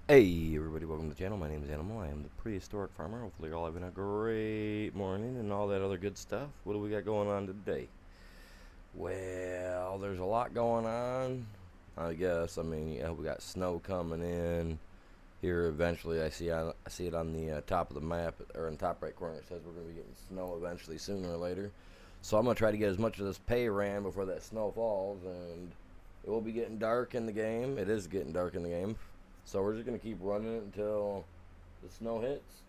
Hey everybody, welcome to the channel. My name is Animal. I am the prehistoric farmer. Hopefully you're all having a great morning and all that other good stuff. What do we got going on today? Well, there's a lot going on, I guess. I mean, yeah, we got snow coming in here eventually. I see it on the top of the map, or in the top right corner. It says we're going to be getting snow eventually, sooner or later. So I'm going to try to get as much of this pay ran before that snow falls, and it will be getting dark in the game. It is getting dark in the game. So we're just going to keep running it until the snow hits.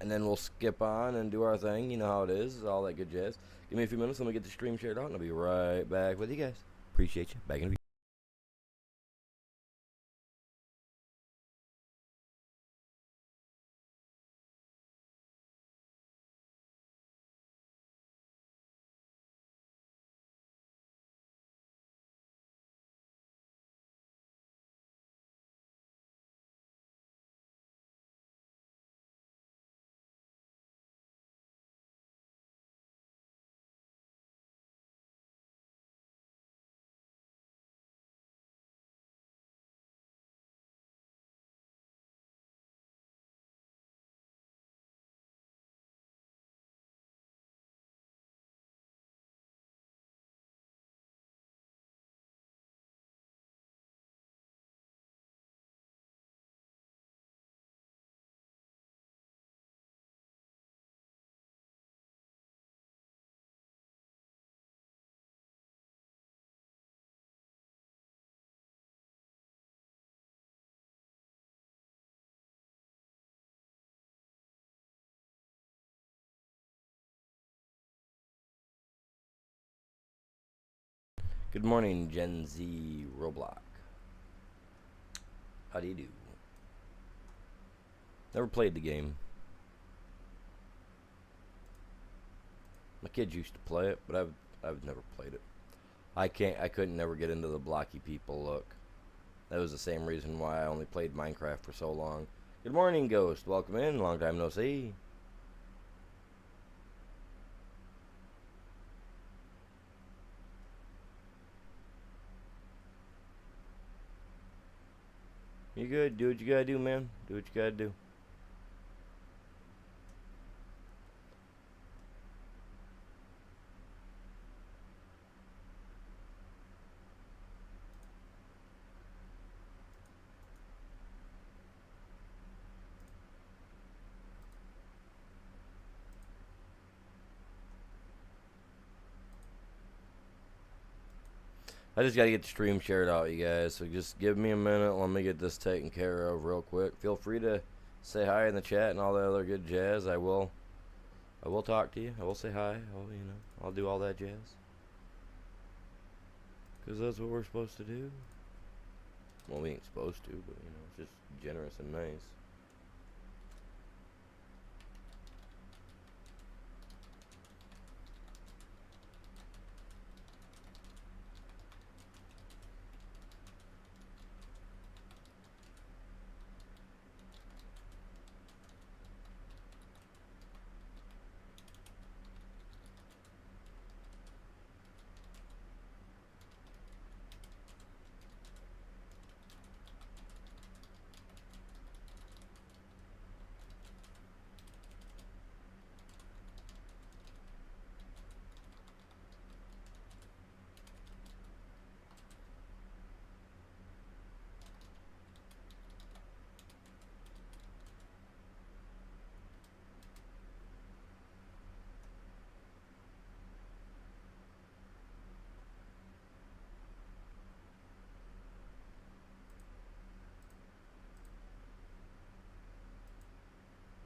And then we'll skip on and do our thing. You know how it is, all that good jazz. Give me a few minutes, let me get the stream shared out, and I'll be right back with you guys. Appreciate you. Back in a few. Good morning, Gen Z Roblox. How do you do? Never played the game. My kids used to play it, but I've never played it. I couldn't never get into the blocky people look. That was the same reason why I only played Minecraft for so long. Good morning, Ghost. Welcome in. Long time no see. You good? Do what you gotta do, man. Do what you gotta do. I just gotta get the stream shared out, you guys. So just give me a minute. Let me get this taken care of real quick. Feel free to say hi in the chat and all that other good jazz. I will talk to you. I will say hi. I'll do all that jazz. Cause that's what we're supposed to do. Well, we ain't supposed to, but it's just generous and nice.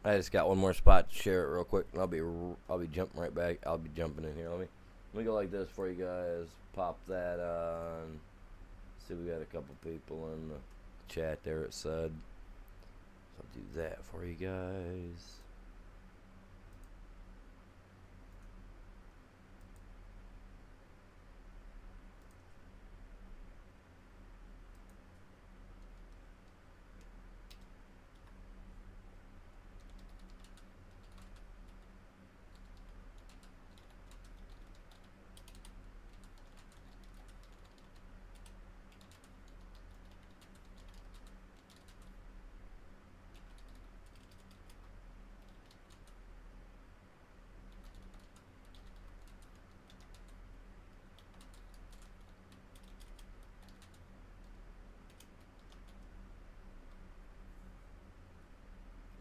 I just got one more spot to share it real quick, and I'll be jumping right back. I'll be jumping in here. Let me go like this for you guys. Pop that on. See, we got a couple people in the chat there. It said, so I'll do that for you guys.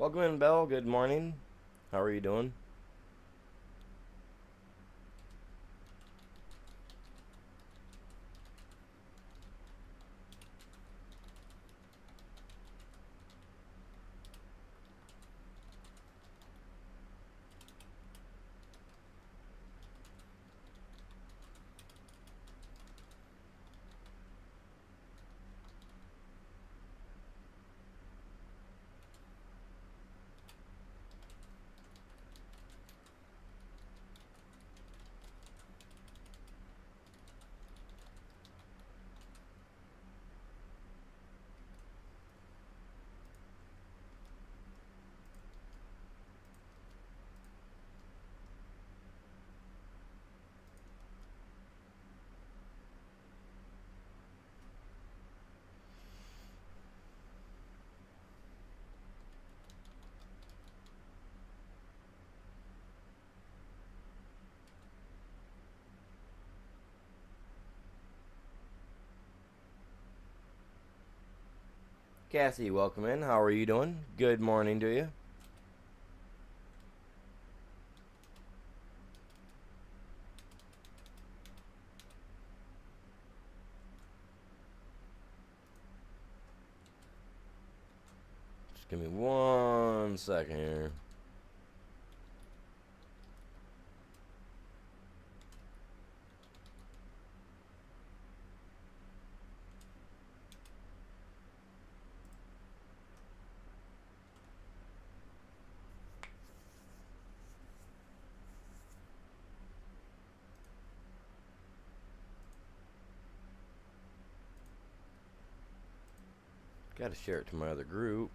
Welcome in, Belle. Good morning. How are you doing? Cassie, welcome in. How are you doing? Good morning to you. Just give me 1 second here. Gotta share it to my other group.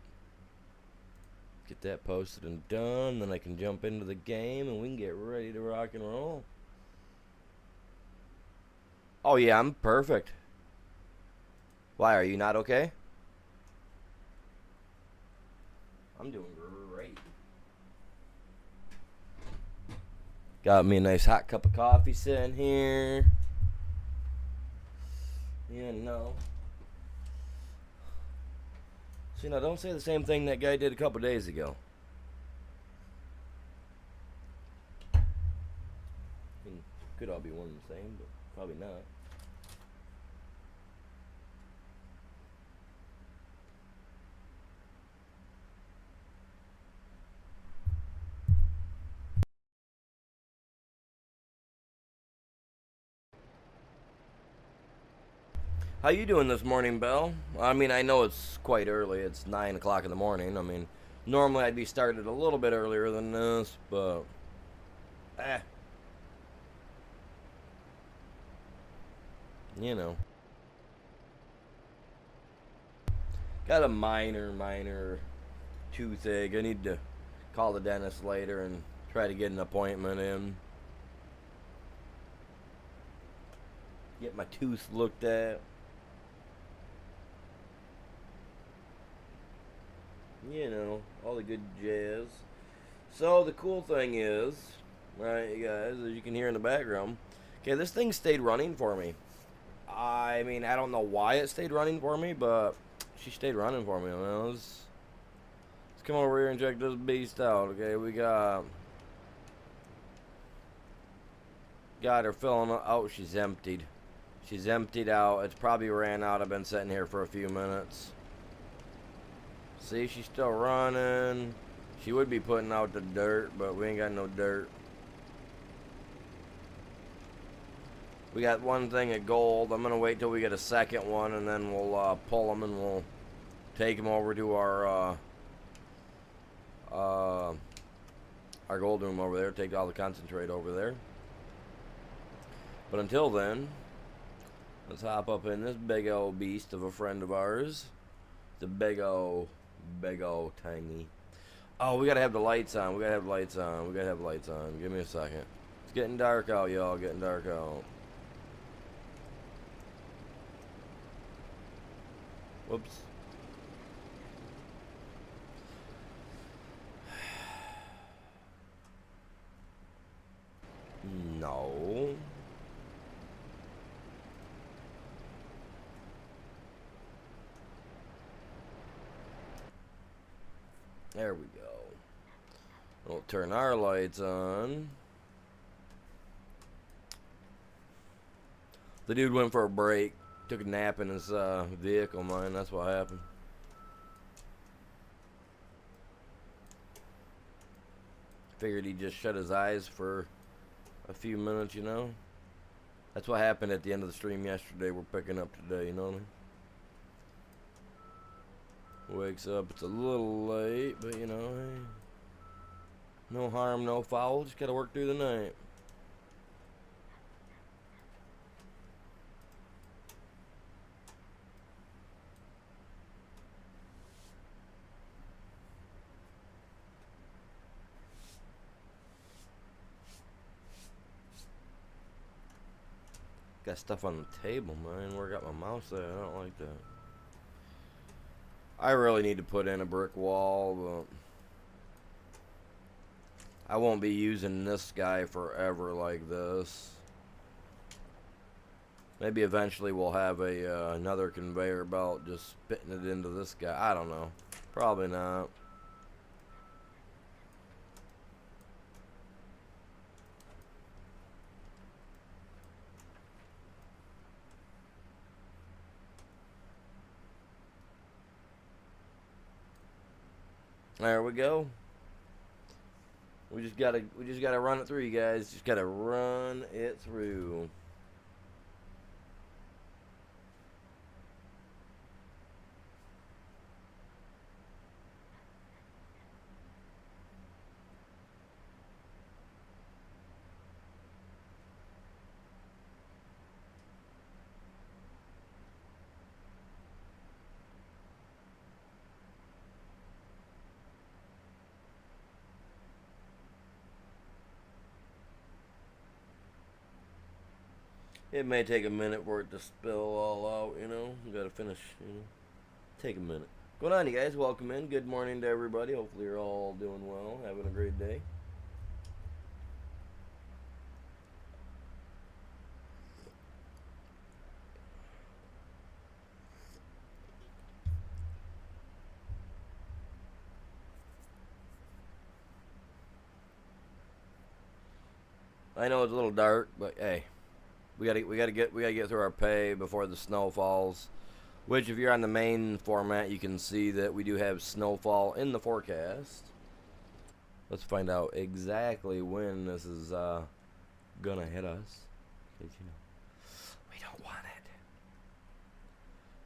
Get that posted and done, then I can jump into the game and we can get ready to rock and roll. Oh yeah, I'm perfect. Why, are you not okay? I'm doing great. Got me a nice hot cup of coffee sitting here. You know. See, now don't say the same thing that guy did a couple days ago. I mean, could all be one and the same, but probably not. How you doing this morning, Belle? I mean, I know it's quite early. It's 9 o'clock in the morning. I mean, normally I'd be started a little bit earlier than this, but you know, got a minor toothache. I need to call the dentist later and try to get an appointment in. Get my tooth looked at. You know, all the good jazz. So the cool thing is, right, you guys, as you can hear in the background, okay, this thing stayed running for me. I mean, I don't know why it stayed running for me, but she stayed running for me. Let's come over here and check this beast out. Okay, we got her filling out. She's emptied. She's emptied out. It's probably ran out. I've been sitting here for a few minutes. See, she's still running. She would be putting out the dirt, but we ain't got no dirt. We got one thing of gold. I'm going to wait till we get a second one, and then we'll pull them and we'll take them over to our gold room over there. Take all the concentrate over there. But until then, let's hop up in this big old beast of a friend of ours. The big old tiny. Oh, we gotta have the lights on. We gotta have lights on. We gotta have lights on. Give me a second. It's getting dark out, y'all. Getting dark out. Whoops. No. There we go. We'll turn our lights on. The dude went for a break. Took a nap in his vehicle, man. That's what happened. Figured he'd just shut his eyes for a few minutes, you know. That's what happened at the end of the stream yesterday. We're picking up today, you know what I mean? Wakes up, it's a little late, but you know, hey, no harm, no foul. Just gotta work through the night. Got stuff on the table, man. Where I got my mouse at? I don't like that. I really need to put in a brick wall, but I won't be using this guy forever like this. Maybe eventually we'll have a another conveyor belt just spitting it into this guy. I don't know. Probably not. There we go. We just gotta run it through, you guys. Just gotta run it through. It may take a minute for it to spill all out, you know. We gotta finish, you know. Take a minute. Going on, you guys? Welcome in. Good morning to everybody. Hopefully you're all doing well, having a great day. I know it's a little dark, but hey, we gotta get through our pay before the snow falls. Which, if you're on the main format, you can see that we do have snowfall in the forecast. Let's find out exactly when this is gonna hit us. You know, we don't want it.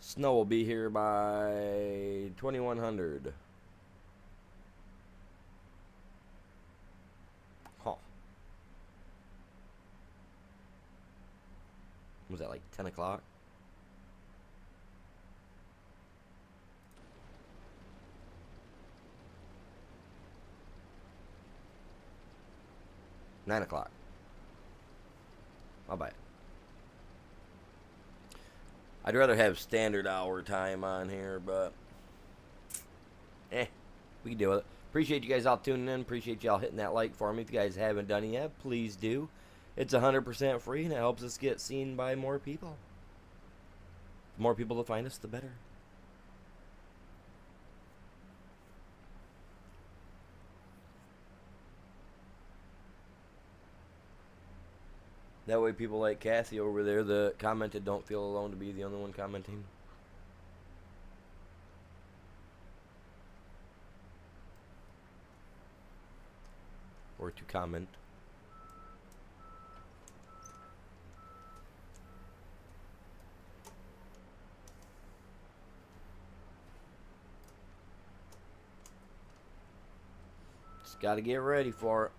Snow will be here by 2100. Huh. Was that like 10 o'clock? $9 o'clock. I'll buy it. I'd rather have standard hour time on here, but we can deal with it. Appreciate you guys all tuning in. Appreciate y'all hitting that like for me. If you guys haven't done it yet, please do. It's 100% free, and it helps us get seen by more people. The more people to find us, the better. That way people like Cassie over there that commented don't feel alone to be the only one commenting. Or to comment. Just gotta get ready for it.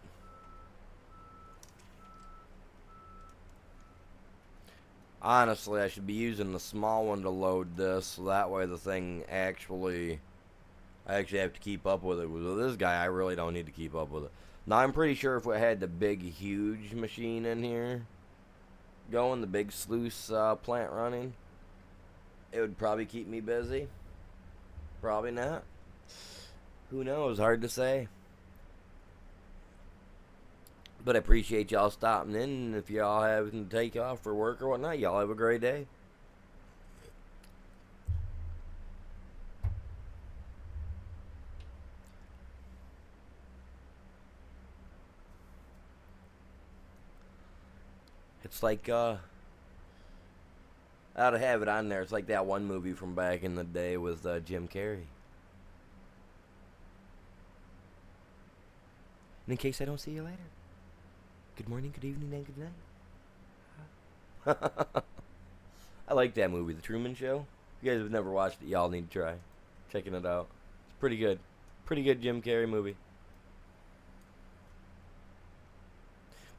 Honestly, I should be using the small one to load this, so that way the thing I actually have to keep up with it. With this guy, I really don't need to keep up with it. Now, I'm pretty sure if we had the big, huge machine in here going, the big sluice plant running, it would probably keep me busy. Probably not. Who knows? Hard to say. But I appreciate y'all stopping in. And if y'all having to take off for work or whatnot, y'all have a great day. It's like I ought to have it on there. It's like that one movie from back in the day with Jim Carrey. And in case I don't see you later, good morning, good evening, and good night. I like that movie, The Truman Show. If you guys have never watched it, y'all need to try checking it out. It's pretty good. Pretty good Jim Carrey movie.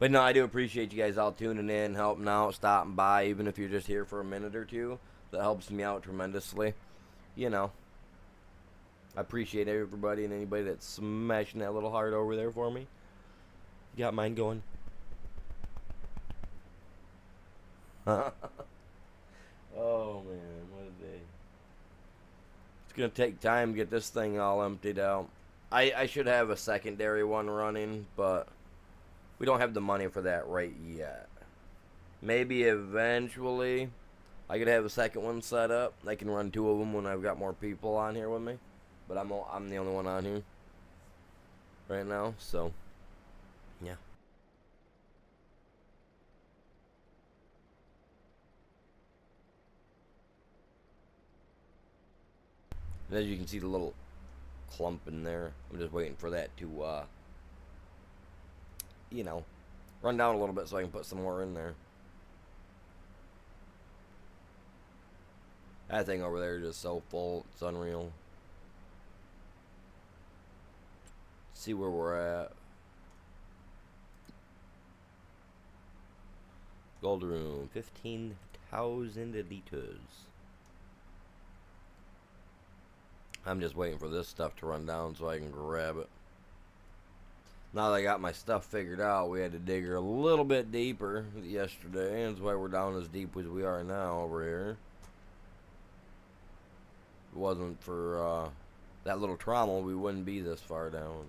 But no, I do appreciate you guys all tuning in, helping out, stopping by, even if you're just here for a minute or two. That helps me out tremendously. You know, I appreciate everybody and anybody that's smashing that little heart over there for me. Got mine going. Oh man, what a day. It's going to take time to get this thing all emptied out. I should have a secondary one running, but we don't have the money for that right yet. Maybe eventually I could have a second one set up. I can run two of them when I've got more people on here with me. But I'm the only one on here right now, so yeah. And as you can see, the little clump in there. I'm just waiting for that to, you know, run down a little bit so I can put some more in there. That thing over there is just so full, it's unreal. Let's see where we're at. Gold room, 15,000 liters. I'm just waiting for this stuff to run down so I can grab it. Now that I got my stuff figured out, we had to dig her a little bit deeper yesterday, and that's why we're down as deep as we are now over here. If it wasn't for that little trommel, we wouldn't be this far down.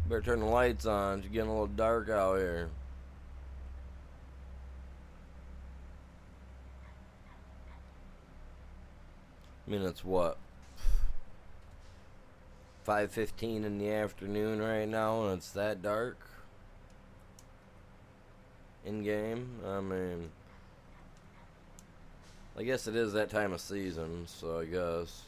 Better turn the lights on. It's getting a little dark out here. I mean, it's what? 5:15 in the afternoon right now, and it's that dark. In game. I mean, I guess it is that time of season, so I guess.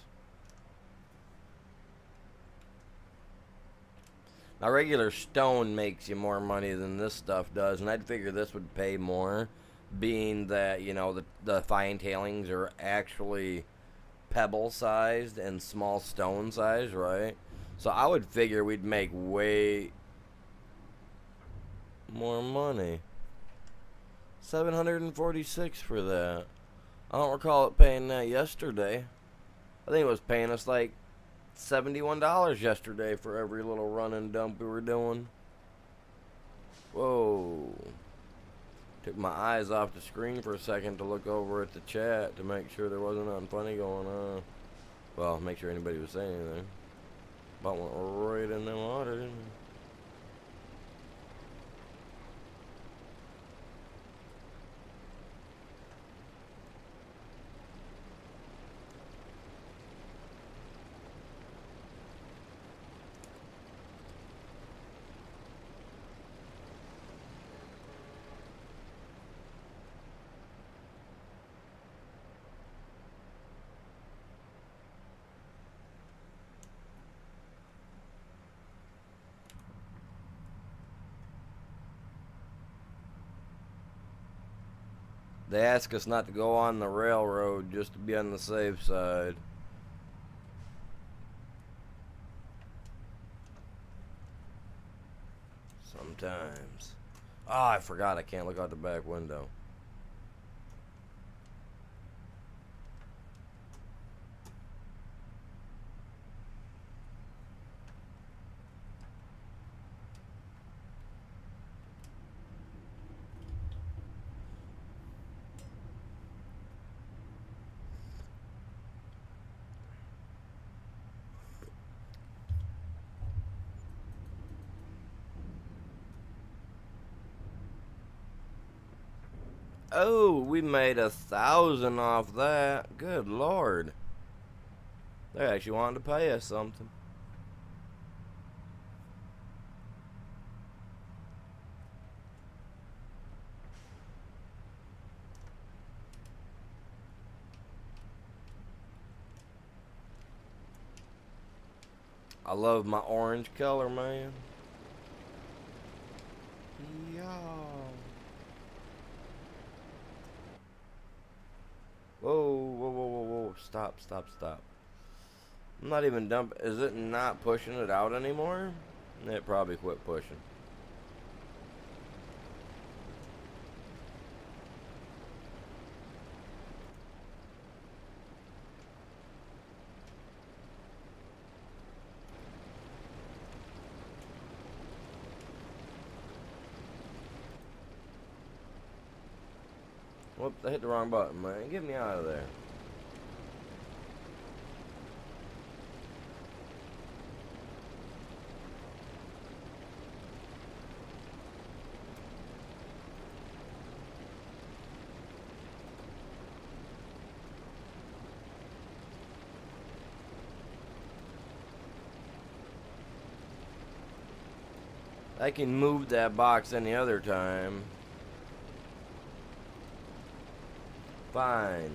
Now, regular stone makes you more money than this stuff does, and I'd figure this would pay more, being that, you know, the fine tailings are actually pebble-sized and small stone-sized, right? So I would figure we'd make way more money. 746 for that. I don't recall it paying that yesterday. I think it was paying us like $71 yesterday for every little run and dump we were doing. Whoa. Took my eyes off the screen for a second to look over at the chat to make sure there wasn't nothing funny going on. Well, make sure anybody was saying anything. About went right in them water, didn't it? They ask us not to go on the railroad just to be on the safe side. Sometimes. Oh, I forgot I can't look out the back window. Oh, we made 1,000 off that. Good Lord. They actually wanted to pay us something. I love my orange color, man. Yo. Whoa, whoa, whoa, whoa, whoa. Stop, stop, stop. I'm not even dumping. Is it not pushing it out anymore? It probably quit pushing. Whoops, I hit the wrong button, man. Get me out of there. I can move that box any other time. Fine.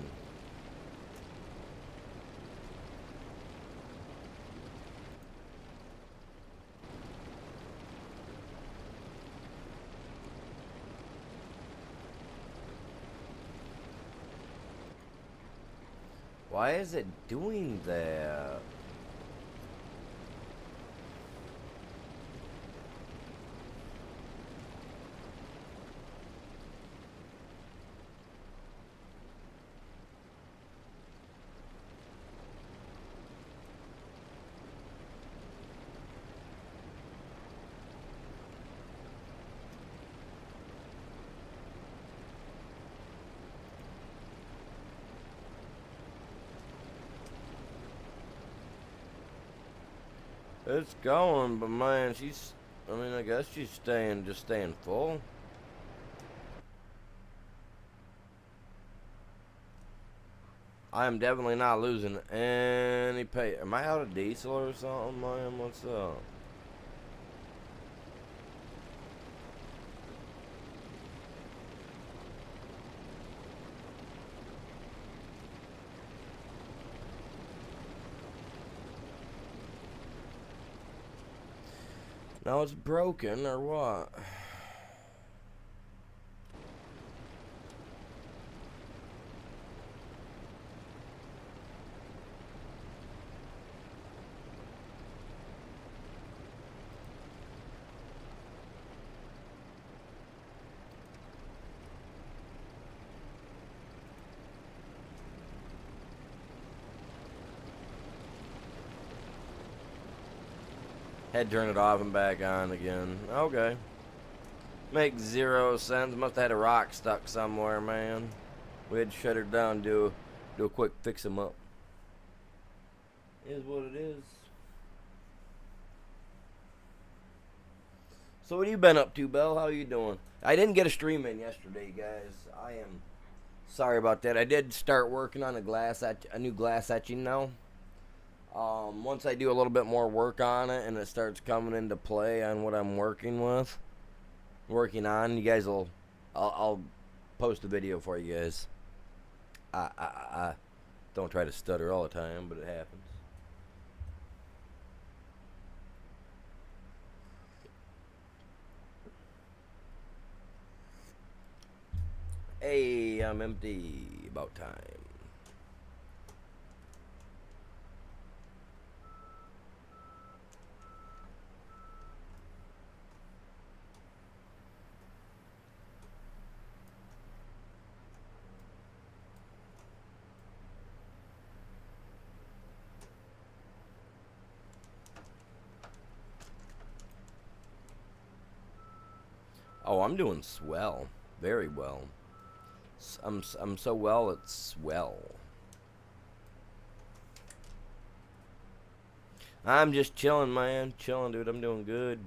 Why is it doing that? It's going, but man, I guess she's just staying full. I am definitely not losing any pay. Am I out of diesel or something, man? What's up? Now it's broken or what? Had to turn it off and back on again. Okay. Makes 0 sense. Must have had a rock stuck somewhere, man. We had to shut her down, do a quick fix 'em up. Is what it is. So what have you been up to, Bell? How you doing? I didn't get a stream in yesterday, guys. I am sorry about that. I did start working on a new glass etching now. Once I do a little bit more work on it and it starts coming into play on what I'm working on, you guys I'll post a video for you guys. I don't try to stutter all the time, but it happens. Hey, I'm empty. About time. Oh, I'm doing swell. Very well. I'm so well, it's swell. I'm just chilling, man. Chilling, dude. I'm doing good.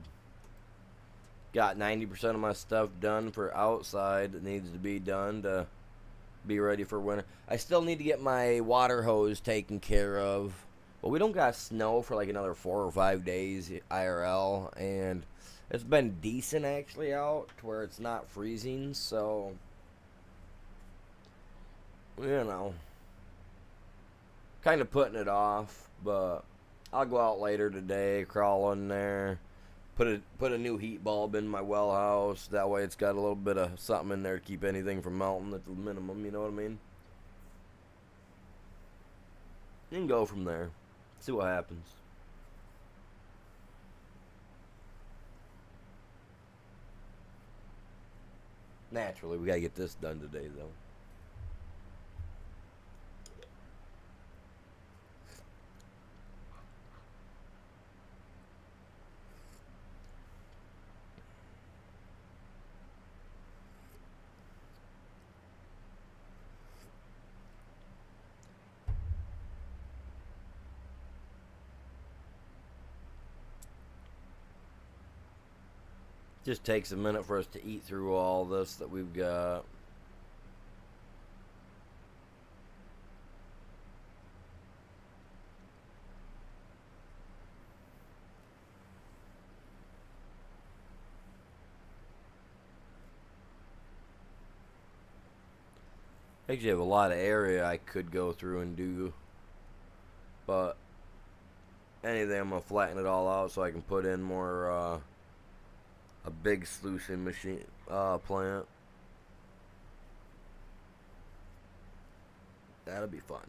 Got 90% of my stuff done for outside that needs to be done to be ready for winter. I still need to get my water hose taken care of. But we don't got snow for like another 4 or 5 days IRL, and it's been decent actually out to where it's not freezing, so you know, kind of putting it off, but I'll go out later today, crawl in there, put a new heat bulb in my well house. That way, it's got a little bit of something in there to keep anything from melting at the minimum. You know what I mean? You can go from there. See what happens. Naturally, we gotta get this done today, though. Just takes a minute for us to eat through all this that we've got. I actually have a lot of area I could go through and do, but anything, I'm gonna flatten it all out so I can put in more a big sluicing machine plant. That'll be fun.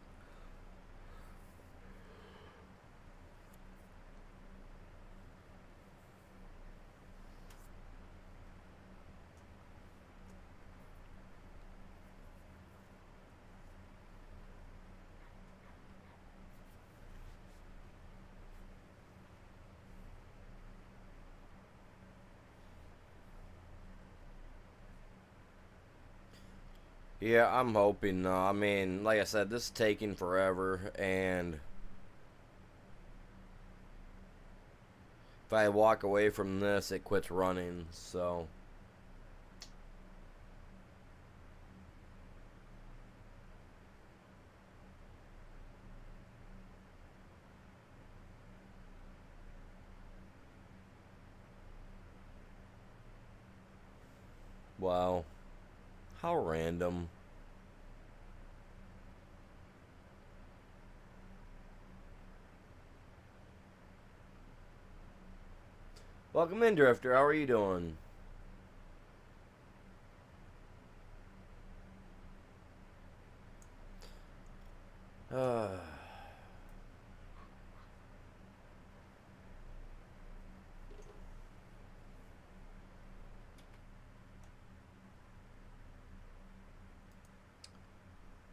Yeah, I'm hoping. I mean, like I said, this is taking forever, and if I walk away from this, it quits running. So, wow, how random. Welcome in, Drifter. How are you doing? Uh,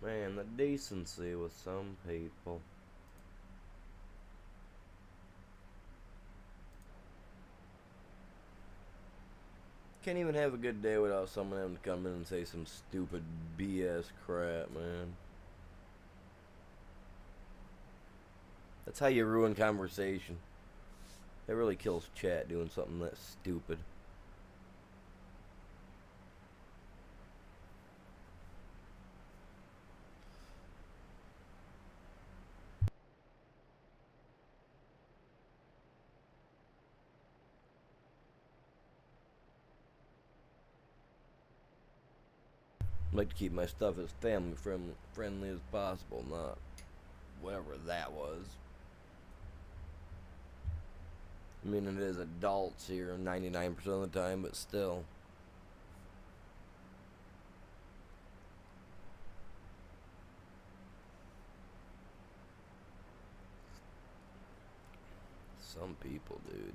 man, the decency with some people. Can't even have a good day without someone having to come in and say some stupid BS crap, man. That's how you ruin conversation. It really kills chat doing something that stupid. I like to keep my stuff as family friendly as possible, not whatever that was. I mean, it is adults here 99% of the time, but still. Some people, dude.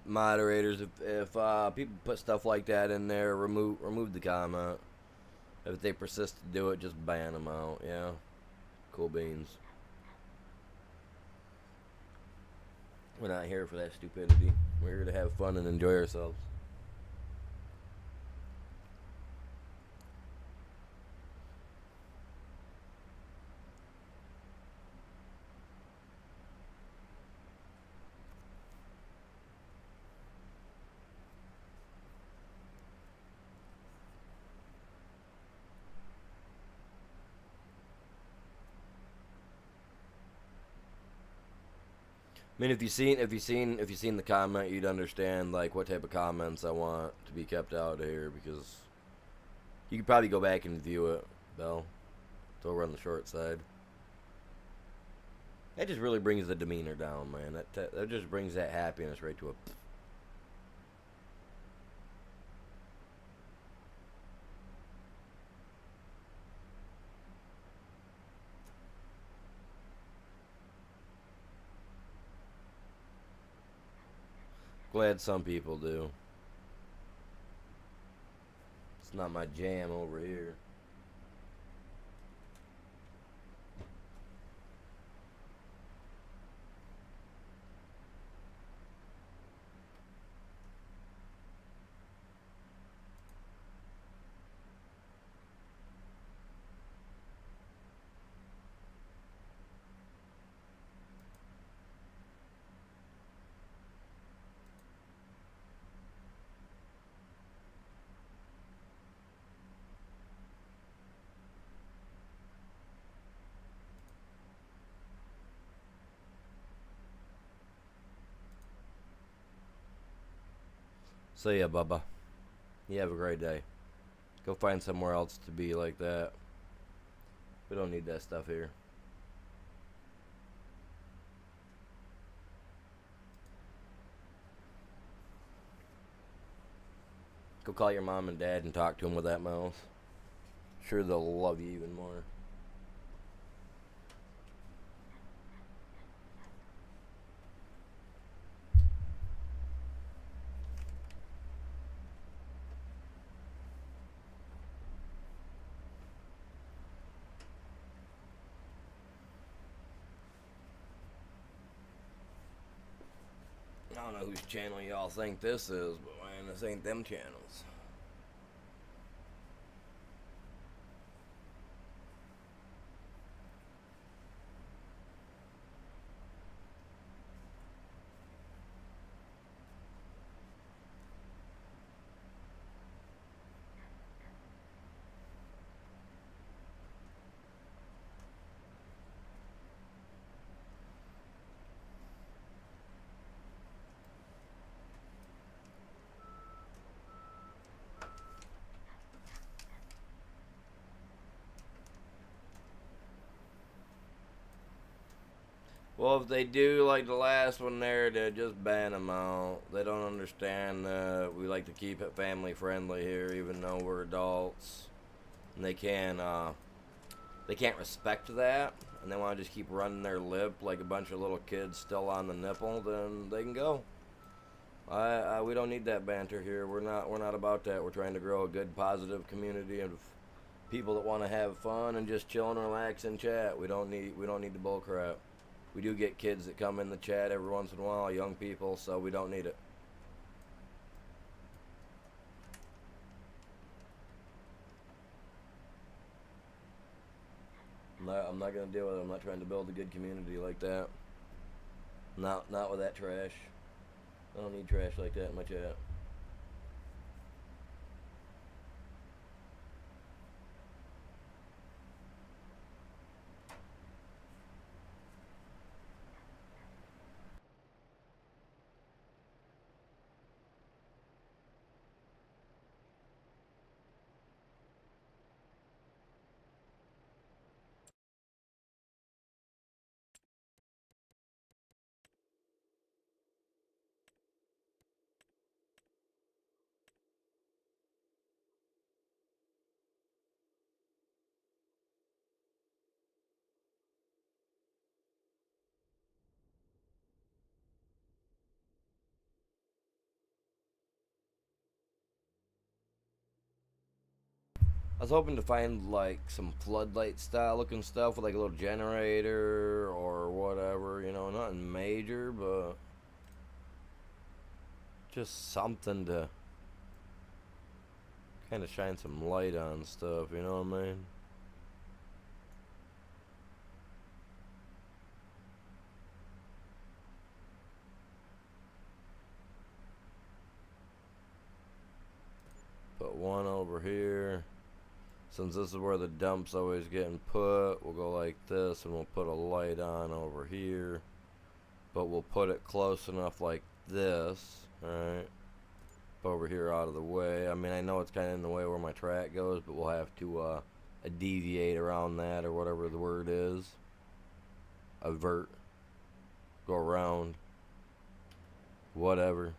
Moderators, if people put stuff like that in there, remove the comment. If they persist to do it, just ban them out. Yeah, cool beans. We're not here for that stupidity. We're here to have fun and enjoy ourselves. I mean, if you seen the comment, you'd understand like what type of comments I want to be kept out of here because you could probably go back and view it, Bell. It's over on the short side. That just really brings the demeanor down, man. That just brings that happiness right to a. Glad some people do. It's not my jam over here. See ya, Bubba. You have a great day. Go find somewhere else to be like that. We don't need that stuff here. Go call your mom and dad and talk to them with that mouth. Sure, they'll love you even more. I don't know whose channel y'all think this is, but man, this ain't them channels. Well, if they do like the last one there, they just ban them out. They don't understand that we like to keep it family friendly here, even though we're adults. And they can't respect that, and they want to just keep running their lip like a bunch of little kids still on the nipple. Then they can go. We don't need that banter here. We're not about that. We're trying to grow a good, positive community of people that want to have fun and just chill and relax and chat. We don't need the bull crap. We do get kids that come in the chat every once in a while, young people, so we don't need it. I'm not gonna deal with it. I'm not trying to build a good community like that. Not with that trash. I don't need trash like that in my chat. I was hoping to find like some floodlight style looking stuff with like a little generator or whatever, nothing major, but Just something to kind of shine some light on stuff, you know what I mean? Put one over here. Since this is where the dump's always getting put, we'll go like this and we'll put a light on over here. But we'll put it close enough like this, alright? Over here out of the way. I mean, I know it's kind of in the way where my track goes, but we'll have to deviate around that, or whatever the word is. Avert. Go around. Whatever.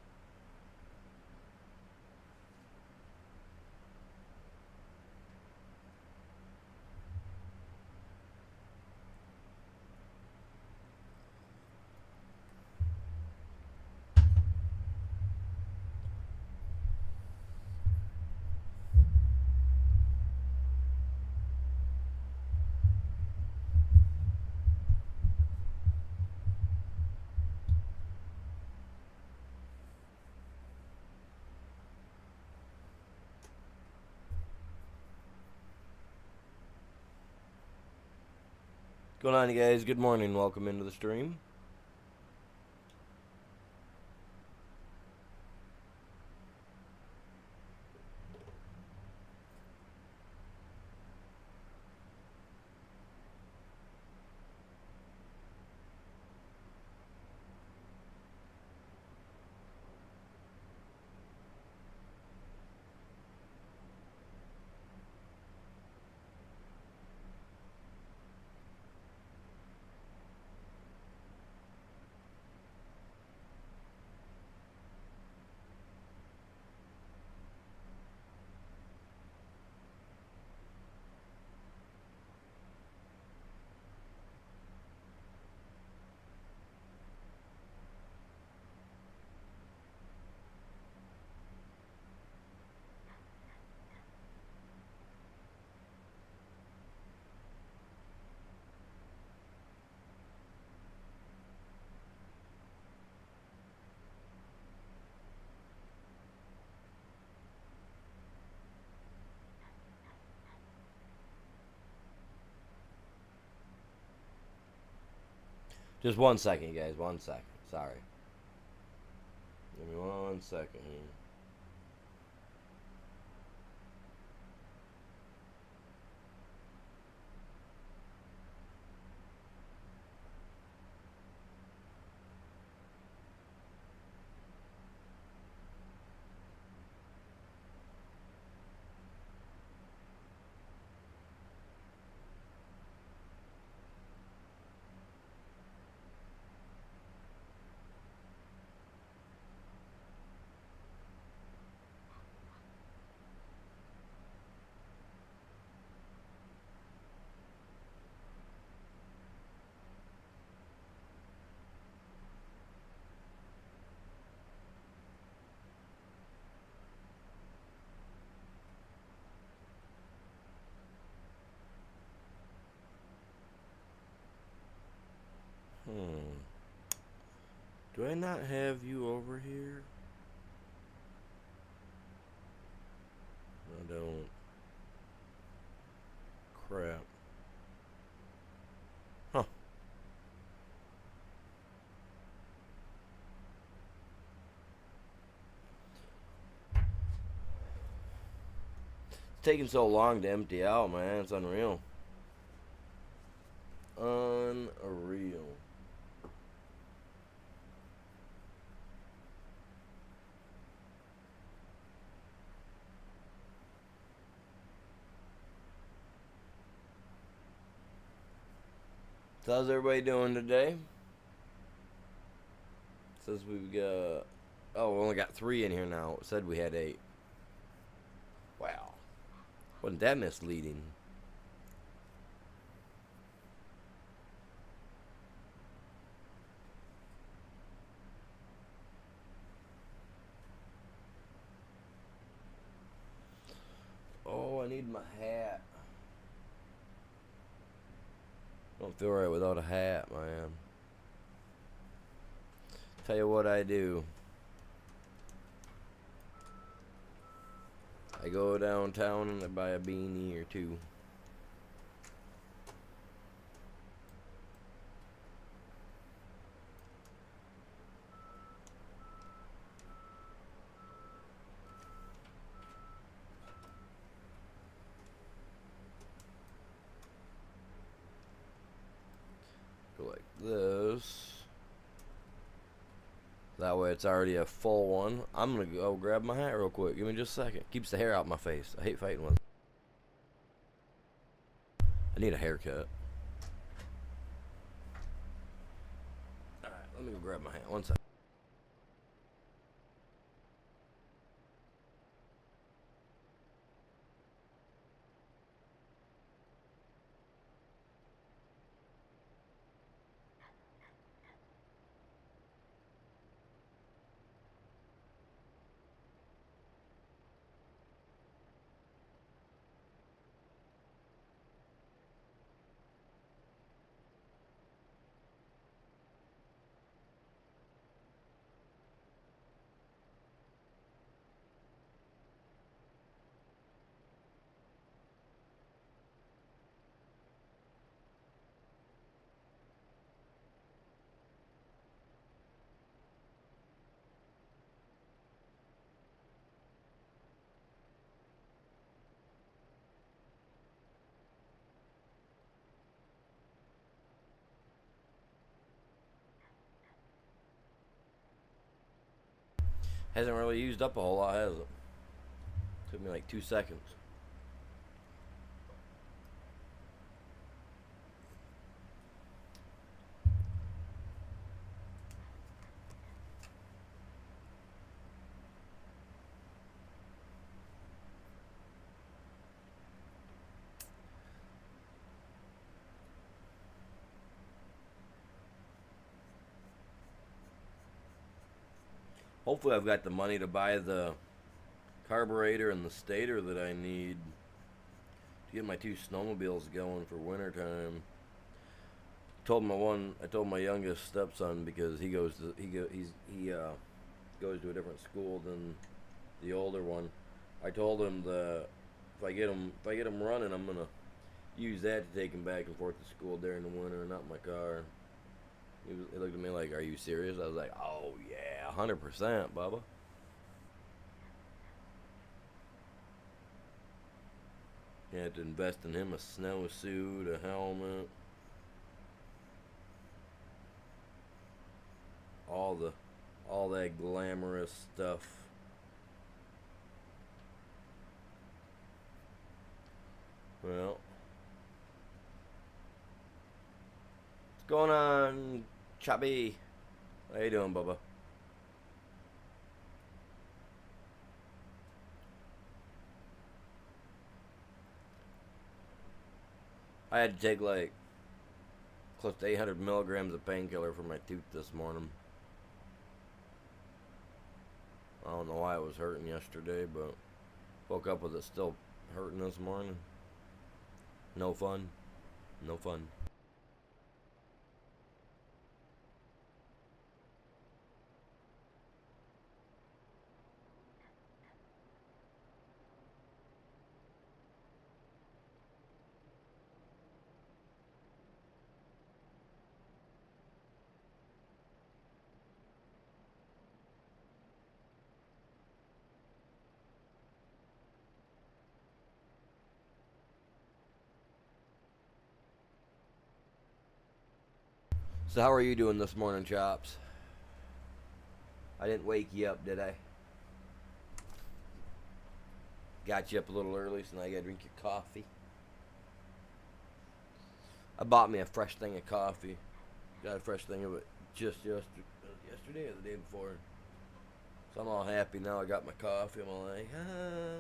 What's going on, you guys? Good morning. Welcome into the stream. Just 1 second, you guys. 1 second. Sorry. Give me 1 second here. Do I not have you over here? I don't. Crap. Huh. It's taking so long to empty out, man. It's unreal. Unreal. So how's everybody doing today? Says we've got... Oh, we only got 3 in here now. It said we had 8. Wow. Wasn't that misleading? Oh, I need my hat. Don't feel right without a hat, man. Tell you what I do. I go downtown and I buy a beanie or two. Go like this. That way it's already a full one. I'm gonna go grab my hat real quick. Give me just a second. Keeps the hair out my face. I hate fighting with it. I need a haircut. Alright, let me go grab my hat. One second. Hasn't really used up a whole lot, has it? Took me like 2 seconds. Hopefully I've got the money to buy the carburetor and the stator that I need to get my 2 snowmobiles going for wintertime. I told my youngest stepson, because he goes to a different school than the older one. I told him that if I get him running, I'm gonna use that to take him back and forth to school during the winter, not my car. He looked at me like, "Are you serious?" I was like, "Oh yeah, 100%, Bubba." You had to invest in him a snowsuit, a helmet, all that glamorous stuff. Well, what's going on, Chubby? How you doing, Bubba? I had to take like close to 800 milligrams of painkiller for my tooth this morning. I don't know why it was hurting yesterday, but woke up with it still hurting this morning. No fun. No fun. So how are you doing this morning, Chops? I didn't wake you up, did I? Got you up a little early, so now you gotta drink your coffee. I bought me a fresh thing of coffee. Got a fresh thing of it just yesterday or the day before. So I'm all happy now. I got my coffee. I'm all like, ah.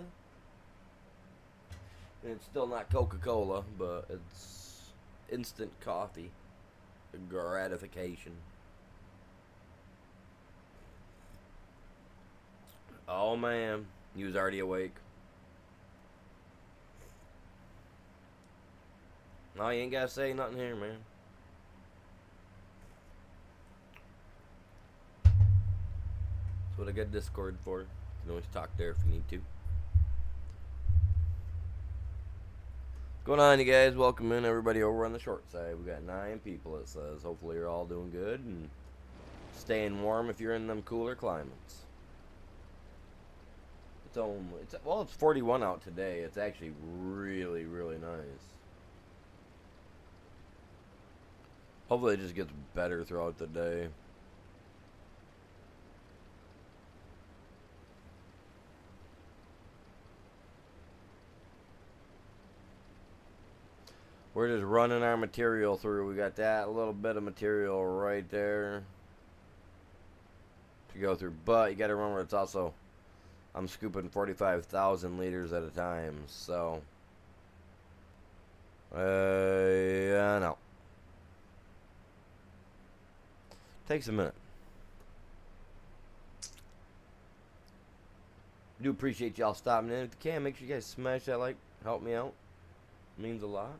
And it's still not Coca-Cola, but it's instant coffee. Gratification. Oh man, you was already awake. No, you ain't gotta say nothing here, man. That's what I got Discord for. You can always talk there if you need to. Going on, you guys? Welcome in, everybody over on the short side. We got 9 people, it says. Hopefully you're all doing good and staying warm if you're in them cooler climates. It's 41 out today. It's actually really, really nice. Hopefully it just gets better throughout the day. We're just running our material through. We got that little bit of material right there to go through. But you got to remember, it's also, I'm scooping 45,000 liters at a time. So, yeah, no. Takes a minute. Do appreciate y'all stopping in. If you can, make sure you guys smash that like. Help me out. It means a lot.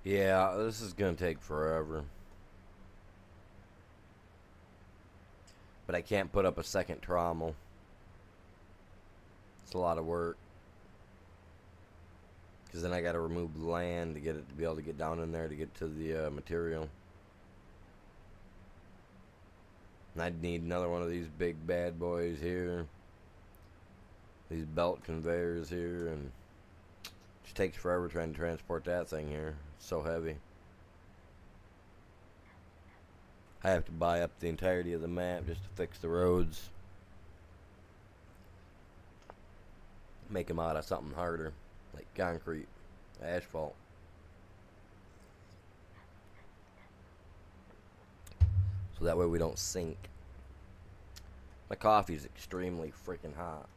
Yeah, this is going to take forever. But I can't put up a second trommel. It's a lot of work. Because then I got to remove land to get it to be able to get down in there to get to the material. And I'd need another one of these big bad boys here. These belt conveyors here. And it just takes forever trying to transport that thing here. It's so heavy. I have to buy up the entirety of the map just to fix the roads. Make them out of something harder, like concrete, asphalt. So that way we don't sink. My coffee's extremely freaking hot.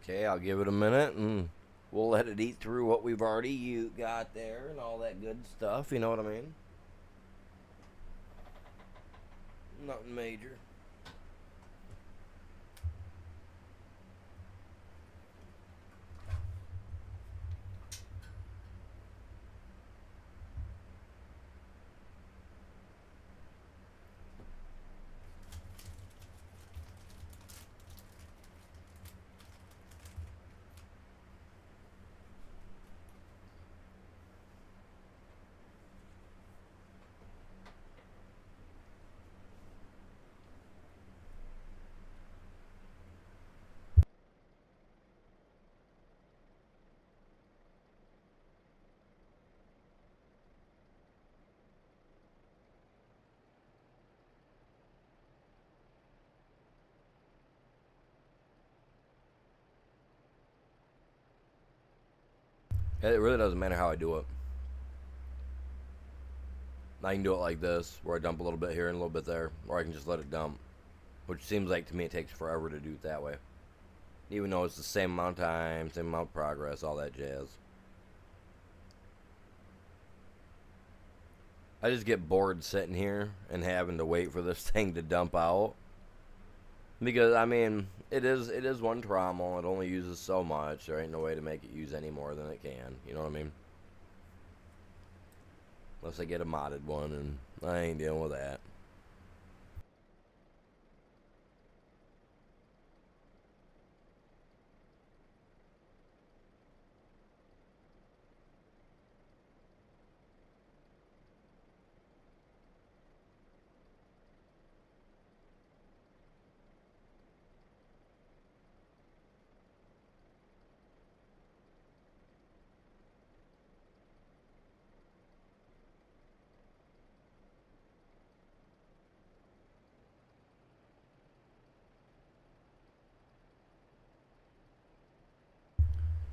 Okay, I'll give it a minute and we'll let it eat through what we've already got there and all that good stuff, you know what I mean? Nothing major. It really doesn't matter how I do it. I can do it like this, where I dump a little bit here and a little bit there, or I can just let it dump, which seems like to me it takes forever to do it that way. Even though it's the same amount of time, same amount of progress, all that jazz. I just get bored sitting here and having to wait for this thing to dump out. Because, I mean, it is one trommel. It only uses so much. There ain't no way to make it use any more than it can. You know what I mean? Unless I get a modded one, and I ain't dealing with that.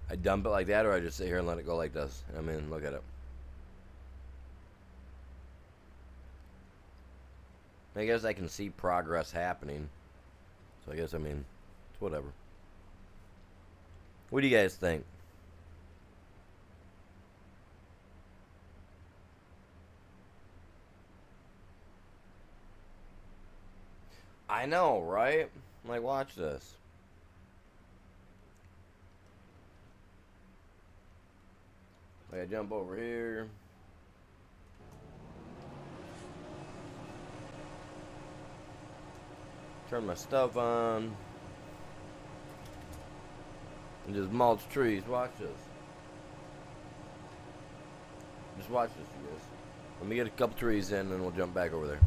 I dump it like that, or I just sit here and let it go like this. I mean, look at it. I guess I can see progress happening. So I guess, I mean, it's whatever. What do you guys think? I know, right? Like, watch this. Like, I jump over here. Turn my stuff on. And just mulch trees. Watch this. Just watch this, you guys. Let me get a couple trees in, and we'll jump back over there.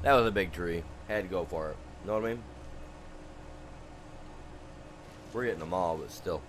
That was a big tree. Had to go for it. Know what I mean? We're getting them all, but still.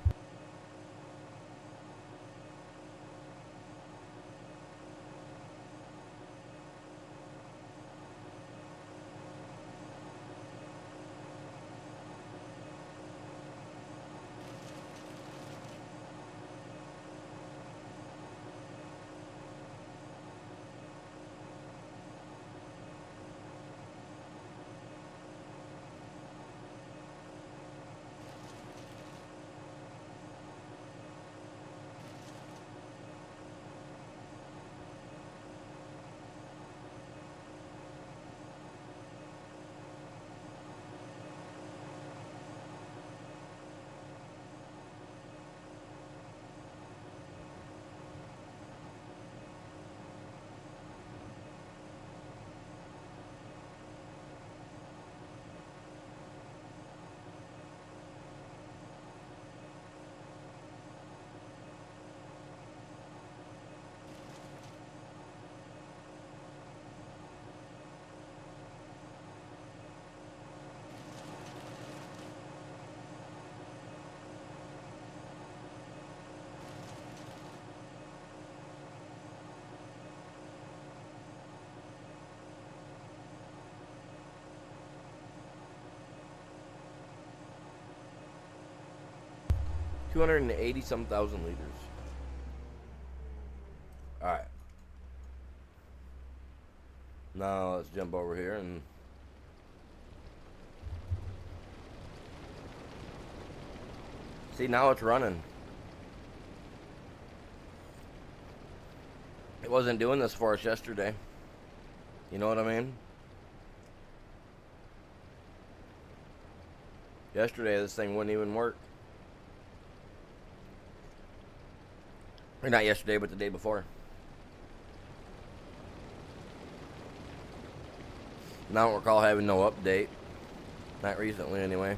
$280-some thousand liters. Alright. Now let's jump over here and see, now it's running. It wasn't doing this for us yesterday. You know what I mean? Yesterday this thing wouldn't even work. Or not yesterday, but the day before. And I don't recall having no update. Not recently, anyway.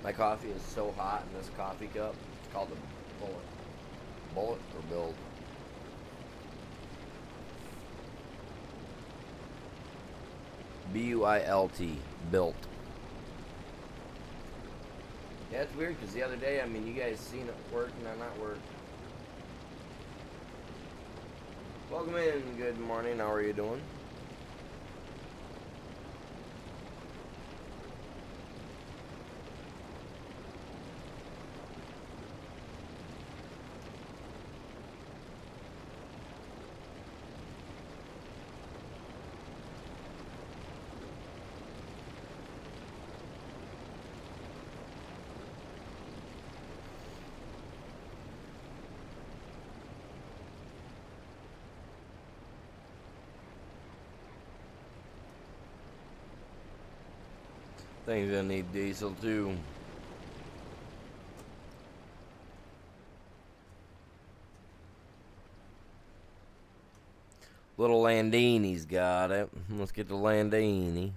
My coffee is so hot in this coffee cup. It's called a bullet. Bullet or build? B-U-I-L-T. Built. Yeah, it's weird because the other day, I mean, you guys seen it work and I'm not work. Welcome in. Good morning. How are you doing? Things gonna need diesel too. Little Landini's got it. Let's get the Landini.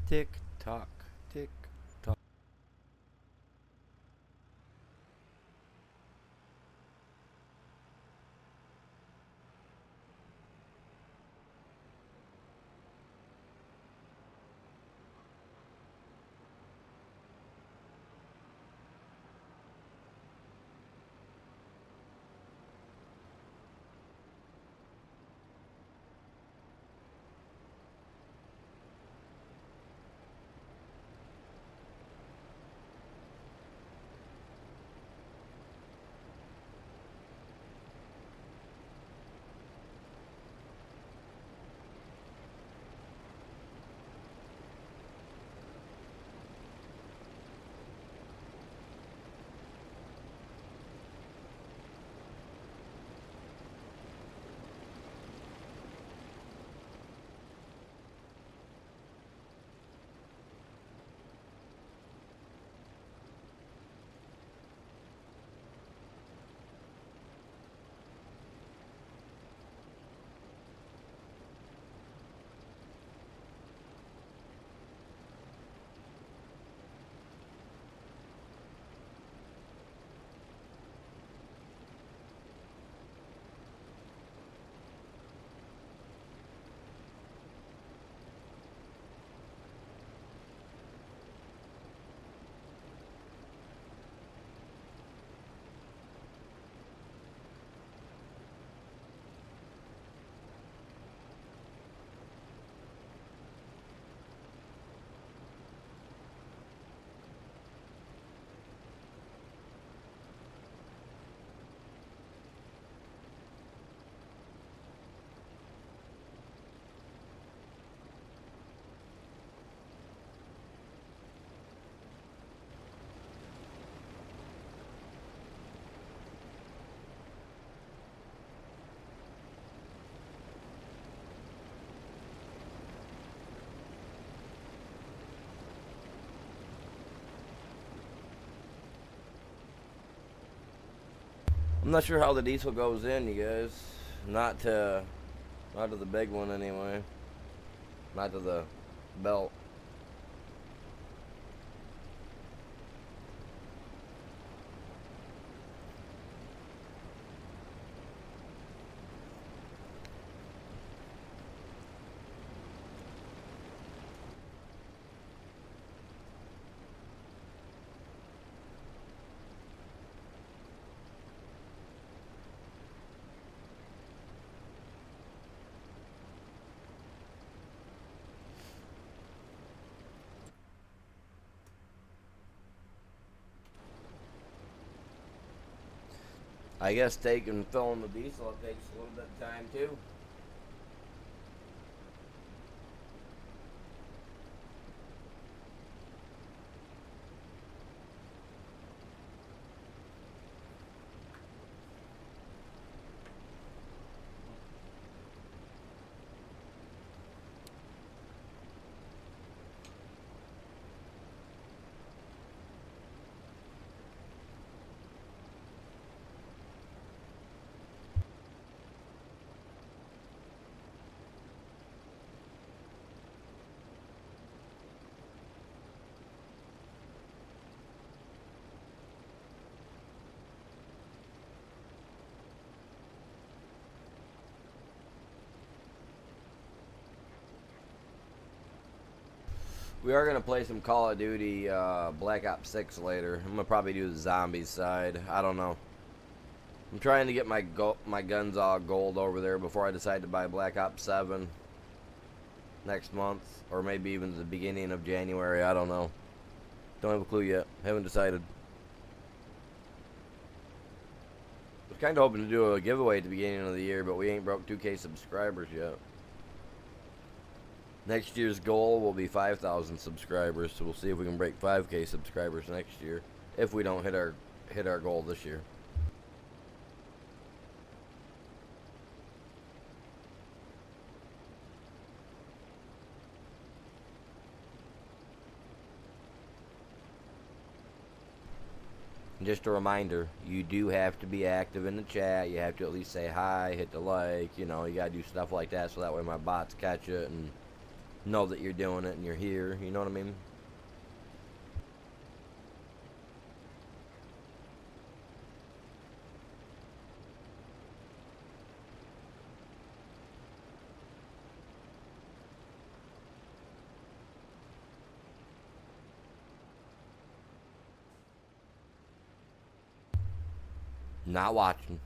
Tick tock, tick tock. I'm not sure how the diesel goes in, you guys. Not to, not to the big one anyway. Not to the belt. I guess taking filling the diesel, it takes a little bit of time too. We are gonna play some Call of Duty Black Ops 6 later. I'm gonna probably do the zombies side. I don't know. I'm trying to get my guns all gold over there before I decide to buy Black Ops 7 next month, or maybe even the beginning of January. I don't know. Don't have a clue yet. Haven't decided. Was kind of hoping to do a giveaway at the beginning of the year, but we ain't broke 2K subscribers yet. Next year's goal will be 5,000 subscribers, so we'll see if we can break 5K subscribers next year if we don't hit our goal this year. And just a reminder, you do have to be active in the chat. You have to at least say hi, hit the like, you know, you gotta do stuff like that so that way my bots catch it and know that you're doing it and you're here, you know what I mean? Not watching.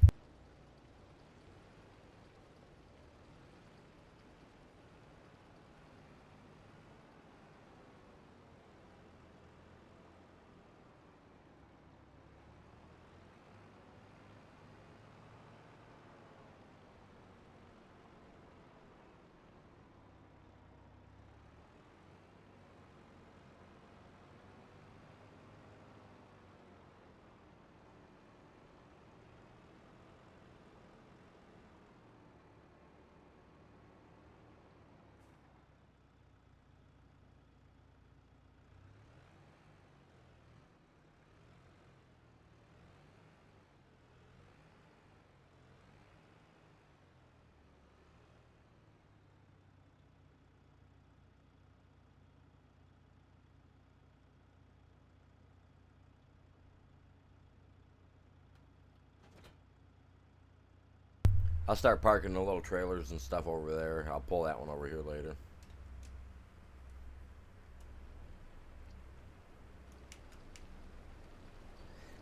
I'll start parking the little trailers and stuff over there. I'll pull that one over here later.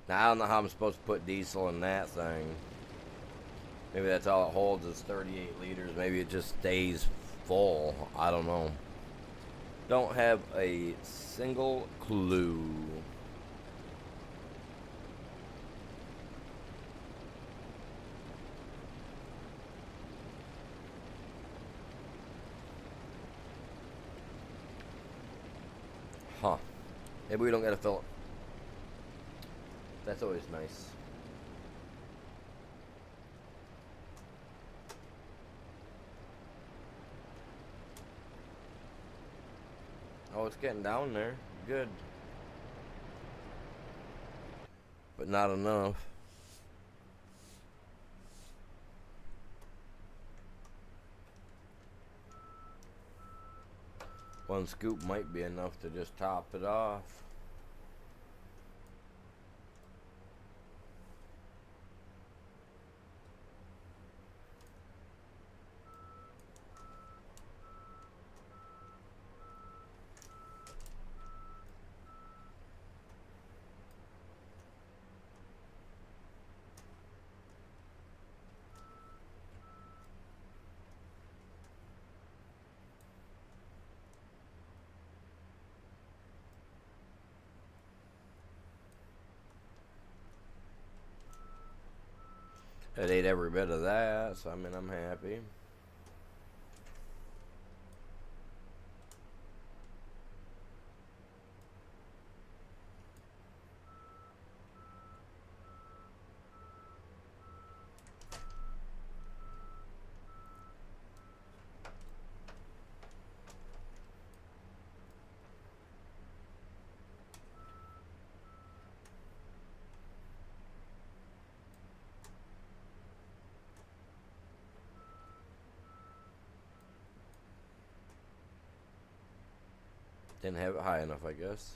Now, I don't know how I'm supposed to put diesel in that thing. Maybe that's all it holds is 38 liters. Maybe it just stays full. I don't know. Don't have a single clue. Huh. Maybe we don't gotta fill it. That's always nice. Oh, it's getting down there. Good. But not enough. One scoop might be enough to just top it off. It ate every bit of that, so I mean, I'm happy. Didn't have it high enough, I guess.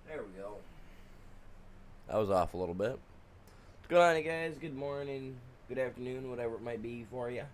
There we go. That was off a little bit. What's going on, you guys? Good morning, good afternoon, whatever it might be for you.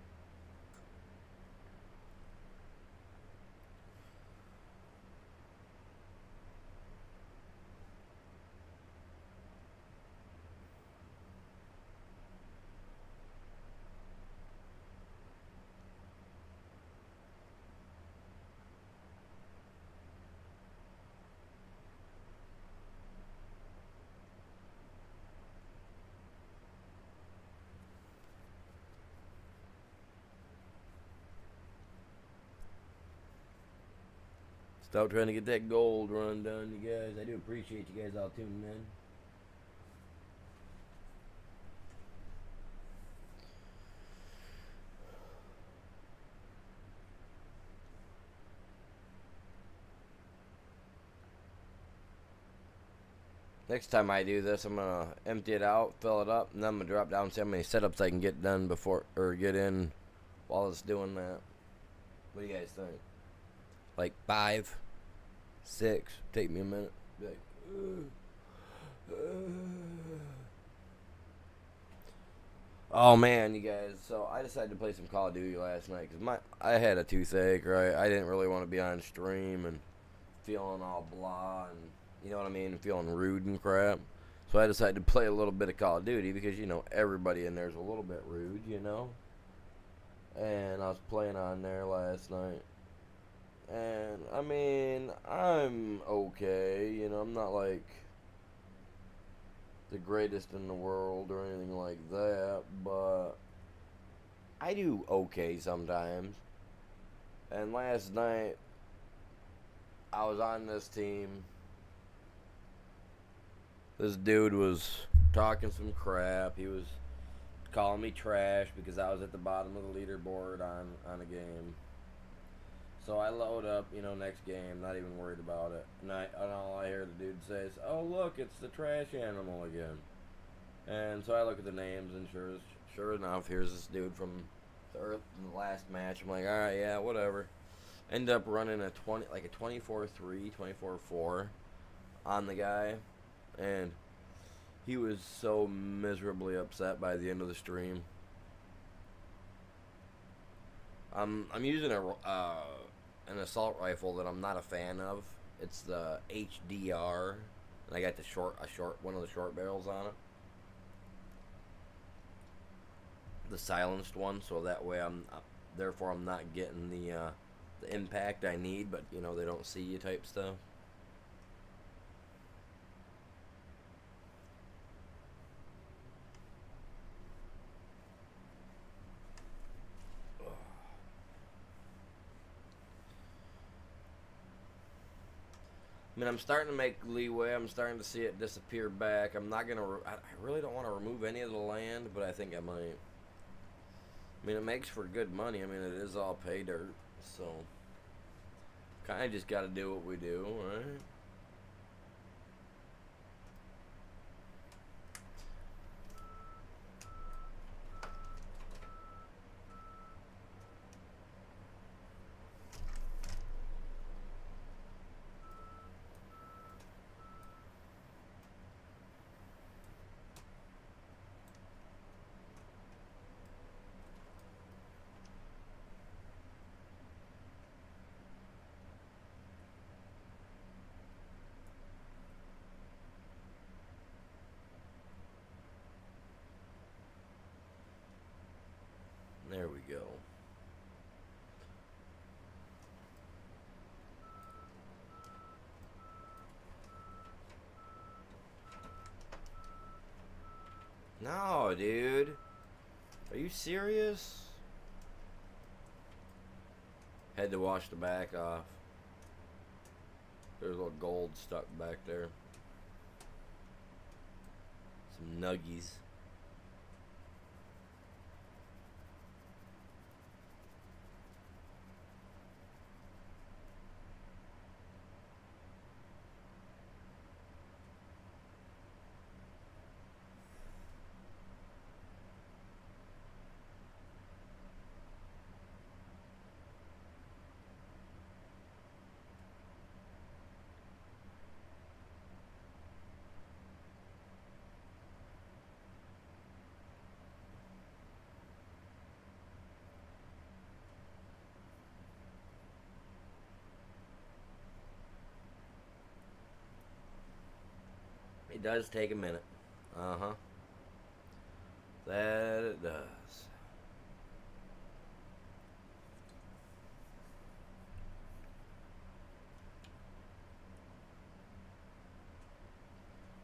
Stop trying to get that gold run done, you guys. I do appreciate you guys all tuning in. Next time I do this, I'm gonna empty it out, fill it up, and then I'm gonna drop down and see how many setups I can get done before, or get in while it's doing that. What do you guys think? Like 5, 6. Take me a minute. Be like, oh man, you guys. So I decided to play some Call of Duty last night because I had a toothache, right? I didn't really want to be on stream and feeling all blah and you know what I mean, feeling rude and crap. So I decided to play a little bit of Call of Duty because you know everybody in there's a little bit rude, you know. And I was playing on there last night. And I mean, I'm okay, you know, I'm not like the greatest in the world or anything like that, but I do okay sometimes. And last night I was on this team. This dude was talking some crap. He was calling me trash because I was at the bottom of the leaderboard on a game. So I load up, you know, next game, not even worried about it. And all I hear the dude say is, "Oh look, it's the trash animal again." And so I look at the names, and sure enough, here's this dude from the last match. I'm like, all right, yeah, whatever. End up running a 24-3, 24-4 on the guy, and he was so miserably upset by the end of the stream. I'm using an assault rifle that I'm not a fan of. It's the HDR, and I got one of the short barrels on it. The silenced one, so that way therefore I'm not getting the impact I need, but you know they don't see you type stuff. I mean, I'm starting to make leeway. I'm starting to see it disappear back. I'm not gonna. I really don't want to remove any of the land, but I think I might. I mean, it makes for good money. I mean, it is all pay dirt, so kind of just got to do what we do, right? No, dude. Are you serious? Had to wash the back off. There's a little gold stuck back there. Some nuggies. It does take a minute. Uh-huh. That it does.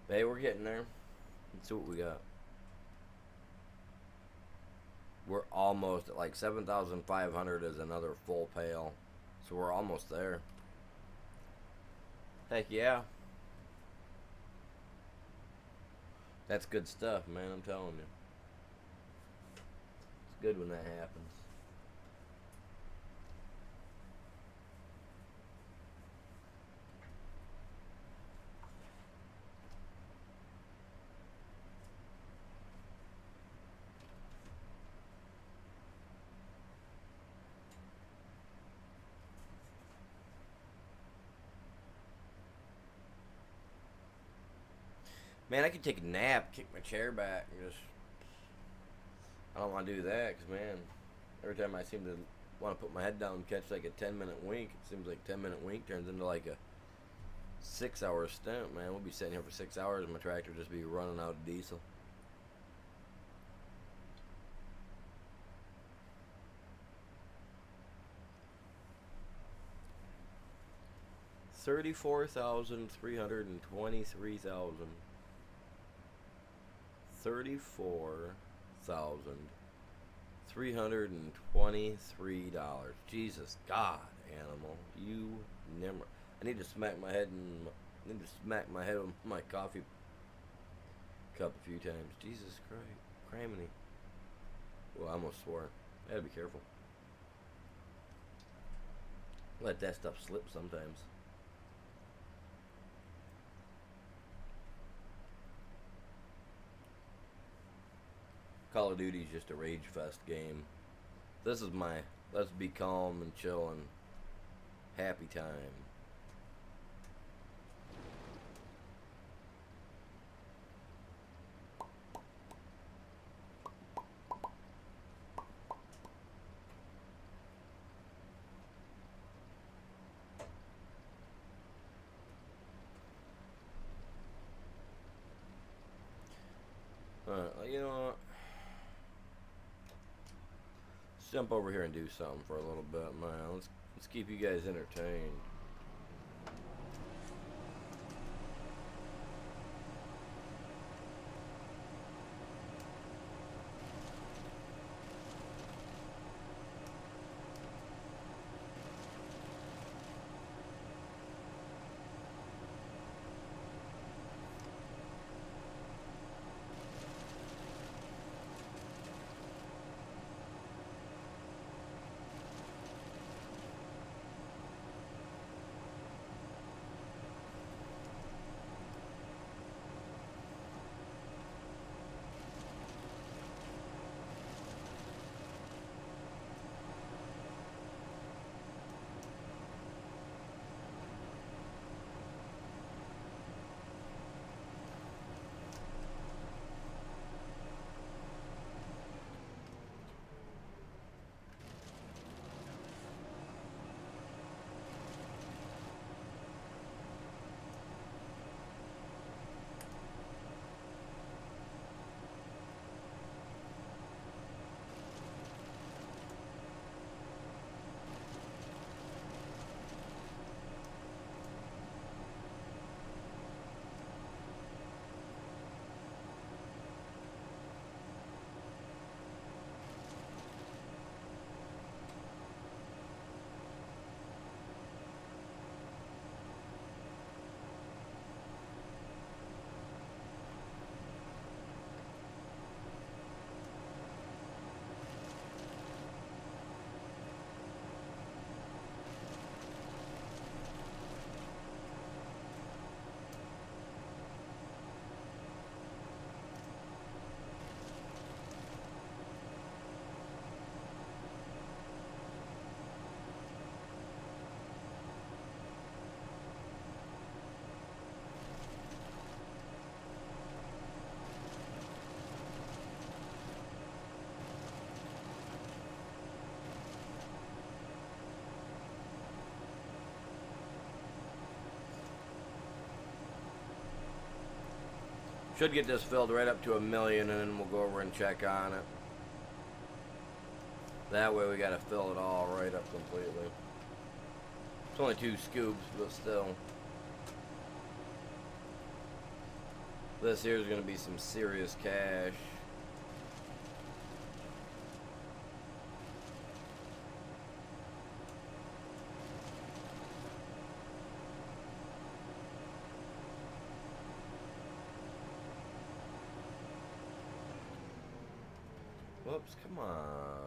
Hey, we're getting there. Let's see what we got. We're almost at like 7,500 is another full pail. So we're almost there. Heck yeah. That's good stuff, man, I'm telling you. It's good when that happens. Man, I could take a nap, kick my chair back, and just... I don't want to do that, because, man, every time I seem to want to put my head down and catch, like, a 10-minute wink, it seems like 10-minute wink turns into, like, a 6-hour stint, man. We'll be sitting here for 6 hours, and my tractor just be running out of diesel. $34,323,000. $34,323. Jesus God, animal, you never. I need to smack my head with my coffee cup a few times. Jesus Christ, criminy. Well, I almost swore. I gotta be careful. Let that stuff slip sometimes. Call of Duty is just a rage fest game. This is my let's be calm and chill and happy time. Alright, you know what? Let's jump over here and do something for a little bit, man. Let's keep you guys entertained. Should get this filled right up to 1,000,000, and then we'll go over and check on it. That way we got to fill it all right up completely. It's only 2 scoops, but still. This here is going to be some serious cash. Whoops, come on.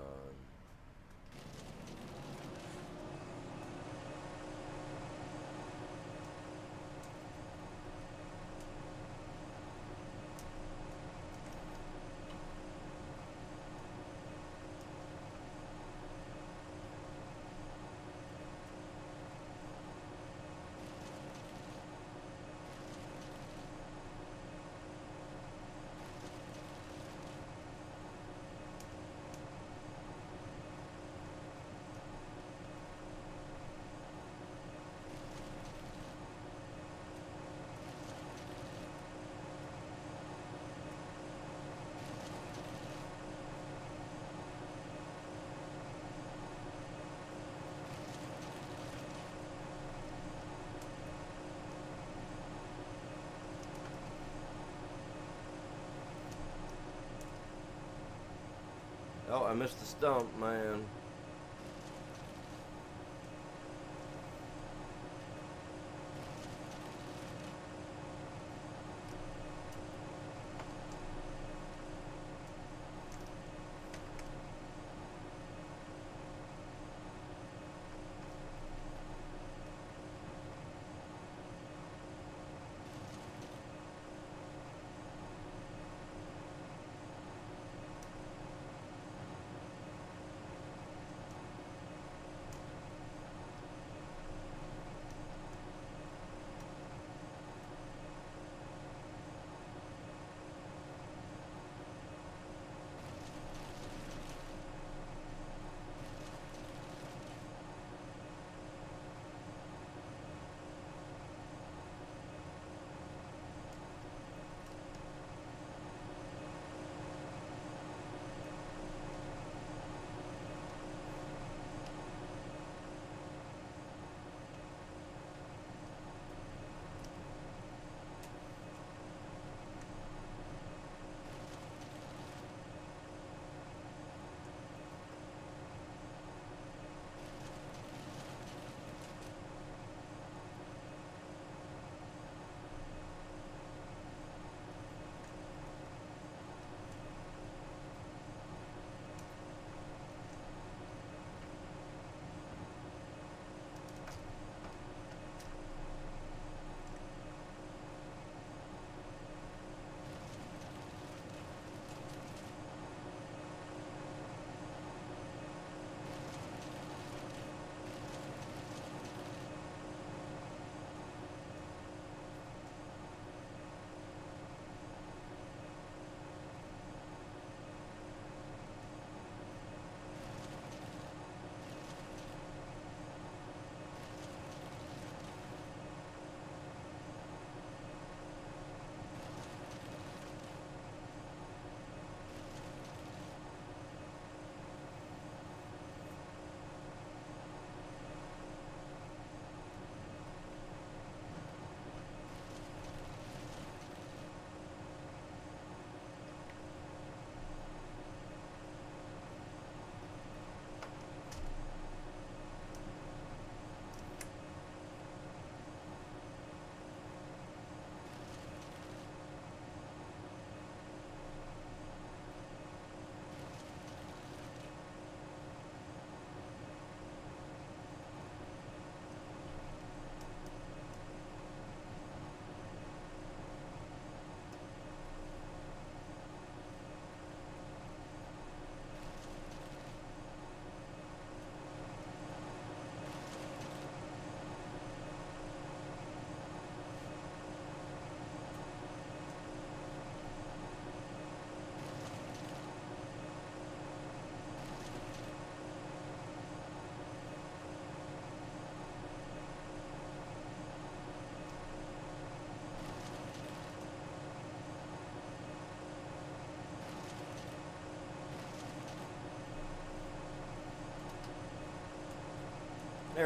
Oh, I missed the stump, man.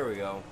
There we go.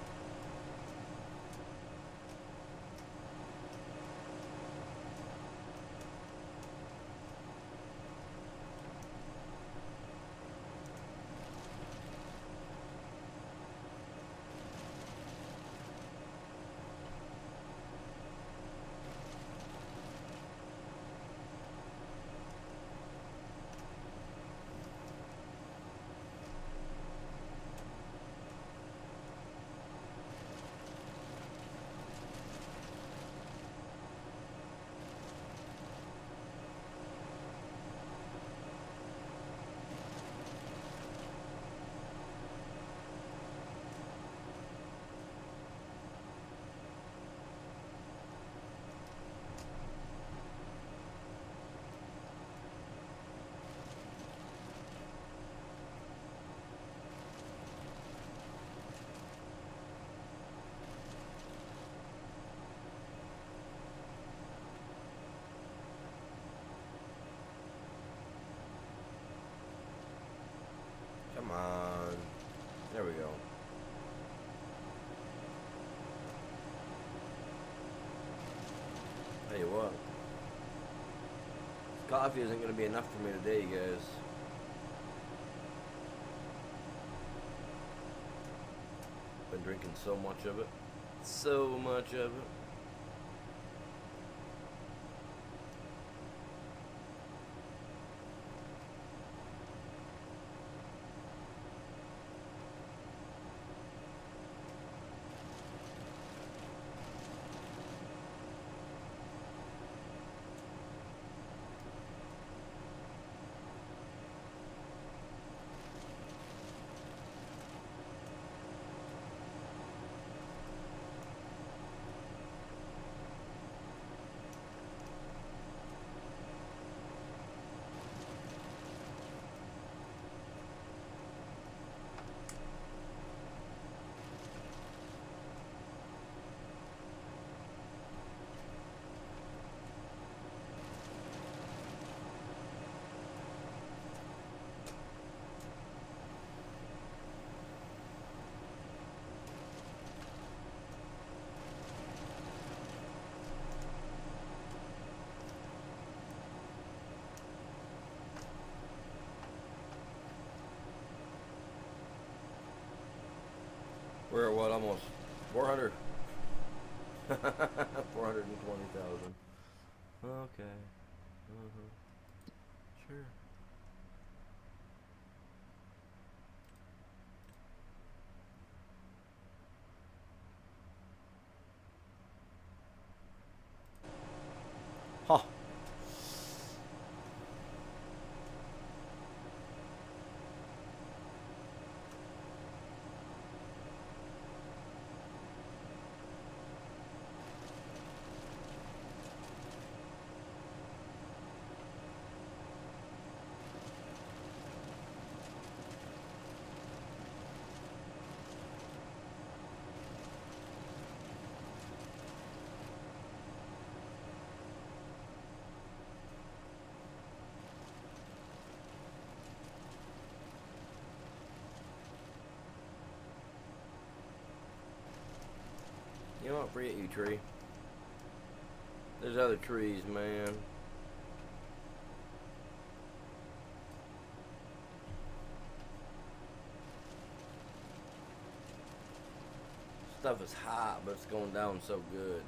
Come on. There we go. Tell you what. Coffee isn't going to be enough for me today, you guys. Been drinking so much of it. So much of it. We're at what, almost 400? 420,000. Okay. Sure. Huh. You know what? Forget you, tree. There's other trees, man. Stuff is hot, but it's going down so good.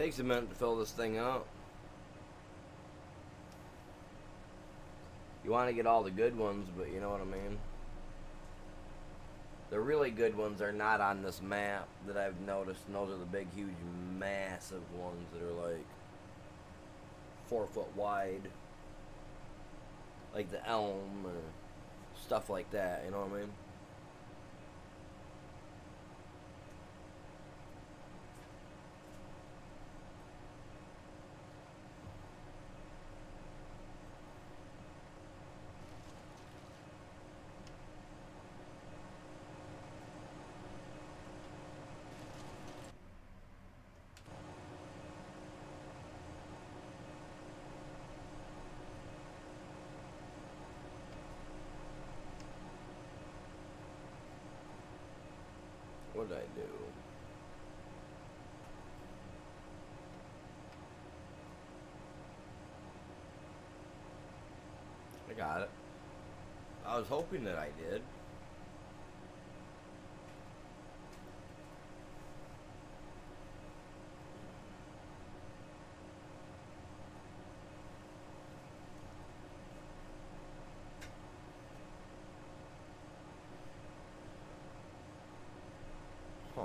Takes a minute to fill this thing up. You want to get all the good ones, but you know what I mean? The really good ones are not on this map that I've noticed, and those are the big, huge, massive ones that are like 4 foot wide. Like the elm or stuff like that, you know what I mean? What did I do? I got it. I was hoping that I did. Huh.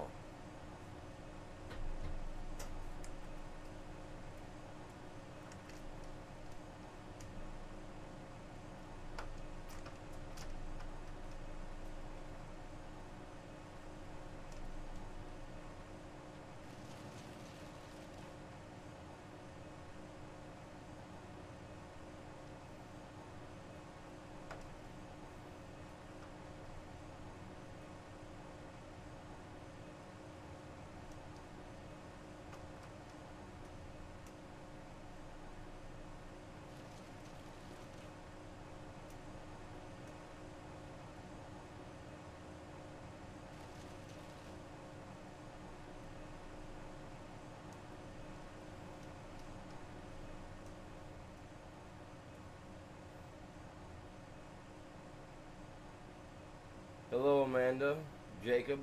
Hello, Amanda, Jacob,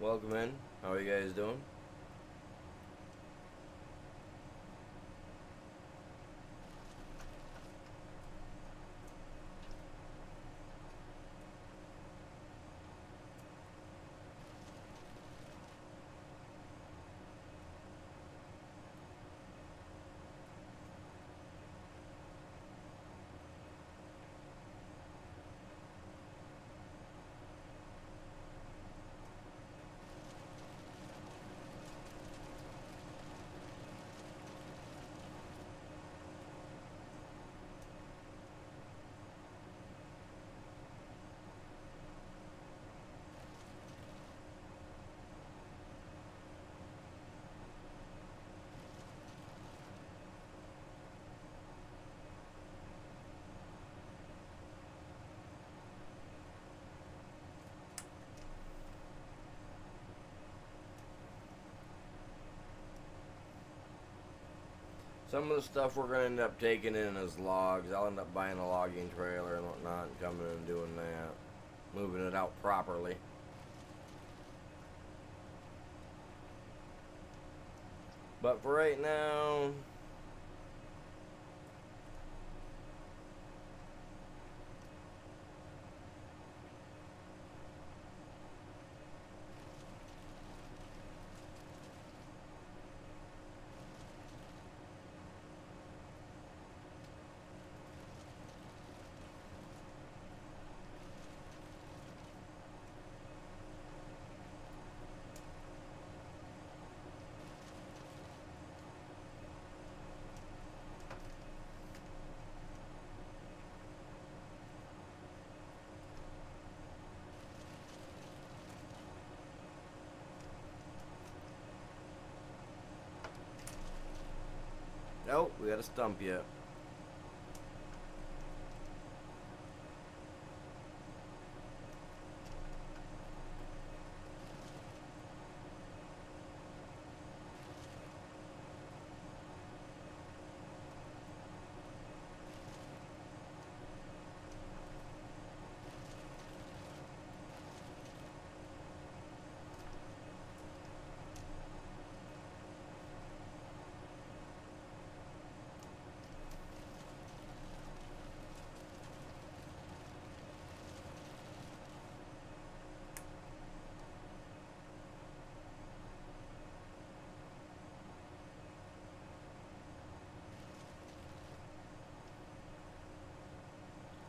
welcome in. How are you guys doing? Some of the stuff we're going to end up taking in as logs. I'll end up buying a logging trailer and whatnot and coming and doing that. Moving it out properly. But for right now, nope, we got a stump yet.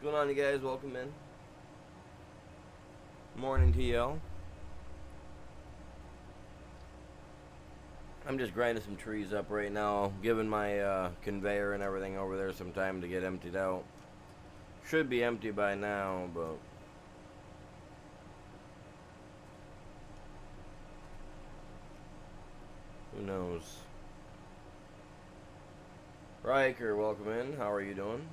going on, you guys? Welcome in. Morning to y'all. I'm just grinding some trees up right now, giving my conveyor and everything over there some time to get emptied out. Should be empty by now, but who knows? Riker, welcome in. How are you doing?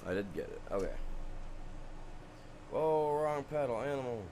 I did get it. Okay. Whoa, wrong pedal, animal.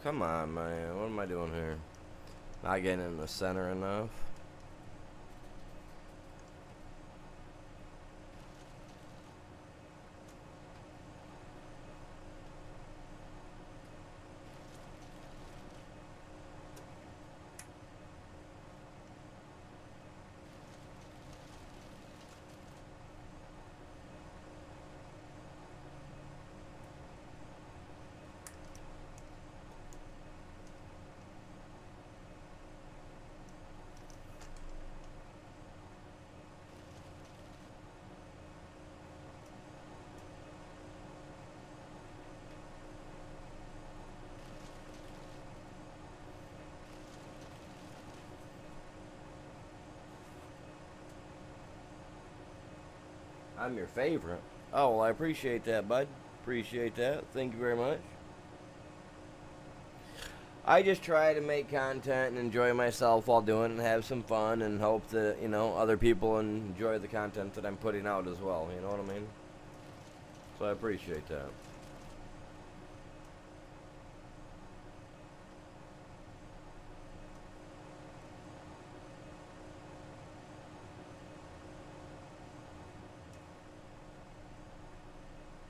Come on, man. What am I doing here? Not getting in the center enough. I'm your favorite. Oh, well, I appreciate that, bud. Appreciate that. Thank you very much. I just try to make content and enjoy myself while doing it and have some fun and hope that, other people enjoy the content that I'm putting out as well. You know what I mean? So I appreciate that.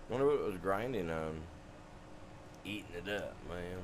Wonder what it was grinding on. Eating it up, man.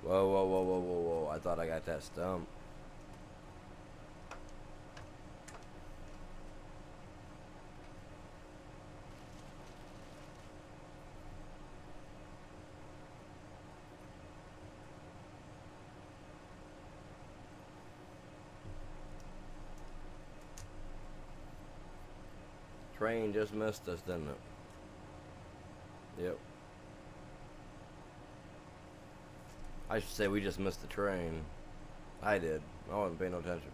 Whoa, whoa, whoa, whoa, whoa, whoa. I thought I got that stump. Train just missed us, didn't it? Yep. I should say we just missed the train. I did. I wasn't paying no attention.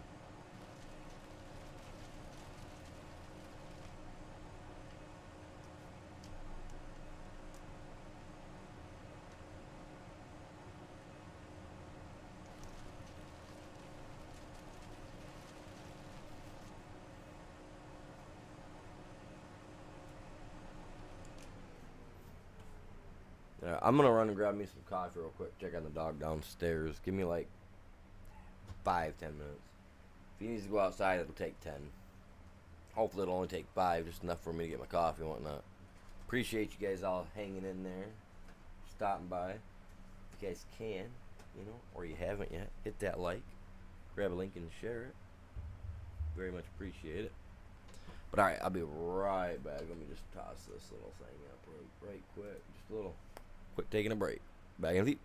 Yeah, I'm gonna run and grab me some coffee real quick. Check on the dog downstairs. Give me like 5-10 minutes. If he needs to go outside, it'll take 10. Hopefully, it'll only take 5, just enough for me to get my coffee and whatnot. Appreciate you guys all hanging in there, stopping by. If you guys can, or you haven't yet, hit that like, grab a link and share it. Very much appreciate it. But all right, I'll be right back. Let me just toss this little thing up right quick. Just a little quick taking a break. Back in a few.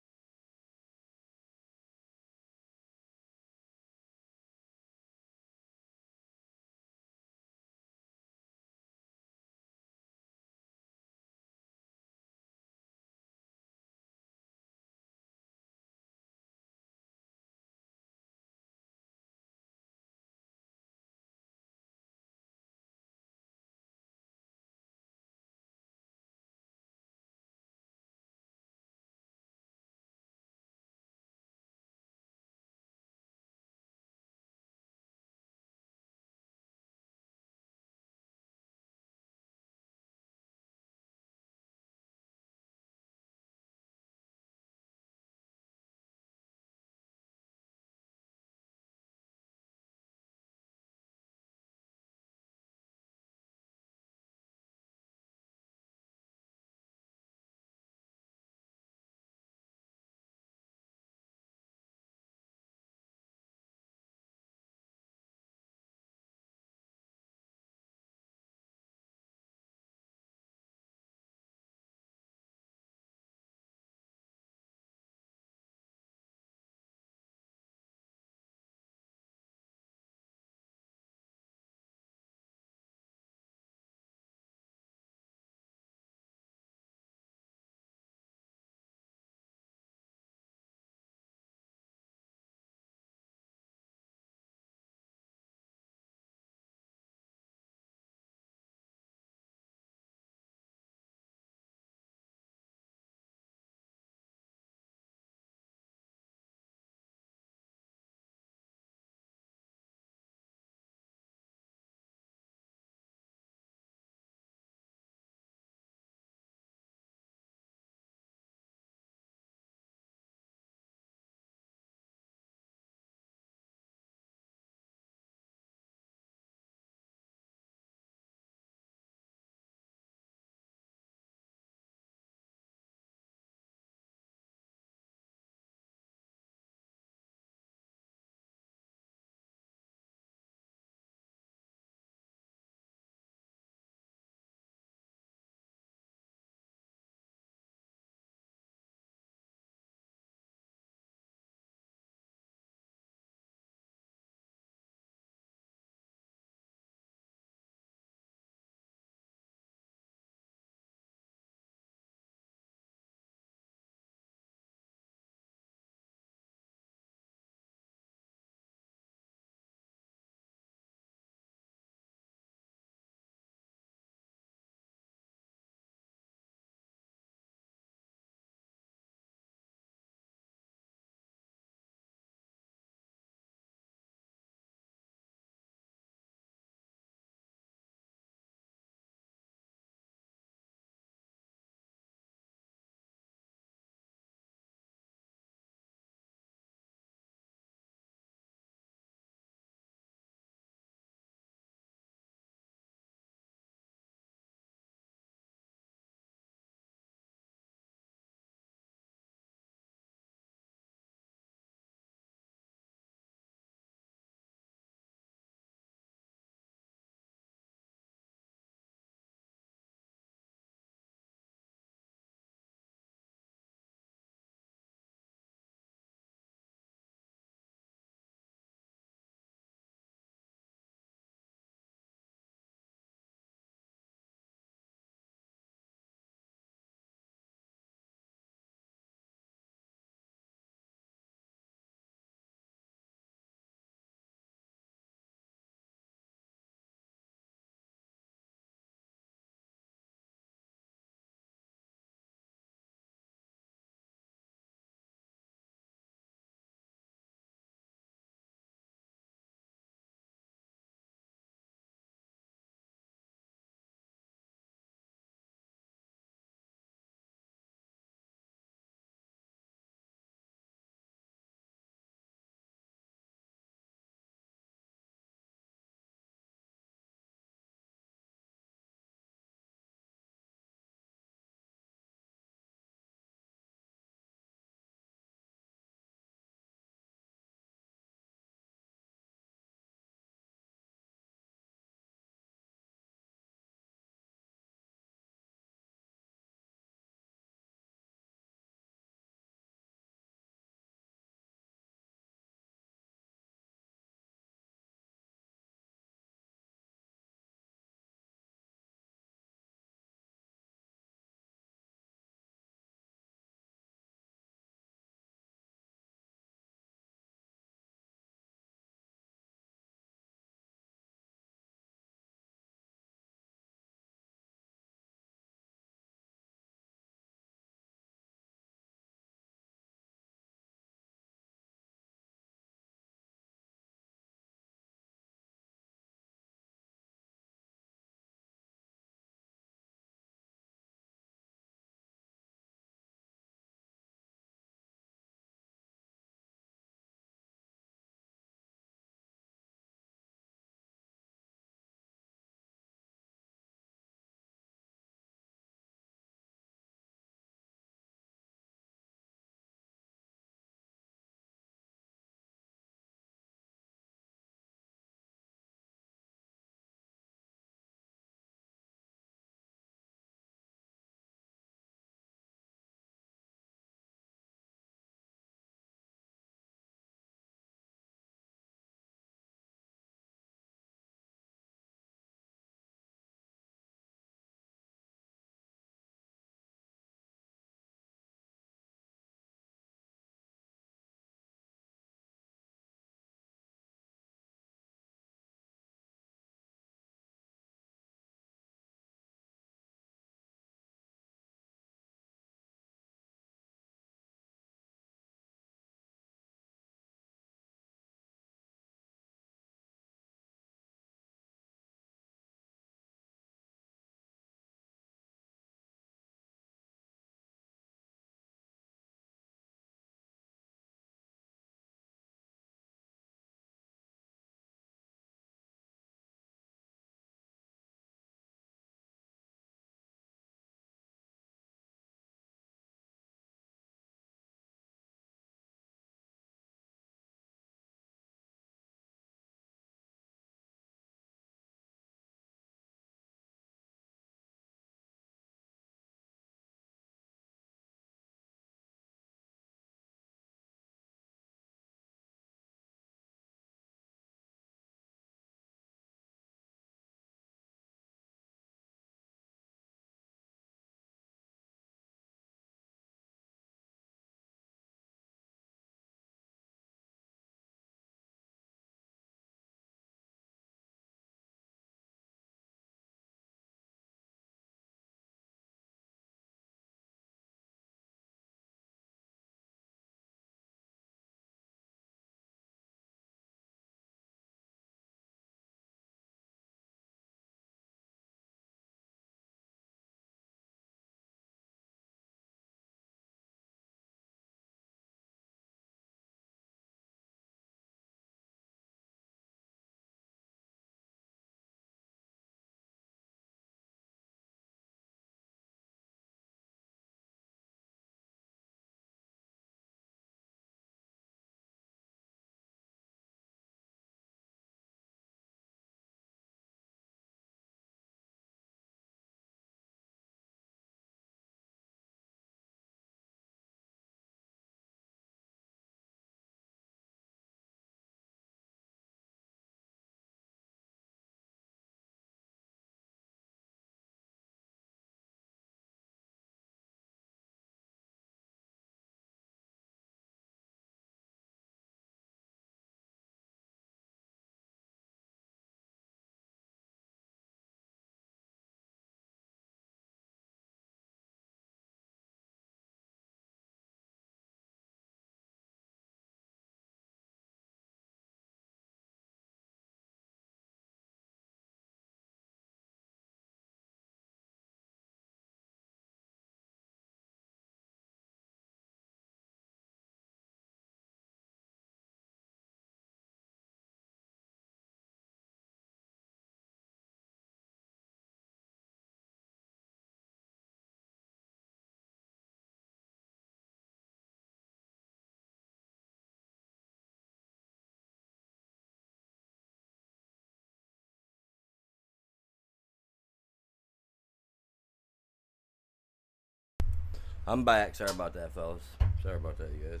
I'm back. Sorry about that, fellas. Sorry about that, you guys.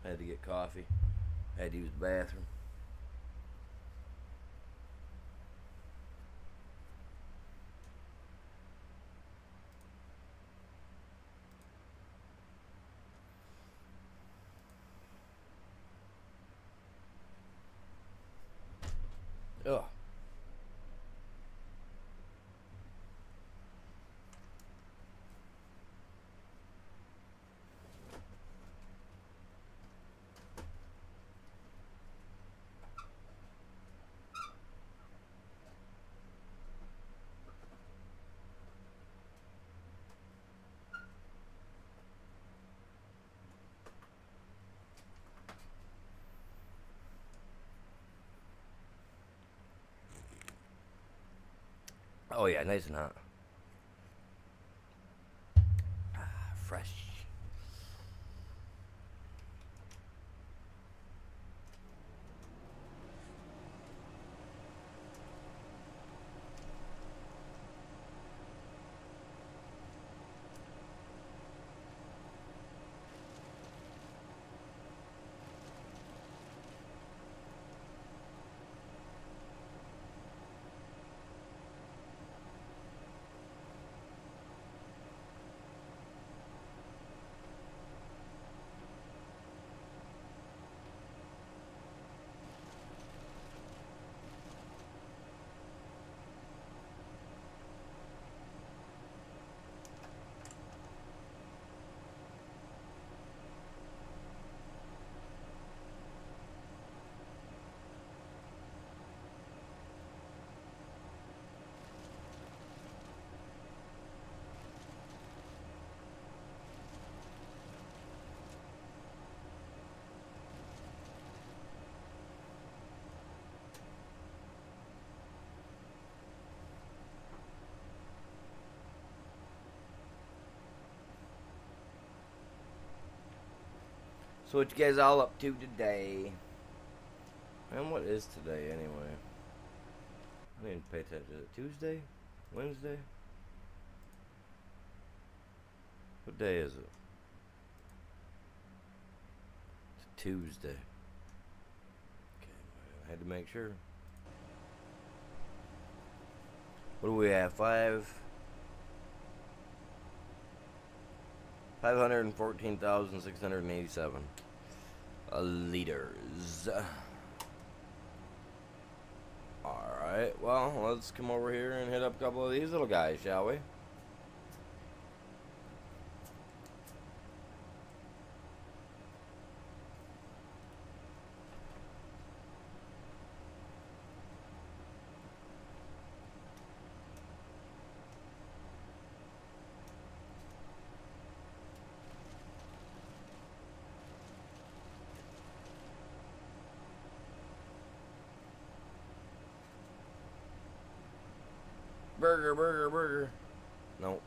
Had to get coffee. Had to use the bathroom. Ugh. Oh yeah, nice and hot. Fresh. So what you guys all up to today? And what is today anyway? I didn't pay attention. Is it Tuesday? Wednesday? What day is it? It's Tuesday. Okay, I had to make sure. What do we have? 514,687 liters. Alright, well, let's come over here and hit up a couple of these little guys, shall we? Burger, burger, burger. Nope.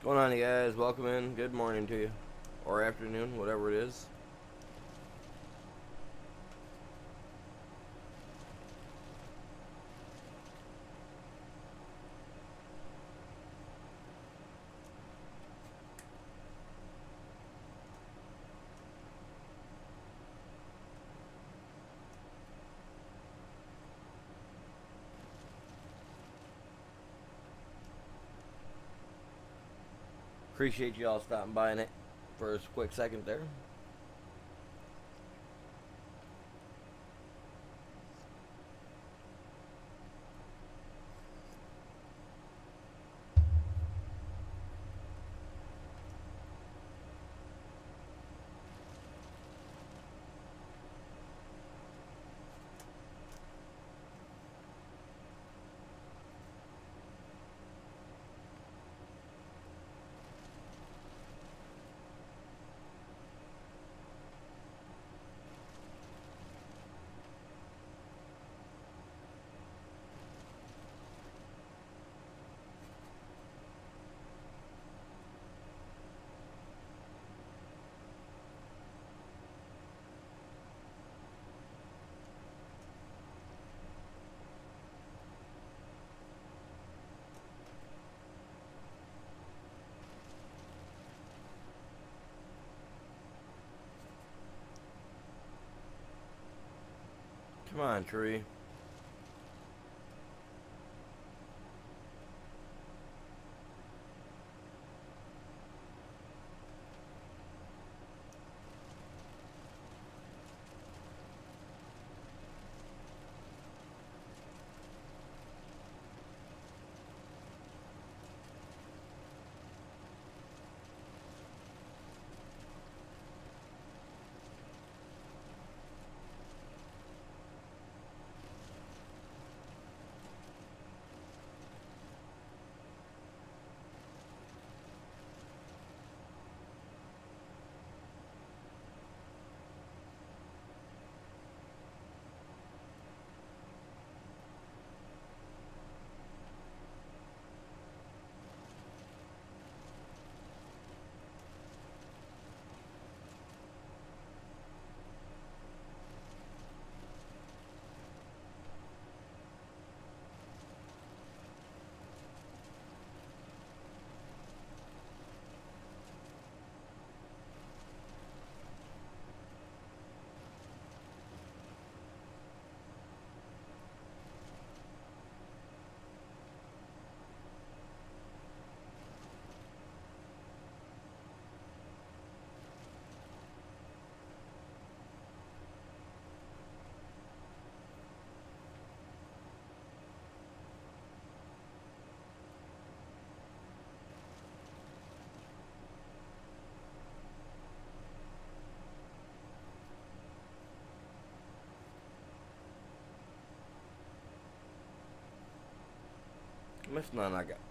What's going on, you guys? Welcome in. Good morning to you. Or afternoon, whatever it is. Appreciate you all stopping by in it for a quick second there. Come on, tree.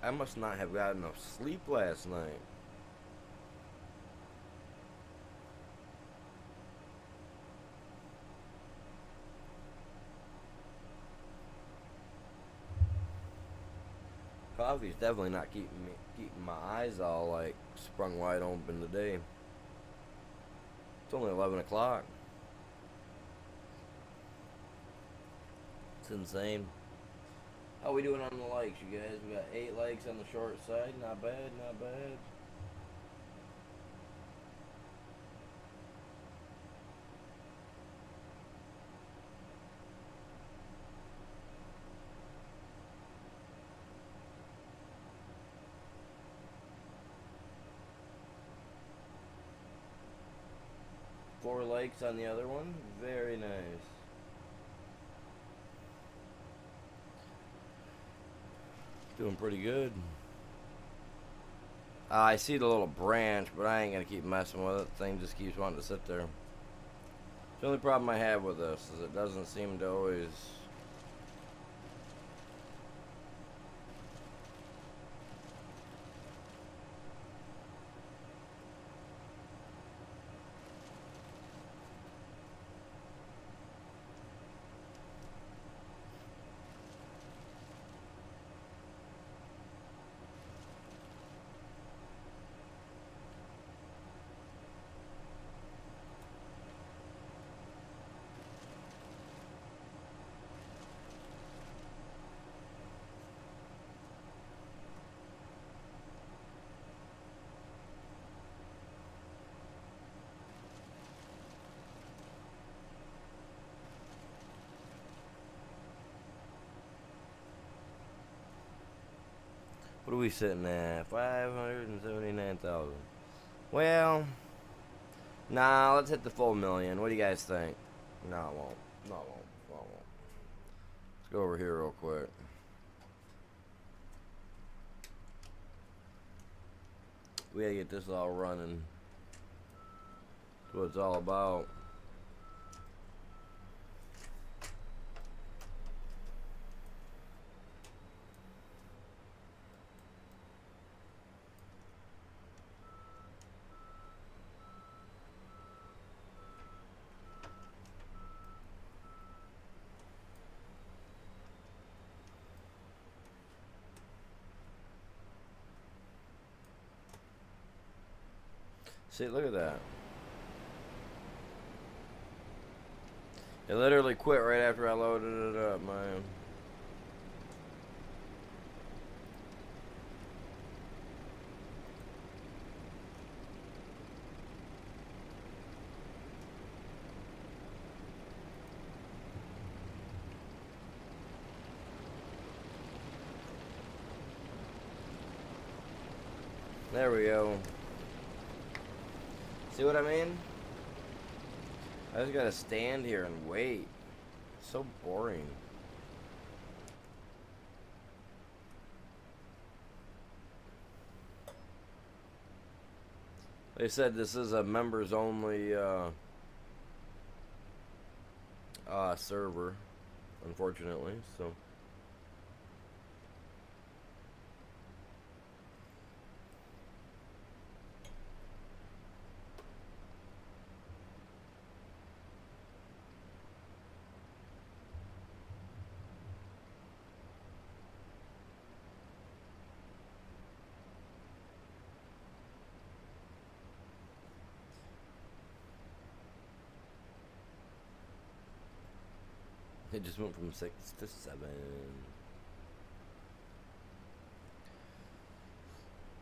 I must not have got enough sleep last night. Coffee's definitely not keeping my eyes all like sprung wide open today. It's only 11 o'clock. It's insane. How we doing on the likes, you guys? We got 8 likes on the short side. Not bad, not bad. Four likes on the other one. Very nice. Doing pretty good. I see the little branch, but I ain't gonna keep messing with it. The thing just keeps wanting to sit there. The only problem I have with this is it doesn't seem to always... What are we sitting at? 579,000. Well, nah, let's hit the full million. What do you guys think? No, it won't. No, it won't. No, it won't. Let's go over here real quick. We gotta get this all running. That's what it's all about. See, look at that. It literally quit right after I loaded it up, man. There we go. See what I mean? I just gotta stand here and wait. It's so boring. They said this is a members only server, unfortunately, so. It just went from 6 to 7.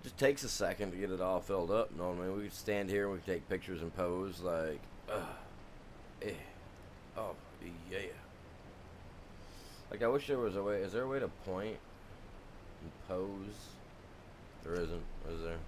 Just takes a second to get it all filled up. You know what I mean? We could stand here and we could take pictures and pose like, oh, yeah. Like, I wish there was a way. Is there a way to point and pose? There isn't, is there?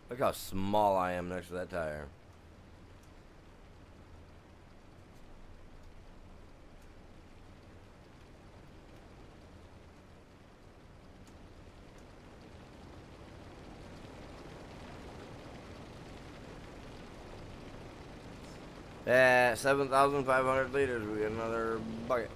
Look how small I am next to that tire. At 7,500 liters, we get another bucket.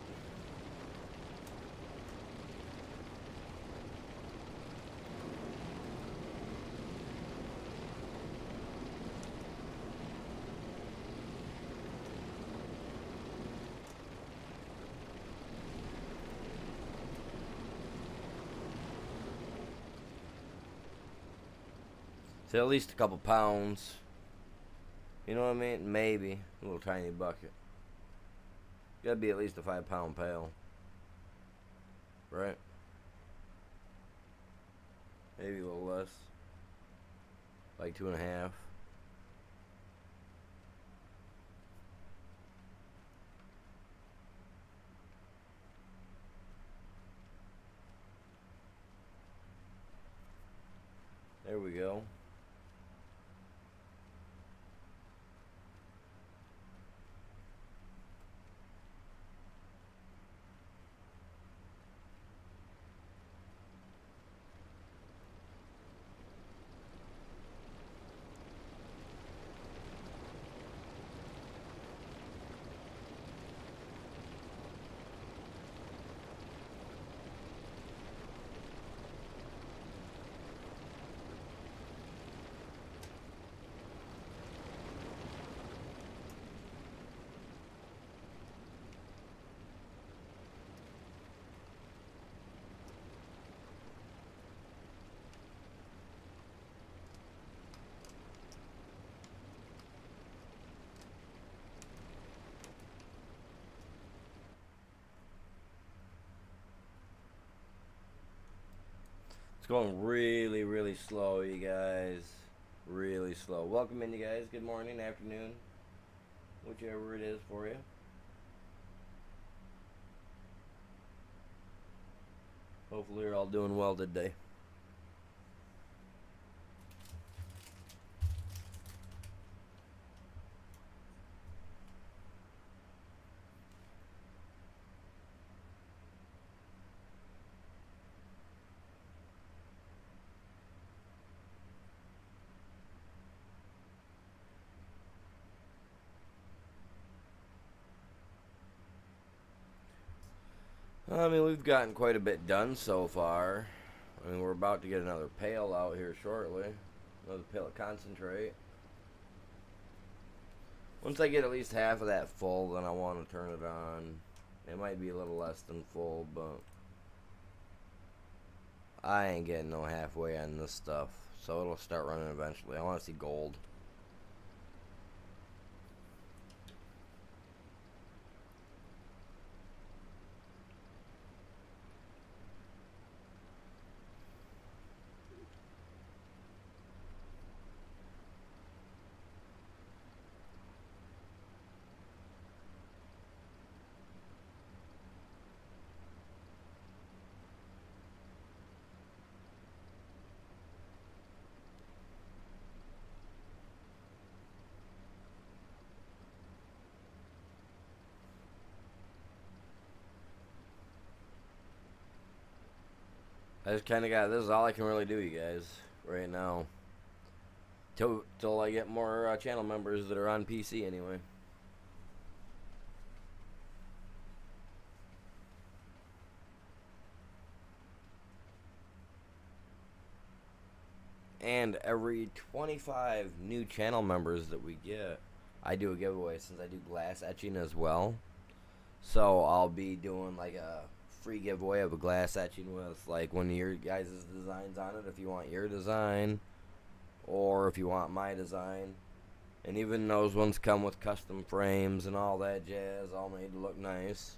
So at least a couple pounds. You know what I mean? Maybe. A little tiny bucket. Gotta be at least a 5-pound pail. Right? Maybe a little less. Like 2.5. There we go. Going really, really slow, you guys. Really slow. Welcome in, you guys. Good morning, afternoon, whichever it is for you. Hopefully you're all doing well today. I mean, we've gotten quite a bit done so far. I mean, we're about to get another pail out here shortly. Another pail of concentrate. Once I get at least half of that full, then I want to turn it on. It might be a little less than full, but I ain't getting no halfway on this stuff. So it'll start running eventually. I want to see gold. I just kind of got, this is all I can really do, you guys, right now. Till I get more channel members that are on PC anyway. And every 25 new channel members that we get, I do a giveaway since I do glass etching as well. So I'll be doing like a free giveaway of a glass etching with like one of your guys' designs on it if you want your design, or if you want my design. And even those ones come with custom frames and all that jazz, all made to look nice.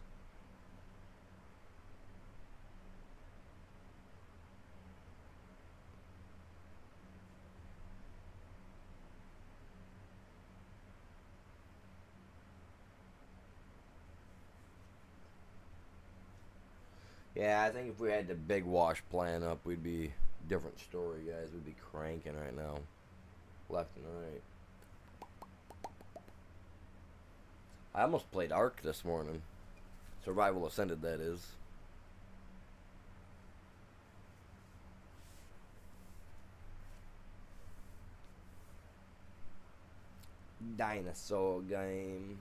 Yeah, I think if we had the big wash plan up, we'd be different story, guys. We'd be cranking right now, left and right. I almost played Ark this morning. Survival Ascended, that is. Dinosaur game.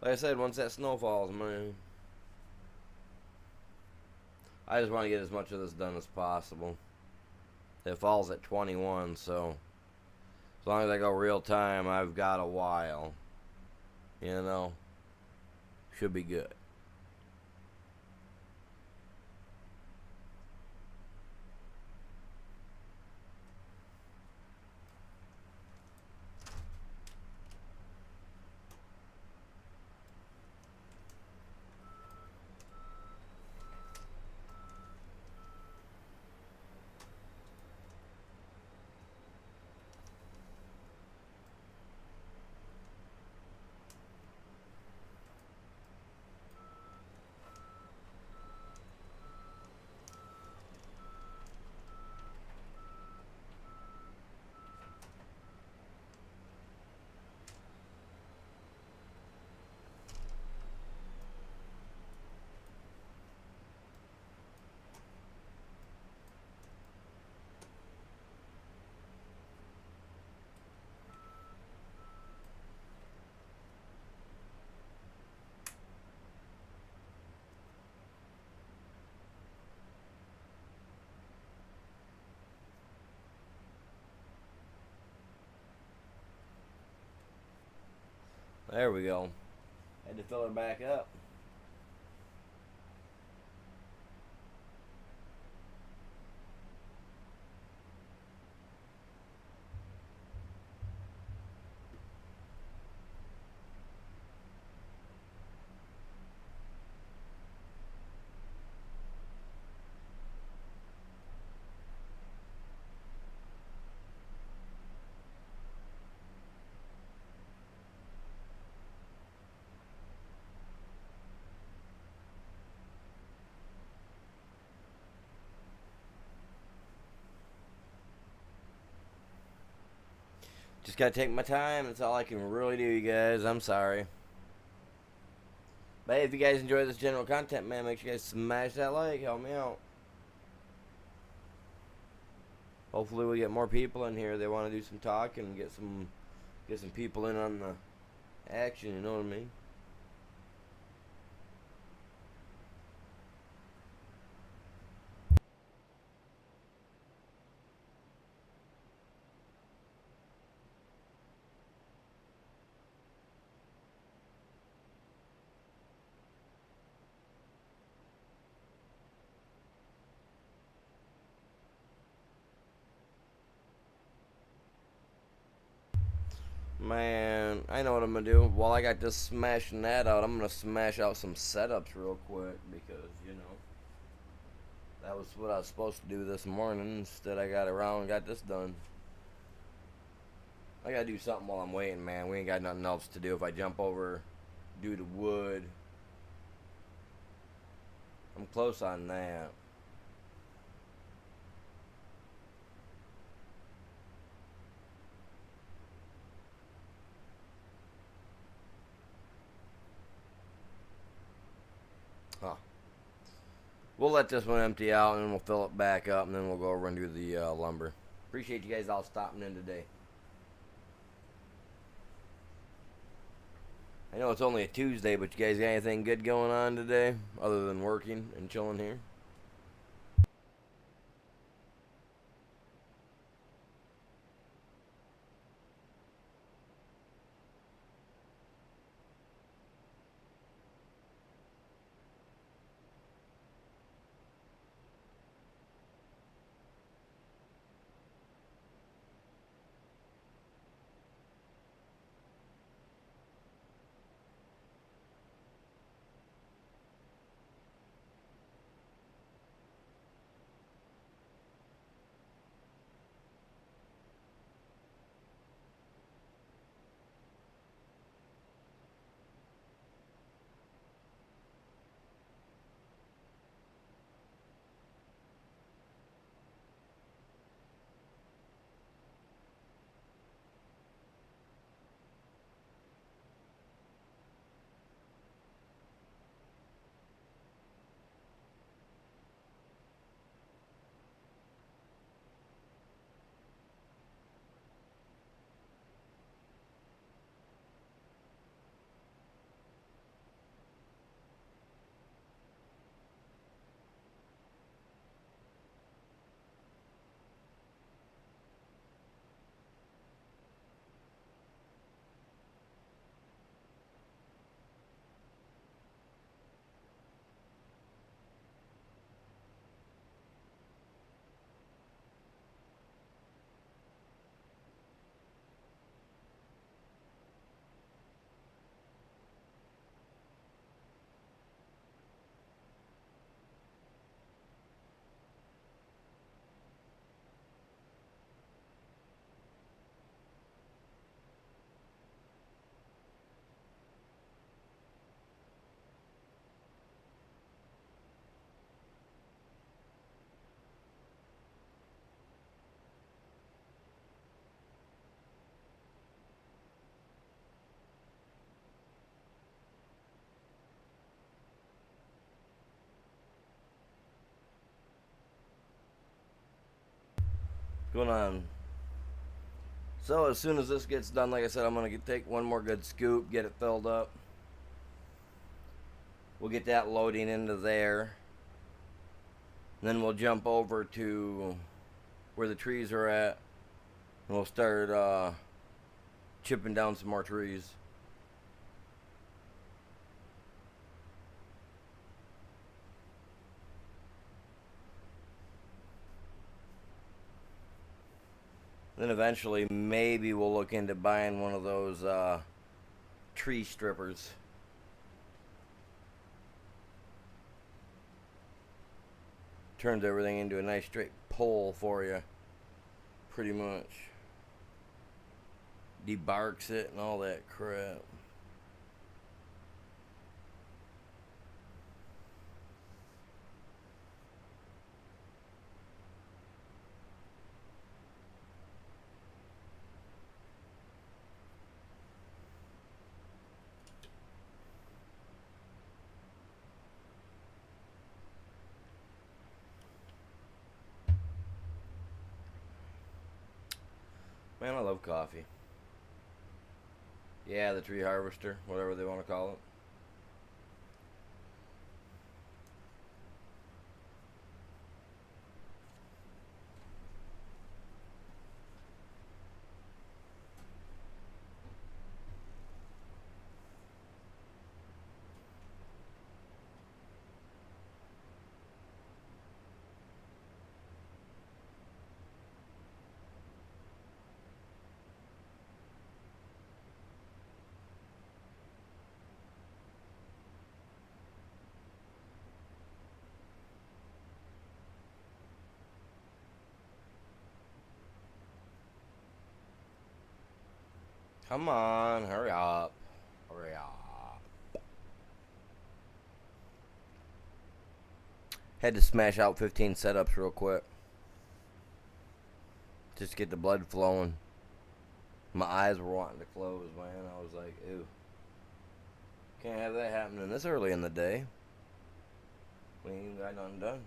Like I said, once that snow falls, man, I just want to get as much of this done as possible. It falls at 21, so as long as I go real time, I've got a while. You know, should be good. There we go. Had to fill her back up. Just gotta take my time. That's all I can really do, you guys. I'm sorry. But hey, if you guys enjoy this general content, man, make sure you guys smash that like. Help me out. Hopefully we get more people in here. They want to do some talking and get some people in on the action. You know what I mean? Man, I know what I'm gonna do. While I got this smashing that out, I'm gonna smash out some setups real quick because, you know, that was what I was supposed to do this morning. Instead, I got around and got this done. I gotta do something while I'm waiting, man. We ain't got nothing else to do. If I jump over, do the wood, I'm close on that. Huh. We'll let this one empty out and then we'll fill it back up and then we'll go over and do the lumber. Appreciate you guys all stopping in today. I know it's only a Tuesday, but you guys got anything good going on today other than working and chilling here? What's going on? So as soon as this gets done, like I said, I'm gonna take one more good scoop, get it filled up. We'll get that loading into there. And then we'll jump over to where the trees are at. And we'll start chipping down some more trees. Then eventually maybe we'll look into buying one of those tree strippers. Turns everything into a nice straight pole for you, pretty much. Debarks it and all that crap. Man, I love coffee. Yeah, the tree harvester, whatever they want to call it. Come on, hurry up. Hurry up. Had to smash out 15 setups real quick. Just to get the blood flowing. My eyes were wanting to close, man. I was like, ew. Can't have that happening this early in the day. We ain't got nothing done.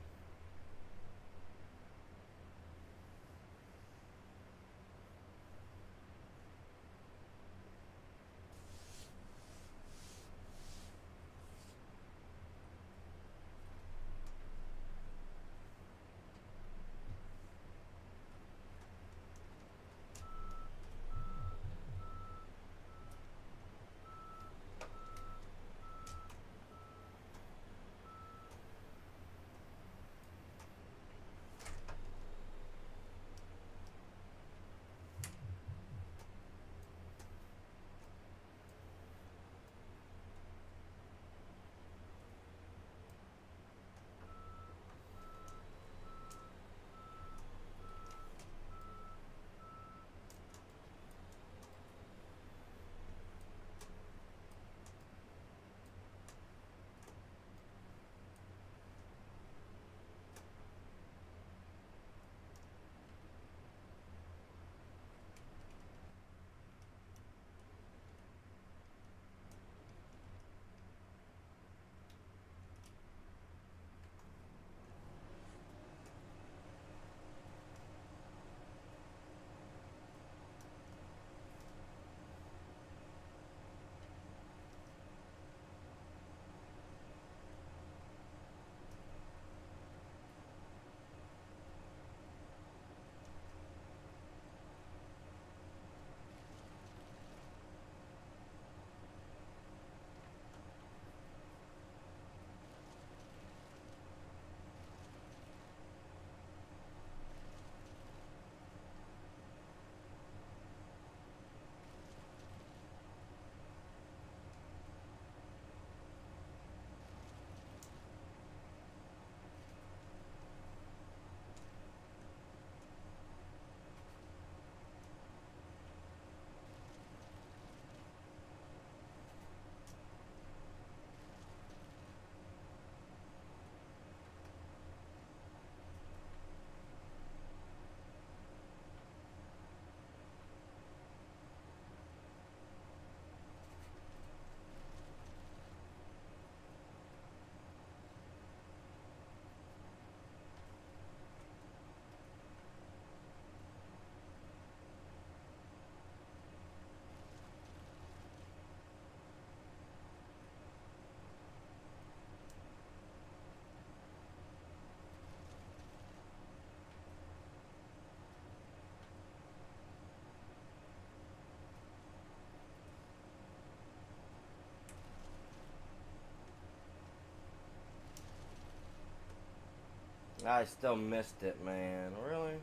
I still missed it, man. Really?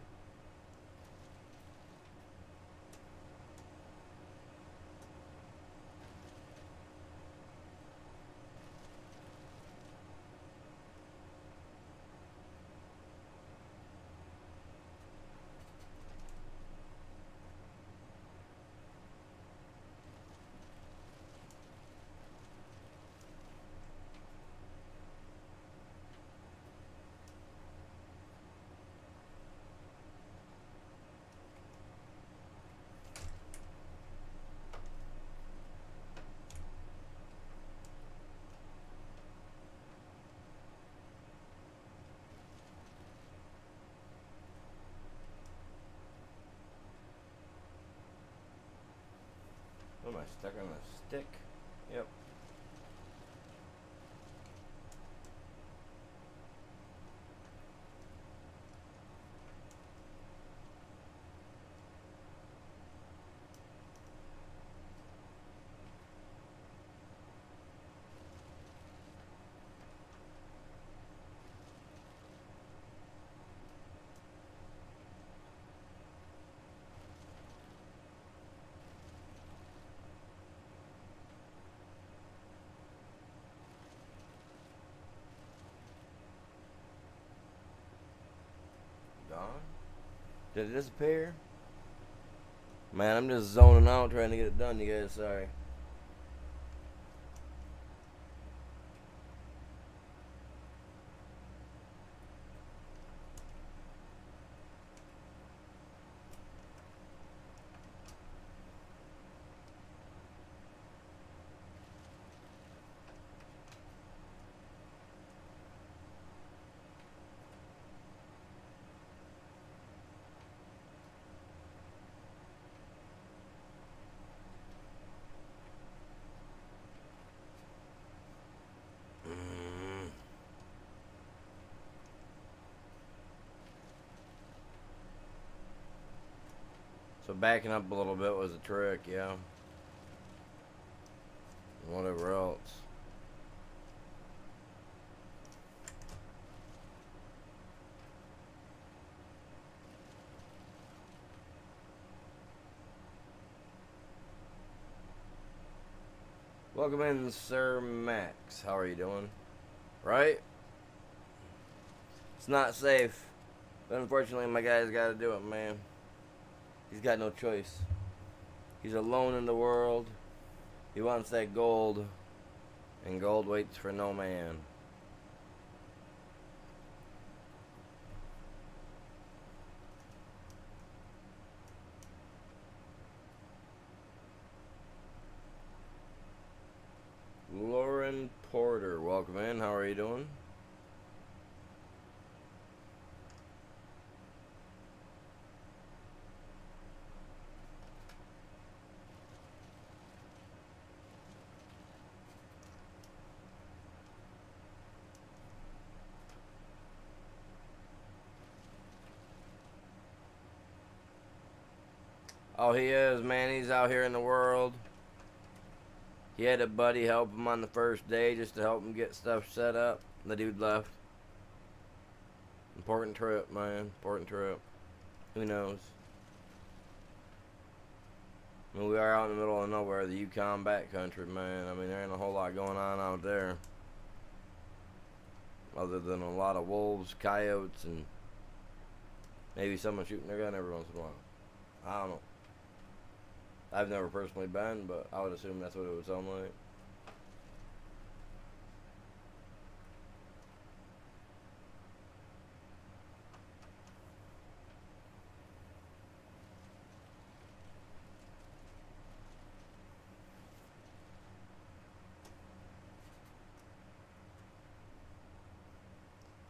What am I stuck on a stick? Yep. Gone? Did it disappear? Man, I'm just zoning out trying to get it done, you guys. Sorry. So backing up a little bit was a trick, yeah. Whatever else. Welcome in, Sir Max. How are you doing? Right? It's not safe. But unfortunately, my guy's got to do it, man. He's got no choice. He's alone in the world. He wants that gold. And gold waits for no man. Lauren Porter, welcome in. How are you doing? Oh, he is, man. He's out here in the world. He had a buddy help him on the first day just to help him get stuff set up. The dude left. Important trip, man. Important trip. Who knows? I mean, we are out in the middle of nowhere, the Yukon backcountry, man. I mean, there ain't a whole lot going on out there. Other than a lot of wolves, coyotes, and maybe someone shooting their gun every once in a while. I don't know. I've never personally been, but I would assume that's what it would sound like.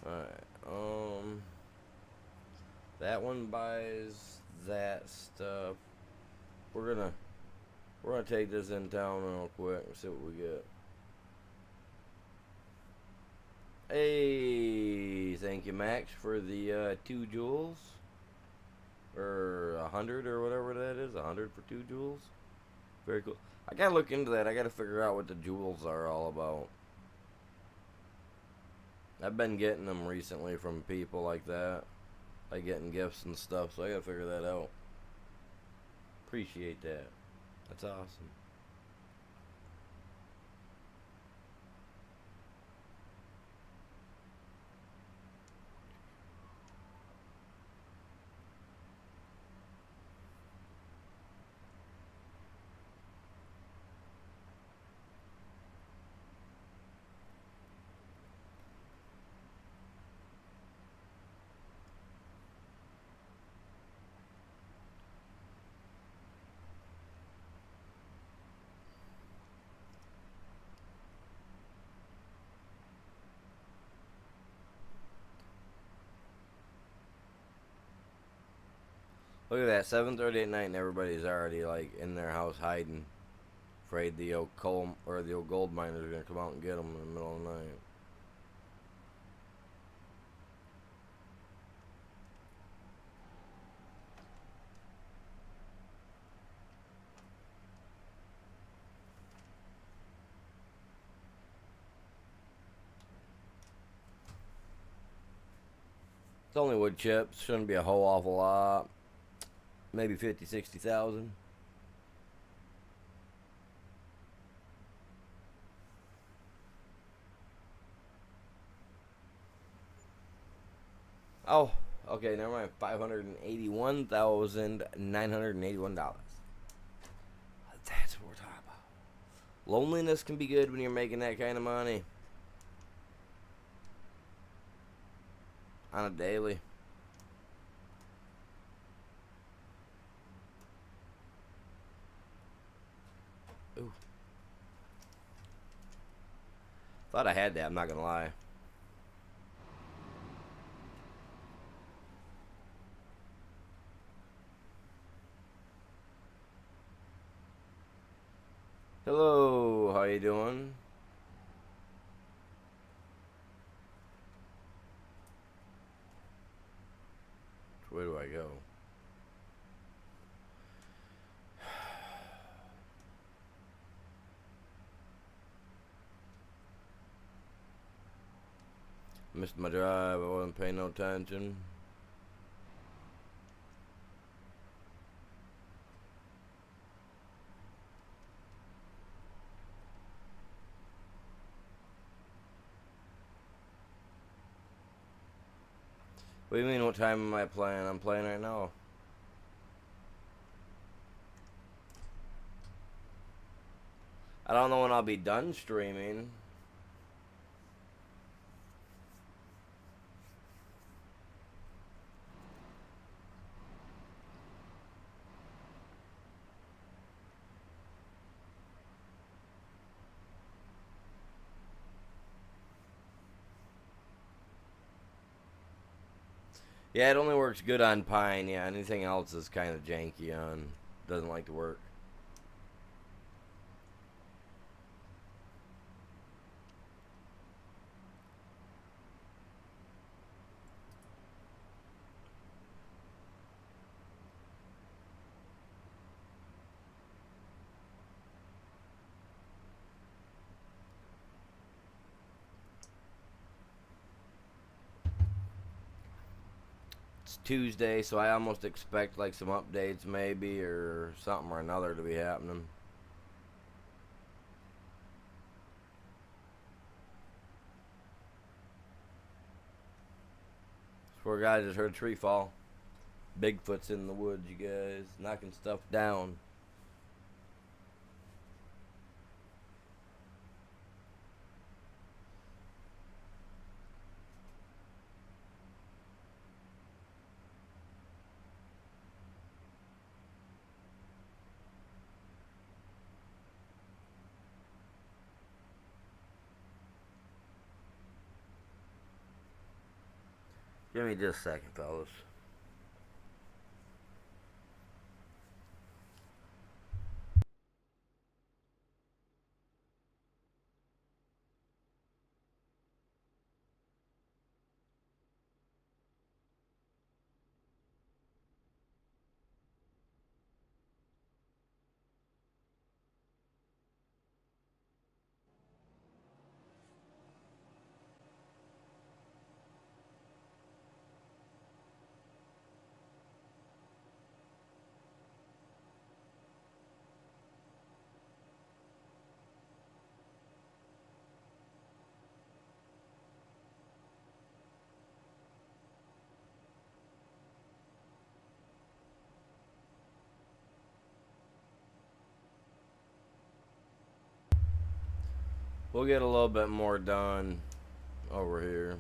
Alright, that one buys that stuff. We're gonna take this in town real quick and see what we get. Hey, thank you, Max, for the 2 jewels. Or 100 or whatever that is. 100 for 2 jewels. Very cool. I gotta look into that. I gotta figure out what the jewels are all about. I've been getting them recently from people like that. Like getting gifts and stuff, so I gotta figure that out. Appreciate that. That's awesome. Look at that, 7:30 at night and everybody's already like in their house hiding. Afraid the old coal or the old gold miners are gonna come out and get them in the middle of the night. It's only wood chips. Shouldn't be a whole awful lot. Maybe 50, 60,000. Oh, okay, never mind. $581,981. That's what we're talking about. Loneliness can be good when you're making that kind of money. On a daily. Ooh. Thought I had that, I'm not gonna lie. Hello, how you doing? Where do I go? Missed my drive, I wasn't paying no attention. What do you mean, what time am I playing? I'm playing right now. I don't know when I'll be done streaming. Yeah, it only works good on Pine. Yeah, anything else is kind of janky on. Doesn't like to work. It's Tuesday, so I almost expect like some updates maybe or something or another to be happening. Poor guy just heard a tree fall. Bigfoot's in the woods, you guys, knocking stuff down. Give me just a second, fellas. We'll get a little bit more done over here.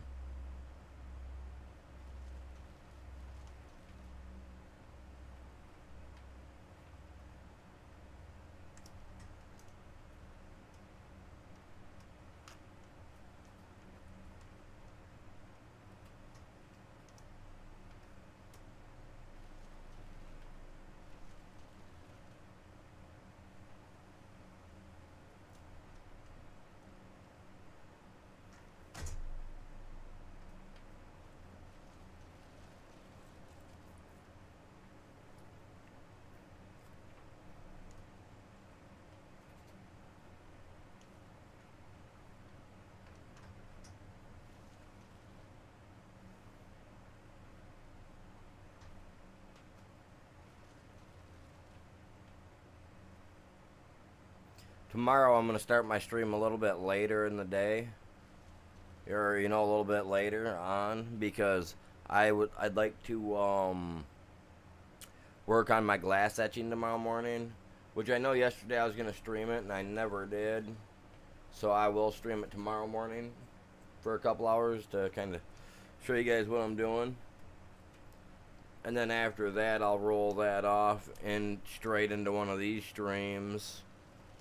tomorrow I'm gonna start my stream a little bit later in the day, or a little bit later on, because I'd like to work on my glass etching tomorrow morning, which I know yesterday I was gonna stream it and I never did, so I will stream it tomorrow morning for a couple hours to kind of show you guys what I'm doing. And then after that, I'll roll that off and straight into one of these streams.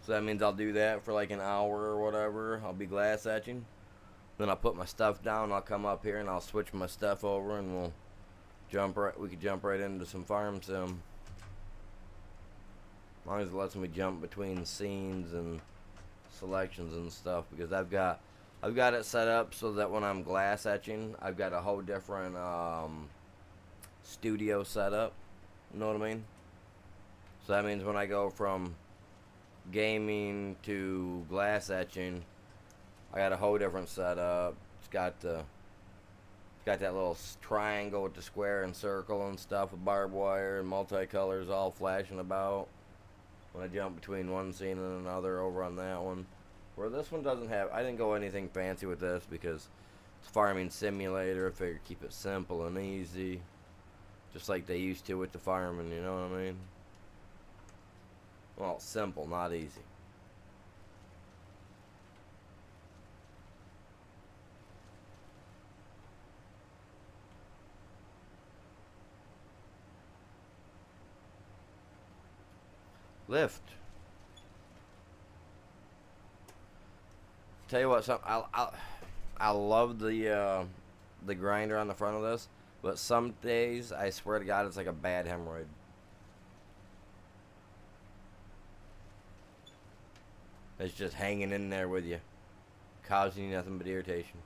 So that means I'll do that for like an hour or whatever. I'll be glass etching. Then I'll put my stuff down. I'll come up here and I'll switch my stuff over, and we could jump right into some farm sim. As long as it lets me jump between scenes and selections and stuff, because I've got it set up so that when I'm glass etching, I've got a whole different studio setup. You know what I mean? So that means when I go from gaming to glass etching, I got a whole different setup. It's got that little triangle with the square and circle and stuff with barbed wire and multicolors all flashing about when I jump between one scene and another over on that one. Where this one doesn't have, I didn't go anything fancy with this because it's a farming simulator. I figured keep it simple and easy, just like they used to with the farming, you know what I mean? Well, simple, not easy. Lift. Tell you what, I love the grinder on the front of this, but some days I swear to God it's like a bad hemorrhoid. It's just hanging in there with you, causing you nothing but irritation.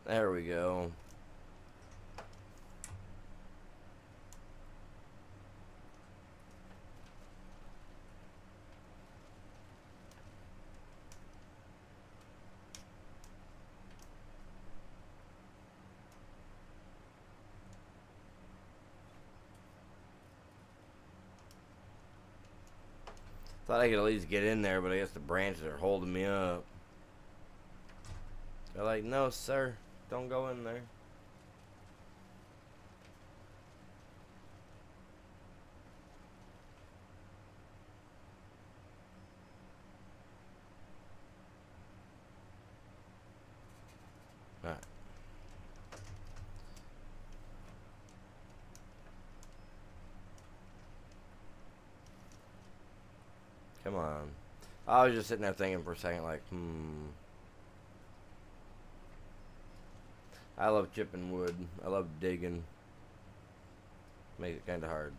There we go. Thought I could at least get in there, but I guess the branches are holding me up. They're like, no, sir, don't go in there. Alright. Come on. I was just sitting there thinking for a second, like, I love chipping wood. I love digging. Makes it kind of hard.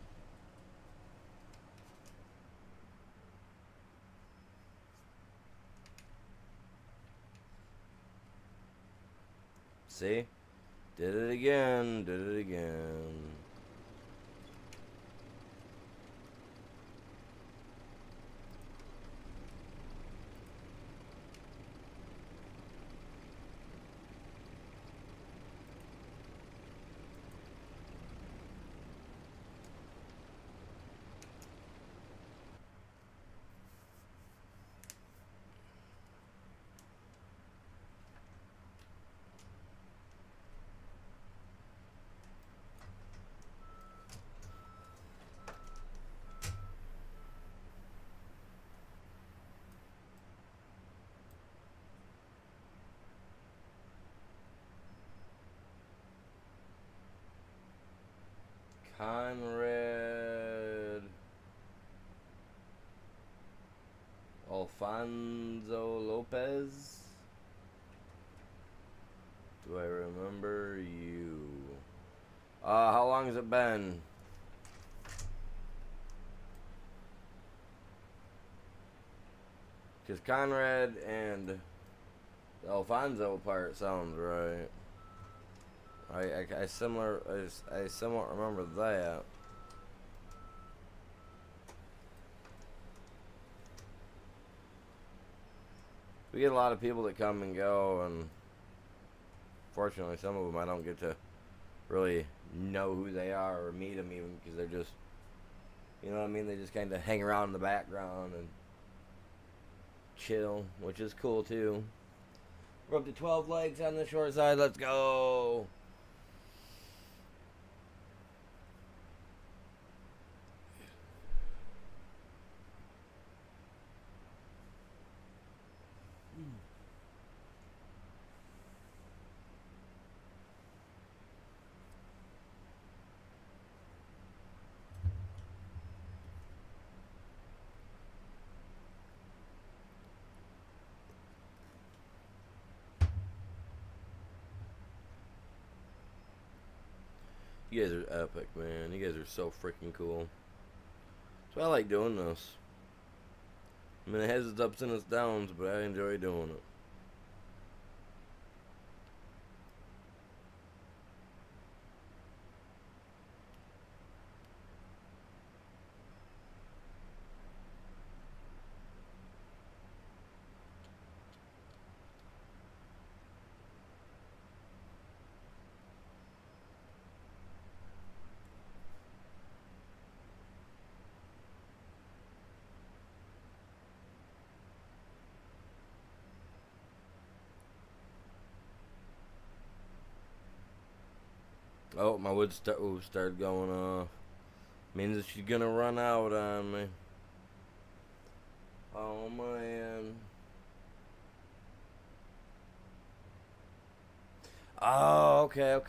See? Did it again. Did it again. Conrad Alfonso Lopez. Do I remember you? How long has it been? Because Conrad and the Alfonso part sounds right. I somewhat remember that. We get a lot of people that come and go, and fortunately, some of them I don't get to really know who they are or meet them even because they're just, you know what I mean? They just kind of hang around in the background and chill, which is cool too. We're up to 12 legs on the short side. Let's go. You guys are epic, man. You guys are so freaking cool. So I like doing this. I mean, it has its ups and its downs, but I enjoy doing it. Oh, my wood started going off. Means that she's gonna run out on me. Oh man. Oh, okay.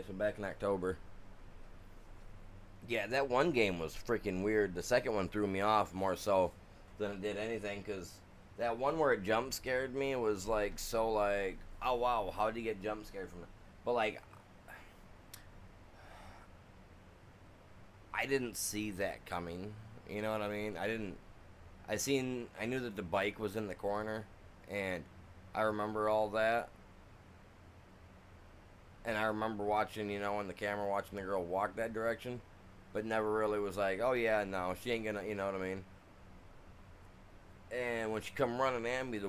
So back in October. Yeah, that one game was freaking weird. The second one threw me off more so than it did anything because that one where it jump scared me was like so like, oh wow, how did you get jump scared from it? But like, I didn't see that coming. You know what I mean? I knew that the bike was in the corner, and I remember all that. And I remember watching, on the camera, watching the girl walk that direction, but never really was like, oh yeah, no, she ain't gonna, you know what I mean? And when she come running at me,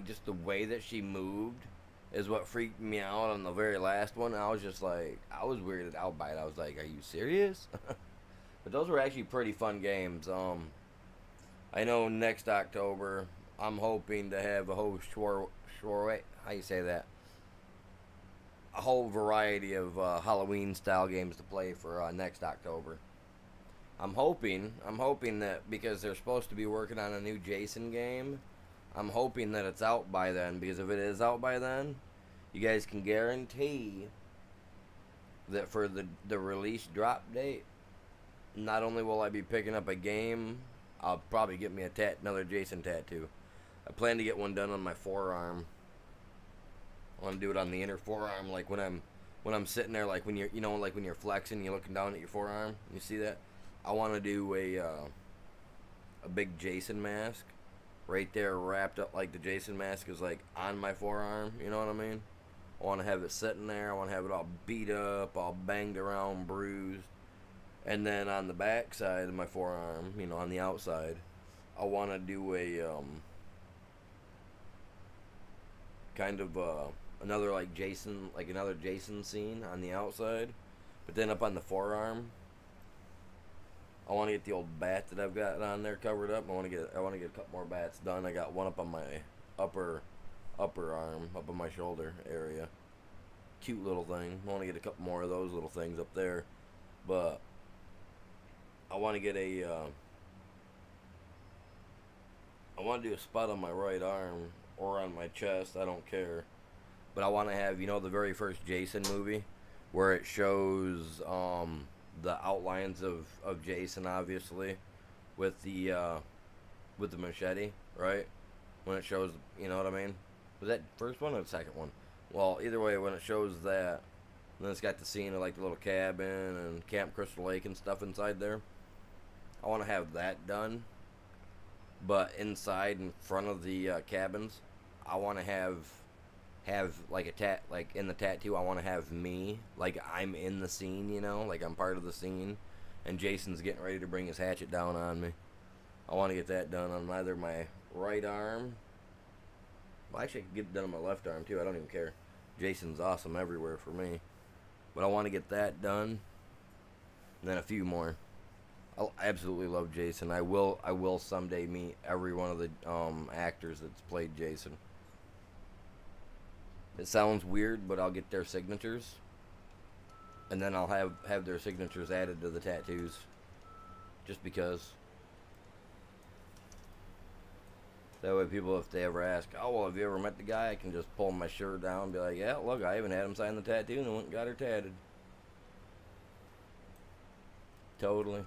just the way that she moved is what freaked me out on the very last one. I was just like, I was weirded out by it. I was like, are you serious? But those were actually pretty fun games. I know next October I'm hoping to have a whole how you say that? A whole variety of Halloween style games to play for next October. I'm hoping that because they're supposed to be working on a new Jason game, I'm hoping that it's out by then. Because if it is out by then, you guys can guarantee that for the release drop date, not only will I be picking up a game, I'll probably get me another Jason tattoo. I plan to get one done on my forearm. I want to do it on the inner forearm, like when I'm sitting there, like when you're, like when you're flexing, you're looking down at your forearm. You see that? I want to do a big Jason mask right there, wrapped up like the Jason mask is like on my forearm. You know what I mean? I want to have it sitting there. I want to have it all beat up, all banged around, bruised. And then on the back side of my forearm, on the outside, I want to do a kind of another another Jason scene on the outside, but then up on the forearm, I want to get the old bat that I've got on there covered up. I want to get a couple more bats done. I got one up on my upper arm, up on my shoulder area. Cute little thing. I want to get a couple more of those little things up there, but I want to get I want to do a spot on my right arm or on my chest. I don't care. But I want to have, the very first Jason movie where it shows the outlines of Jason, obviously, with the machete, right? When it shows, you know what I mean? Was that first one or the second one? Well, either way, when it shows that, and then it's got the scene of like the little cabin and Camp Crystal Lake and stuff inside there. I want to have that done, but inside in front of the cabins, I want to have like like in the tattoo. I want to have me like I'm in the scene, you know, like I'm part of the scene, and Jason's getting ready to bring his hatchet down on me. I want to get that done on either my right arm. Well, actually, I can get it done on my left arm too. I don't even care. Jason's awesome everywhere for me, but I want to get that done, and then a few more. I absolutely love Jason. I will someday meet every one of the actors that's played Jason. It sounds weird, but I'll get their signatures, and then I'll have their signatures added to the tattoos, just because. That way, people, if they ever ask, oh well, have you ever met the guy? I can just pull my shirt down and be like, yeah, look, I even had him sign the tattoo, and I went and got her tatted. Totally.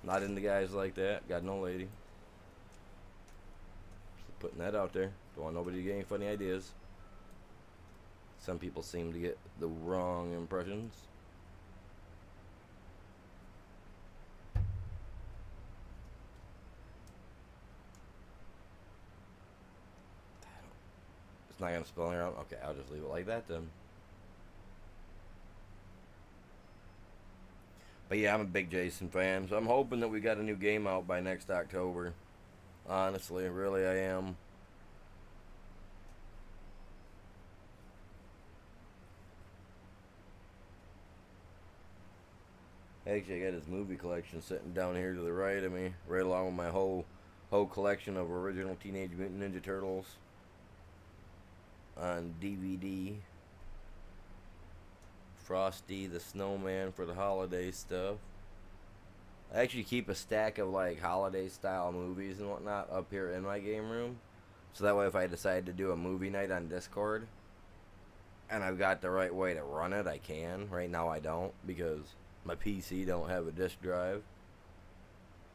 Not into guys like that. Got no lady. Just putting that out there. Don't want nobody to get any funny ideas. Some people seem to get the wrong impressions. It's not going to spell around. Okay, I'll just leave it like that then. But yeah, I'm a big Jason fan, so I'm hoping that we got a new game out by next October. Honestly, really I am. Actually, I got his movie collection sitting down here to the right of me, right along with my whole collection of original Teenage Mutant Ninja Turtles on DVD. Frosty the Snowman for the holiday stuff. I actually keep a stack of like holiday style movies and whatnot up here in my game room. So that way if I decide to do a movie night on Discord and I've got the right way to run it, I can. Right now I don't because my PC don't have a disk drive.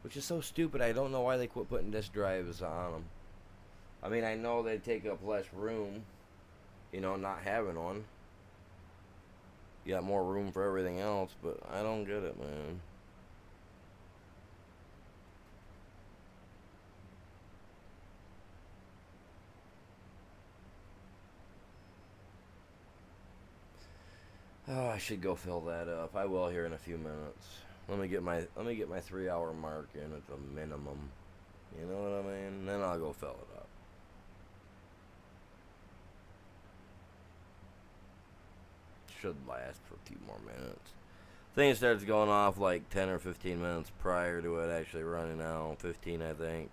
Which is so stupid. I don't know why they quit putting disk drives on them. I mean, I know they take up less room, you know, not having one. You got more room for everything else, but I don't get it, man. Oh, I should go fill that up. I will here in a few minutes. Let me get my 3 hour mark in at the minimum. You know what I mean? Then I'll go fill it up. Should last for a few more minutes. Thing starts going off like 10 or 15 minutes prior to it actually running out. 15, I think.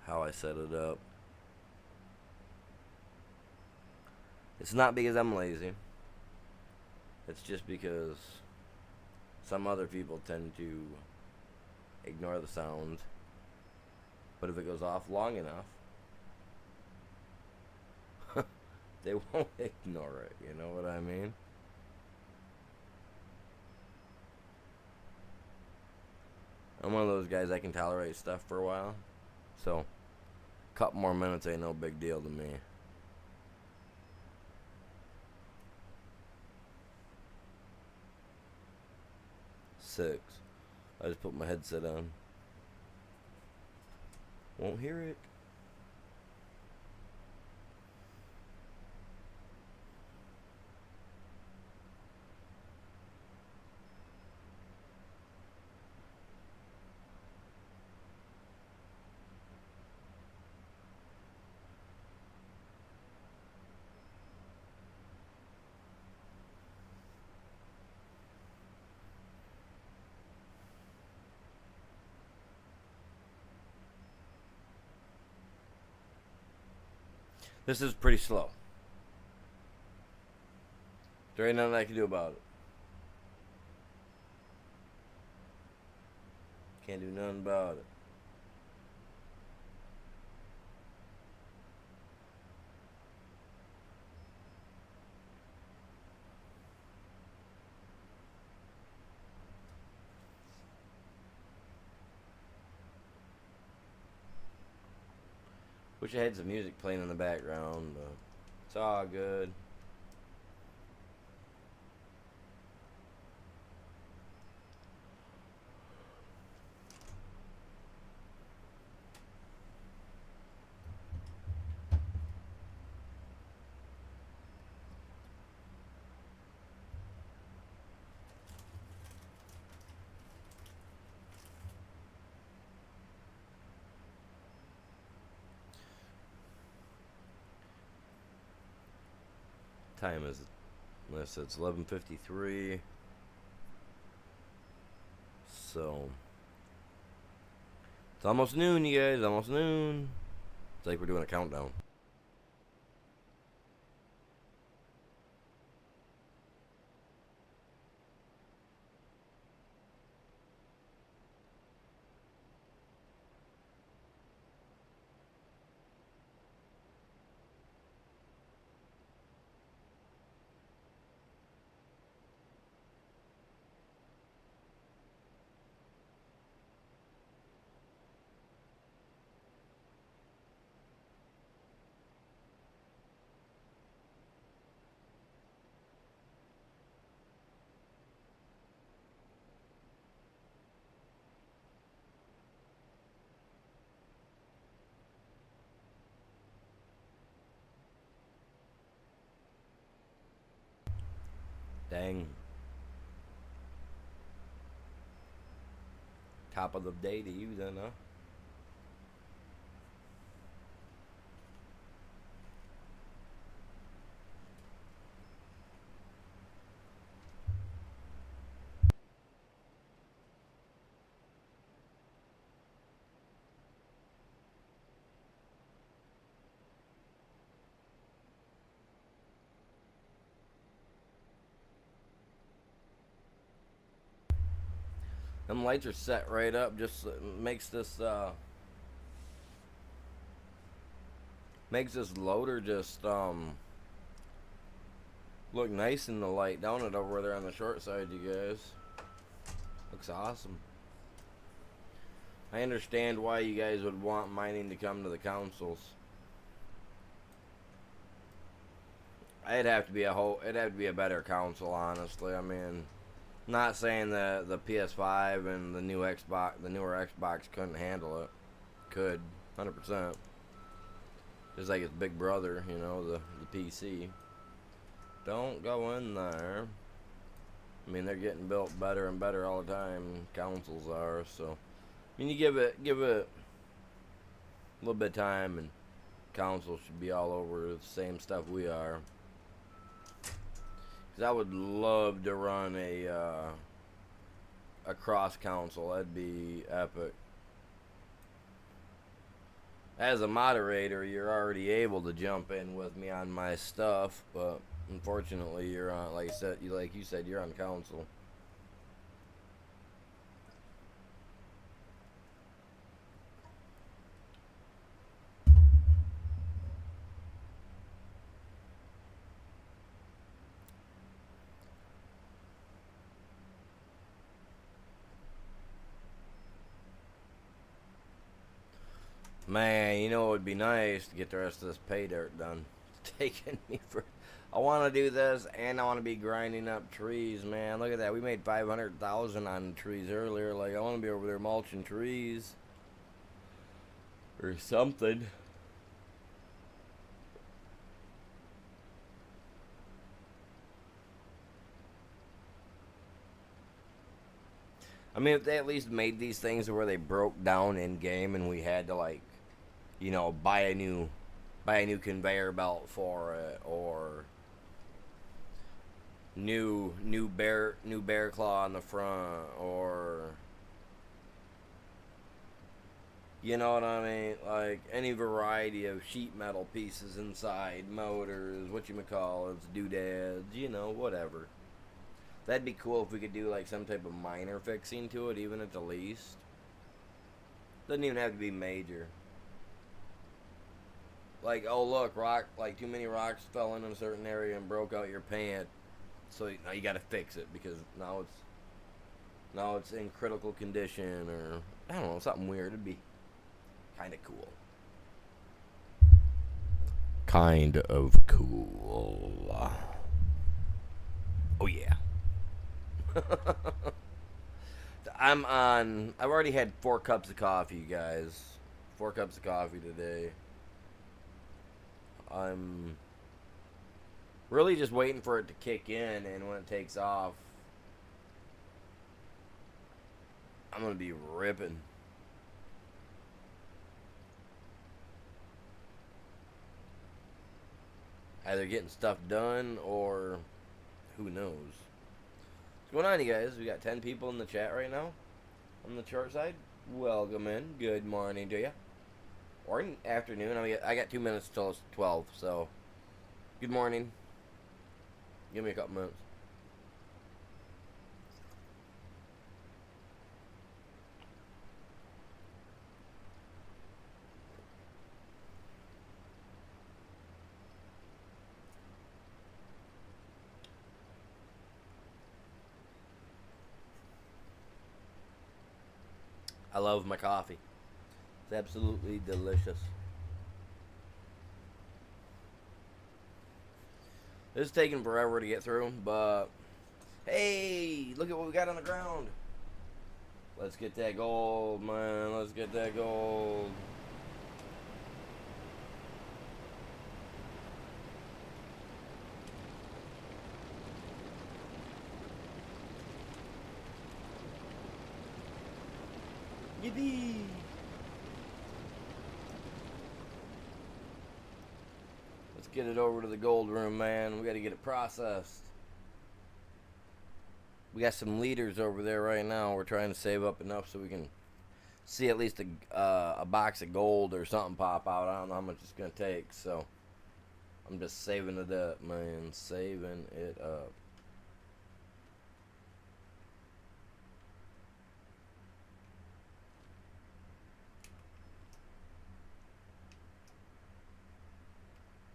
How I set it up. It's not because I'm lazy. It's just because some other people tend to ignore the sound. But if it goes off long enough, they won't ignore it. You know what I mean? I'm one of those guys that can tolerate stuff for a while. So, a couple more minutes ain't no big deal to me. Six. I just put my headset on. Won't hear it. This is pretty slow. There ain't nothing I can do about it. Can't do nothing about it. Wish I had some music playing in the background, but it's all good. Time is, unless it's 11:53. So it's almost noon, you guys. Almost noon. It's like we're doing a countdown. Dang. Top of the day to you then, huh? Them lights are set right up. Just makes this loader just look nice in the light. Down it over there on the short side, you guys. Looks awesome. I understand why you guys would want mining to come to the councils. It'd have to be a better council, honestly. I mean, not saying that the PS5 and the newer Xbox couldn't handle it. Could, 100%. Just like its big brother, the PC. Don't go in there. I mean, they're getting built better and better all the time. Consoles are, so. I mean, you give it a little bit of time, and consoles should be all over the same stuff we are. Because I would love to run a cross console. That'd be epic. As a moderator, you're already able to jump in with me on my stuff, but unfortunately, you're on, like you said, you're on console. Man, it would be nice to get the rest of this pay dirt done. It's taking me for. I want to do this, and I want to be grinding up trees, man. Look at that. We made 500,000 on trees earlier. Like, I want to be over there mulching trees or something. I mean, if they at least made these things where they broke down in game, and we had to buy a new conveyor belt for it, or new bear claw on the front, or you know what I mean, like any variety of sheet metal pieces inside, motors, whatchamacallits, doodads, whatever. That'd be cool if we could do like some type of minor fixing to it, even at the least. Doesn't even have to be major. Like, oh look, like too many rocks fell in a certain area and broke out your pant, so now you gotta fix it because now it's in critical condition, or I don't know, something weird. It'd be kind of cool. kind of cool. Oh yeah. I've already had 4 cups of coffee, guys. 4 cups of coffee today. I'm really just waiting for it to kick in, and when it takes off, I'm gonna be ripping. Either getting stuff done or who knows. What's going on, you guys? We got 10 people in the chat right now on the short side. Welcome in. Good morning to you. Or afternoon. I got 2 minutes till it's 12, so good morning. Give me a couple minutes. I love my coffee. It's absolutely delicious. This is taking forever to get through, but hey, look at what we got on the ground. Let's get that gold, man. Let's get that gold. Yippee! Let's get it over to the gold room, man. We got to get it processed. We got some leaders over there right now. We're trying to save up enough so we can see at least a box of gold or something pop out. I don't know how much it's going to take, so I'm just saving it up, man. Saving it up.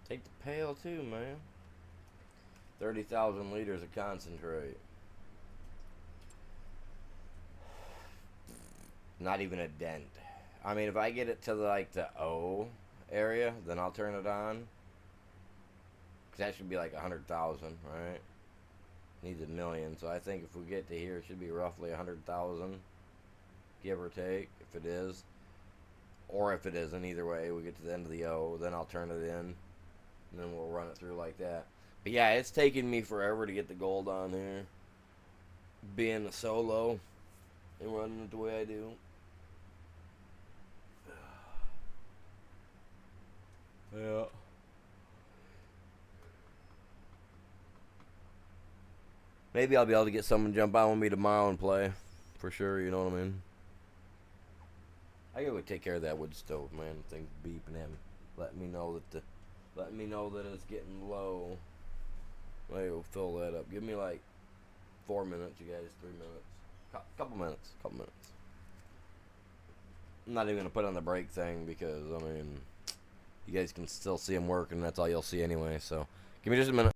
Take the pail too, man. 30,000 liters of concentrate. Not even a dent. I mean, if I get it to like the O area, then I'll turn it on. Cause that should be like 100,000, right? Needs a million, so I think if we get to here, it should be roughly 100,000, give or take, if it is. Or if it isn't, either way, we get to the end of the O, then I'll turn it in. And then we'll run it through like that. But yeah, it's taking me forever to get the gold on here. Being a solo and running it the way I do. Yeah. Maybe I'll be able to get someone to jump on with me tomorrow and play. For sure, you know what I mean? I gotta take care of that wood stove, man. The thing's beeping at me. Let me know that it's getting low. Maybe we'll fill that up. Give me like 4 minutes, you guys. 3 minutes. Couple minutes. I'm not even gonna put on the brake thing because I mean, you guys can still see them working. That's all you'll see anyway. So, give me just a minute.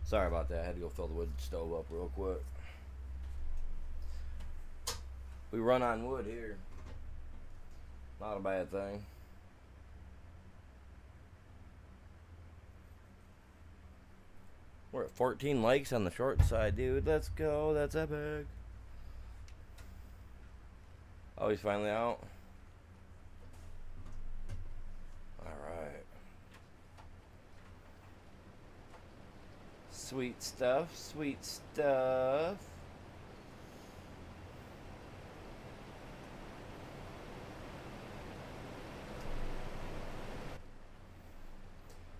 Sorry about that. I had to go fill the wood stove up real quick. We run on wood here. Not a bad thing. We're at 14 likes on the short side, dude. Let's go. That's epic. Oh, he's finally out. Alright. Sweet stuff. Sweet stuff.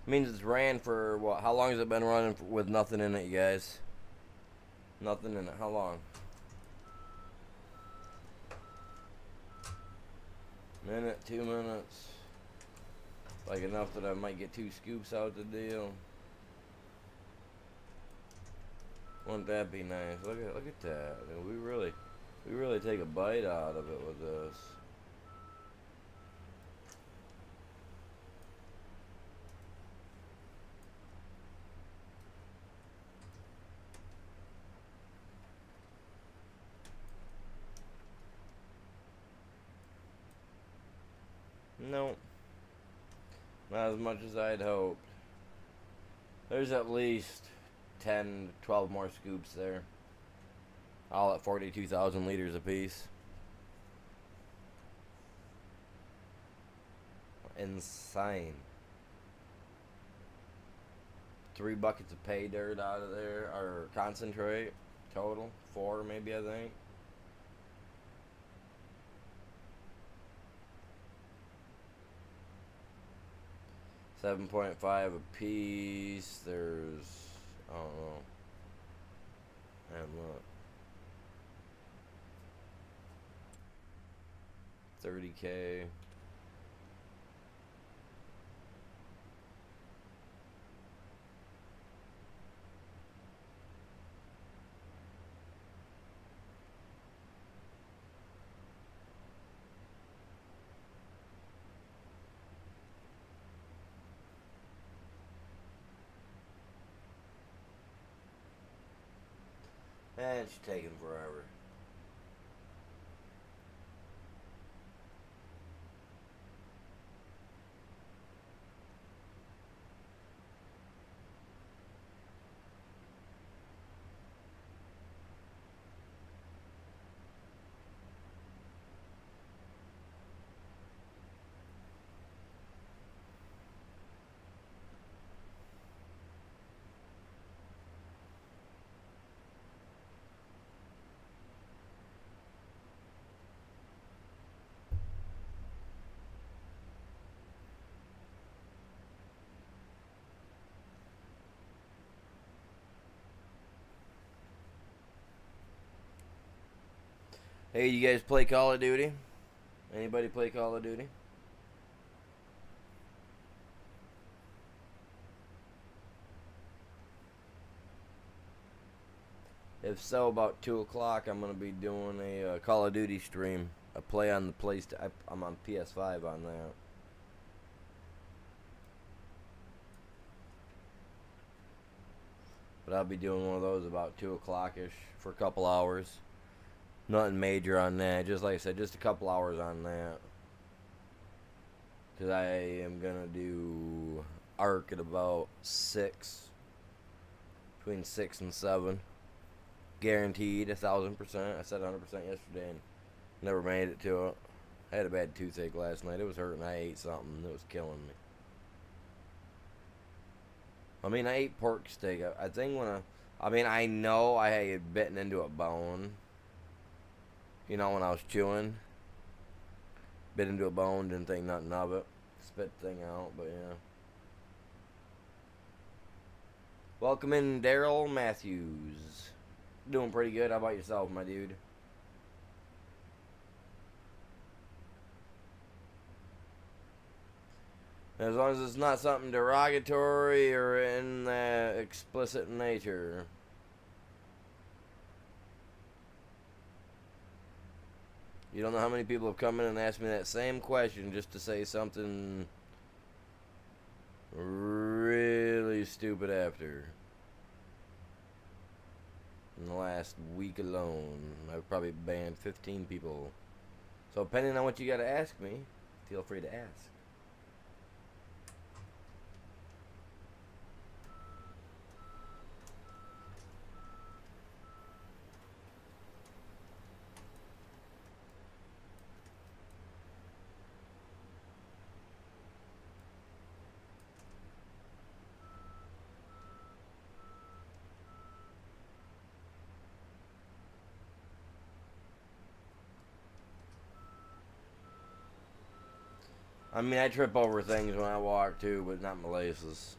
Means it's ran for what? How long has it been running with nothing in it, you guys? Nothing in it. How long? Minute, 2 minutes. Like enough that I might get 2 scoops out the deal. Wouldn't that be nice? Look at that. I mean, we really take a bite out of it with this. Nope. Not as much as I'd hoped. There's at least 10, 12 more scoops there. All at 42,000 liters apiece. Insane. 3 buckets of pay dirt out of there, or concentrate total. 4 maybe, I think. $7.5 a piece. There's, I don't know. And look, 30K. And it's taking forever. Hey, you guys play Call of Duty? Anybody play Call of Duty? If so, about 2 o'clock, I'm going to be doing a Call of Duty stream. I play on the PlayStation. I'm on PS5 on that. But I'll be doing one of those about 2 o'clock-ish for a couple hours. Nothing major on that. Just like I said, just a couple hours on that. Because I am going to do Ark at about 6. Between 6 and 7. Guaranteed 1,000%. I said 100% yesterday and never made it to it. I had a bad toothache last night. It was hurting. I ate something. It was killing me. I mean, I ate pork steak. I think I know I had bitten into a bone. You know, when I was chewing. Bit into a bone, didn't think nothing of it. Spit the thing out, but yeah. Welcome in, Daryl Matthews. Doing pretty good. How about yourself, my dude? As long as it's not something derogatory or in that explicit nature. You don't know how many people have come in and asked me that same question just to say something really stupid after. In the last week alone, I've probably banned 15 people. So depending on what you gotta ask me, feel free to ask. I mean, I trip over things when I walk too, but not my laces.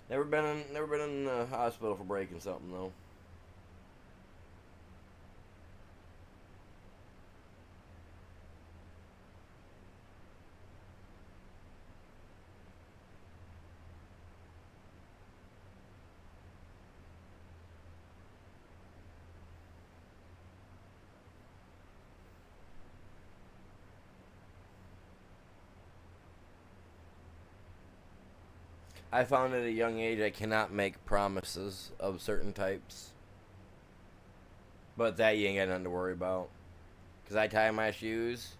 Never been in the hospital for breaking something though. I found at a young age I cannot make promises of certain types, but that you ain't got nothing to worry about. Cause I tie my shoes,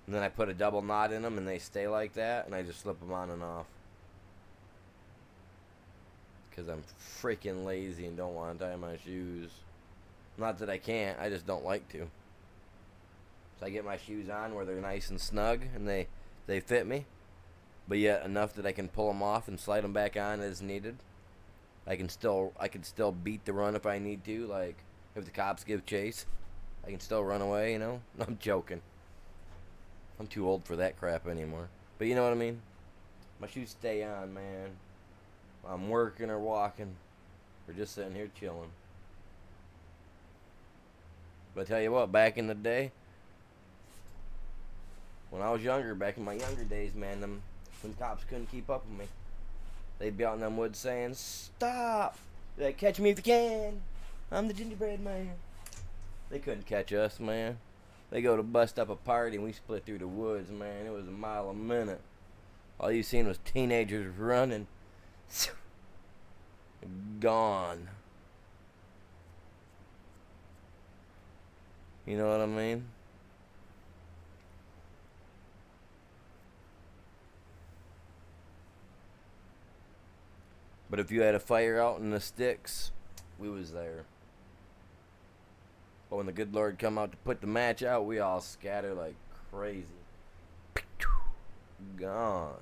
and then I put a double knot in them, and they stay like that, and I just slip them on and off. Cause I'm freaking lazy and don't want to tie my shoes. Not that I can't, I just don't like to. So I get my shoes on where they're nice and snug, and they fit me, but yet enough that I can pull them off and slide them back on as needed. I can still beat the run if I need to. Like if the cops give chase, I can still run away. You know, I'm joking. I'm too old for that crap anymore. But you know what I mean. My shoes stay on, man. I'm working or walking, or just sitting here chilling. But I tell you what, back in the day, when I was younger, back in my younger days, man, them cops couldn't keep up with me. They'd be out in them woods saying, "Stop! Like, catch me if you can. I'm the gingerbread man." They couldn't catch us, man. They go to bust up a party and we split through the woods, man. It was a mile a minute. All you seen was teenagers running. Gone. You know what I mean? But if you had a fire out in the sticks, we was there. But when the good Lord come out to put the match out, we all scatter like crazy. Gone.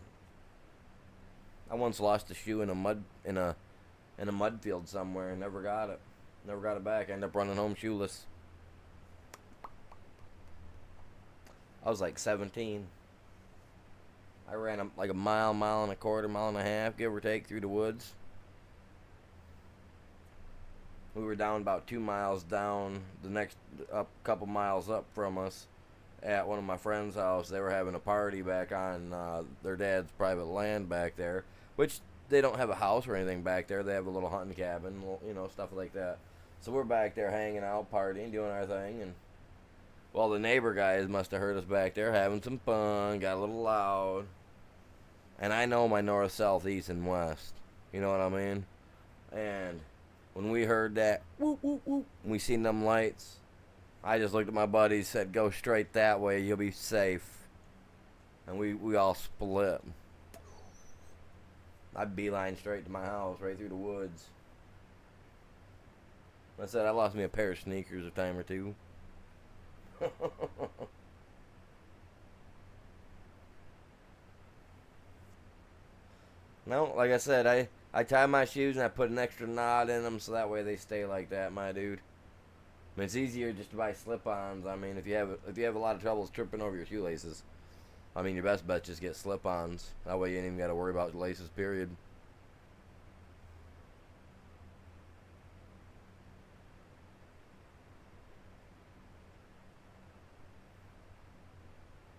I once lost a shoe in a mud field somewhere and never got it. Never got it back. I ended up running home shoeless. I was like 17. I ran like a mile, mile and a quarter, mile and a half, give or take, through the woods. We were down about 2 miles down, the next up couple miles up from us, at one of my friend's house. They were having a party back on their dad's private land back there, which they don't have a house or anything back there. They have a little hunting cabin, you know, stuff like that. So we're back there hanging out, partying, doing our thing, and well, the neighbor guys must have heard us back there having some fun, got a little loud. And I know my north, south, east, and west. You know what I mean? And when we heard that, whoop, whoop, whoop, and we seen them lights, I just looked at my buddies, said, "Go straight that way, you'll be safe." And we all split. I beeline straight to my house, right through the woods. I said I lost me a pair of sneakers a time or two. No, like I said, I tie my shoes and I put an extra knot in them so that way they stay like that, my dude. I mean, it's easier just to buy slip-ons. I mean, if you have a lot of troubles tripping over your shoelaces, I mean, your best bet just get slip-ons. That way you ain't even got to worry about laces, period.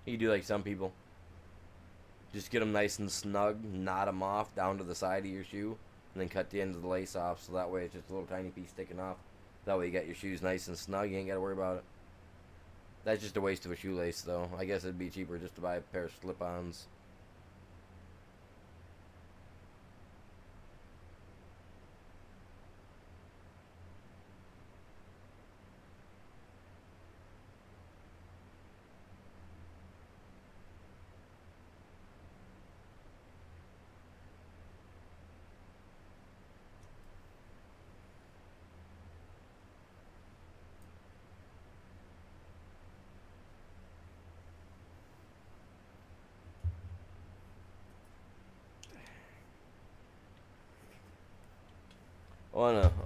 You do like some people. Just get them nice and snug, knot them off down to the side of your shoe, and then cut the end of the lace off so that way it's just a little tiny piece sticking off. That way you got your shoes nice and snug, you ain't got to worry about it. That's just a waste of a shoelace, though. I guess it'd be cheaper just to buy a pair of slip-ons.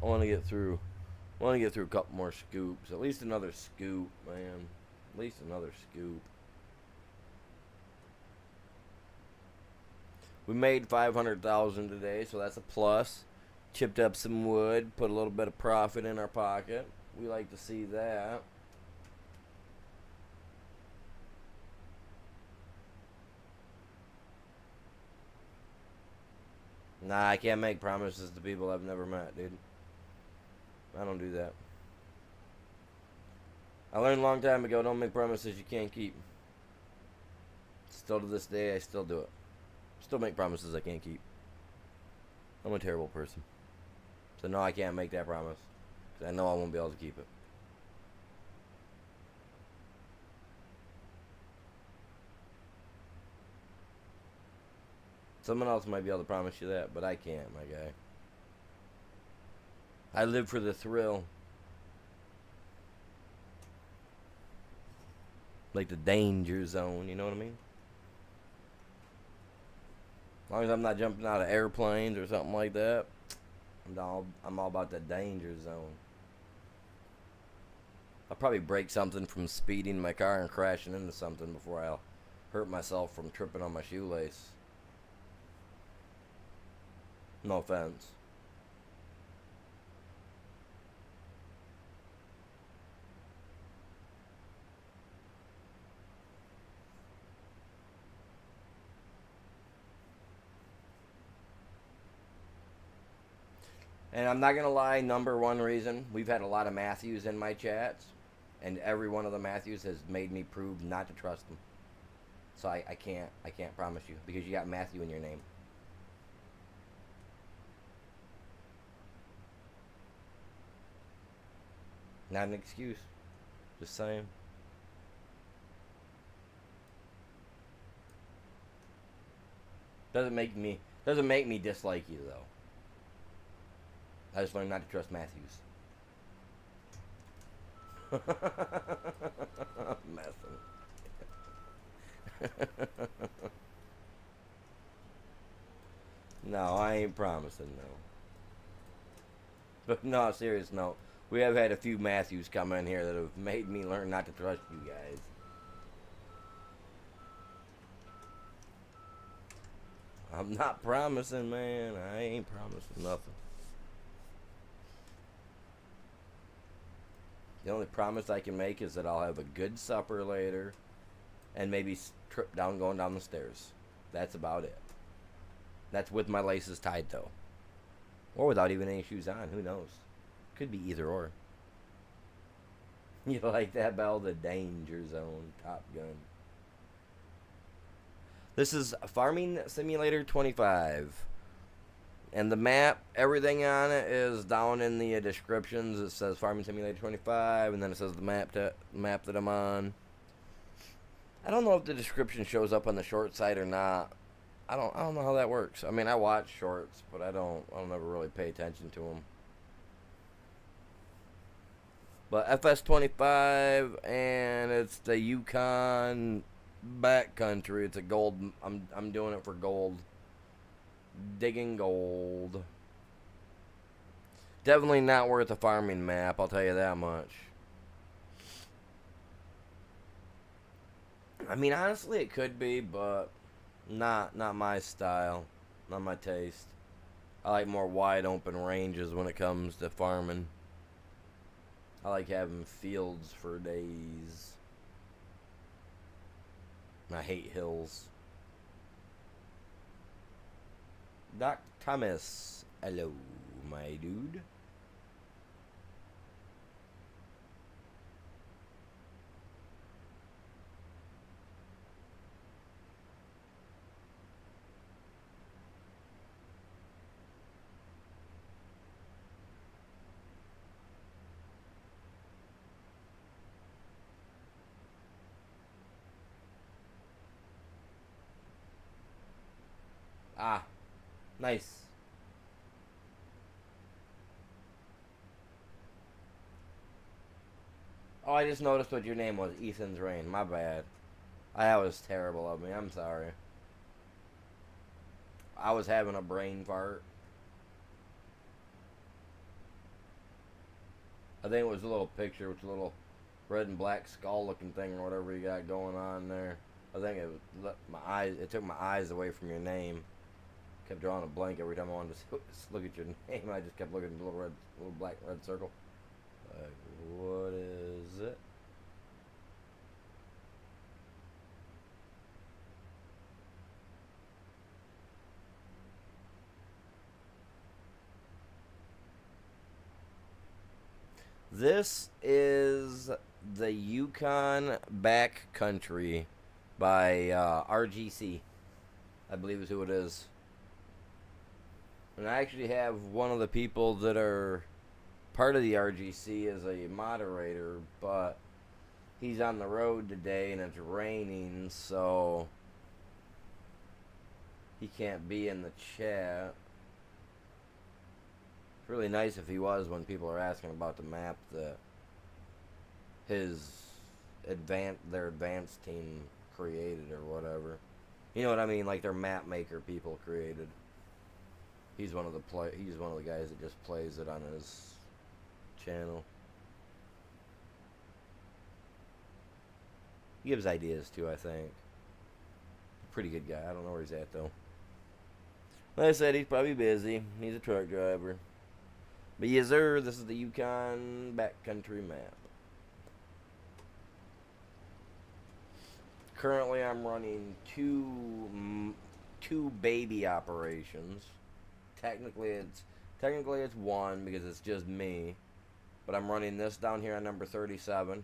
I wanna get through. I want to get through a couple more scoops. At least another scoop, man. At least another scoop. We made 500,000 today, so that's a plus. Chipped up some wood, put a little bit of profit in our pocket. We like to see that. Nah, I can't make promises to people I've never met, dude. I don't do that. I learned a long time ago, don't make promises you can't keep. Still to this day, I still do it. Still make promises I can't keep. I'm a terrible person. So no, I can't make that promise. Because I know I won't be able to keep it. Someone else might be able to promise you that, but I can't, my guy. I live for the thrill. Like the danger zone, you know what I mean? As long as I'm not jumping out of airplanes or something like that, I'm all about the danger zone. I'll probably break something from speeding my car and crashing into something before I'll hurt myself from tripping on my shoelace. No offense. And I'm not going to lie, number one reason, we've had a lot of Matthews in my chats, and every one of the Matthews has made me prove not to trust them. So I can't promise you, because you got Matthew in your name. Not an excuse. Just saying. Doesn't make me dislike you though. I just learned not to trust Matthews. I'm messing. No, I ain't promising no. But no, serious note. We have had a few Matthews come in here that have made me learn not to trust you guys. I'm not promising, man. I ain't promising nothing. The only promise I can make is that I'll have a good supper later and maybe trip down going down the stairs. That's about it. That's with my laces tied, though. Or without even any shoes on. Who knows? Could be either or. You like that, Bell? The danger zone. Top Gun. This is Farming Simulator 25. And the map, everything on it is down in the descriptions. It says Farming Simulator 25, and then it says the map that I'm on. I don't know if the description shows up on the short side or not. I don't know how that works. I mean, I watch shorts, but I don't ever really pay attention to them. But FS25, and it's the Yukon backcountry. It's a gold. I'm doing it for gold. Digging gold. Definitely not worth a farming map, I'll tell you that much. I mean, honestly, it could be, but not my style, not my taste. I like more wide open ranges when it comes to farming. I like having fields for days. I hate hills. Doc Thomas. Hello, my dude. Ah, nice. Oh, I just noticed what your name was. Ethan's Rain. My bad. That was terrible of me. I'm sorry. I was having a brain fart. I think it was a little picture with a little red and black skull looking thing or whatever you got going on there. I think it was my eyes. It took my eyes away from your name. Kept drawing a blank every time I wanted to look at your name. I just kept looking at the little black red circle. Like, what is it? This is the Yukon Backcountry by RGC, I believe is who it is. And I actually have one of the people that are part of the RGC as a moderator, but he's on the road today and it's raining, so he can't be in the chat. It's really nice if he was when people are asking about the map that his their advanced team created or whatever. You know what I mean? Like their map maker people created. He's one of the guys that just plays it on his channel. He gives ideas too, I think. Pretty good guy. I don't know where he's at though. Like I said, he's probably busy. He's a truck driver. But yes, sir, this is the Yukon backcountry map. Currently, I'm running two baby operations. Technically, it's one because it's just me. But I'm running this down here on number 37.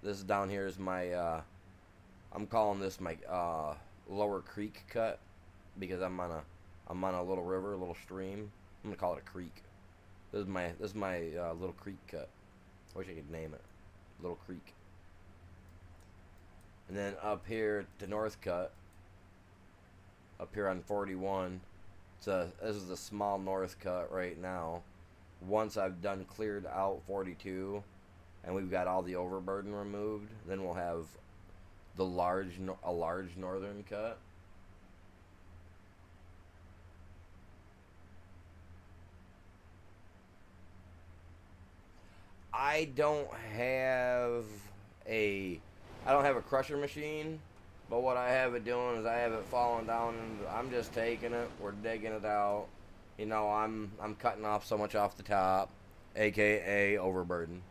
This down here is my. I'm calling this my lower creek cut because I'm on a little river, a little stream. I'm gonna call it a creek. This is my little creek cut. I wish I could name it. Little creek. And then up here, the north cut. Up here on 41. This is the small north cut right now. Once I've done cleared out 42, and we've got all the overburden removed, then we'll have a large northern cut. I don't have a crusher machine, but what I have it doing is I have it falling down and I'm just taking it, we're digging it out. You know, I'm cutting off so much off the top, aka overburden.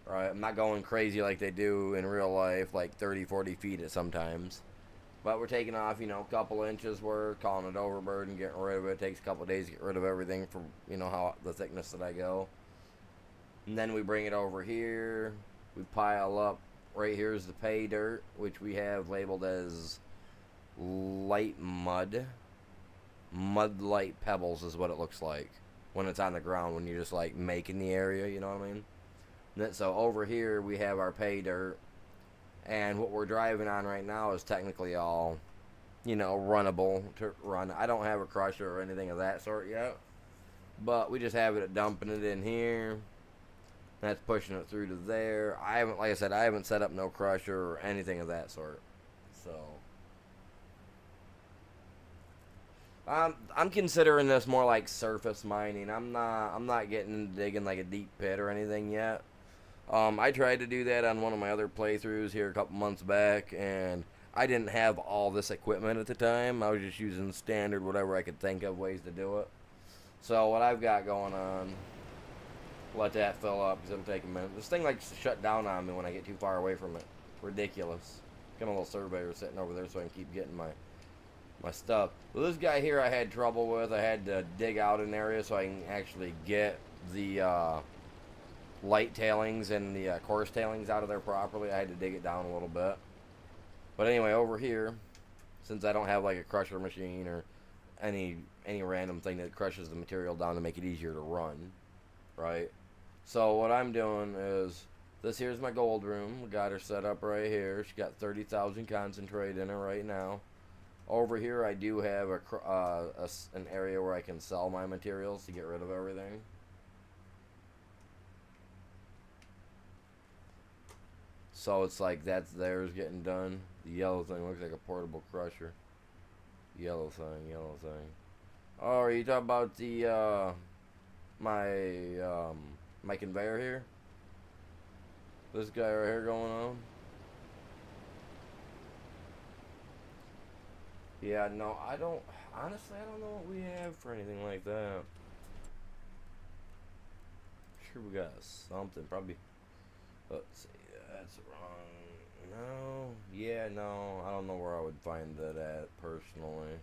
Right? I'm not going crazy like they do in real life, like 30, 40 feet at sometimes. But we're taking off, you know, a couple inches worth, calling it overburden, getting rid of it. It takes a couple of days to get rid of everything from, you know, how the thickness that I go. And then we bring it over here. We pile up. Right here is the pay dirt, which we have labeled as light mud. Mud light pebbles is what it looks like when it's on the ground, when you're just like making the area, you know what I mean? And then, so over here we have our pay dirt. And what we're driving on right now is technically all, you know, runnable to run. I don't have a crusher or anything of that sort yet. But we just have it dumping it in here. That's pushing it through to there. Like I said, I haven't set up no crusher or anything of that sort. So I'm considering this more like surface mining. I'm not getting into digging like a deep pit or anything yet. I tried to do that on one of my other playthroughs here a couple months back, and I didn't have all this equipment at the time. I was just using standard whatever I could think of ways to do it. So what I've got going on, let that fill up because it'll take a minute. This thing likes to shut down on me when I get too far away from it. Ridiculous. Got a little surveyor sitting over there so I can keep getting my stuff. Well, this guy here I had trouble with. I had to dig out an area so I can actually get the light tailings and the coarse tailings out of there properly. I had to dig it down a little bit. But anyway, over here, since I don't have like a crusher machine or any random thing that crushes the material down to make it easier to run, right? So what I'm doing is, this here's my gold room. We got her set up right here. She got 30,000 concentrate in her right now. Over here I do have an area where I can sell my materials to get rid of everything. So it's like that's theirs getting done. The yellow thing looks like a portable crusher. Yellow thing. Oh, are you talking about the my conveyor here? This guy right here going on? Yeah, no, I don't. Honestly, I don't know what we have for anything like that. Sure, we got something. Probably. Let's see. That's wrong. No. Yeah, no. I don't know where I would find that at personally.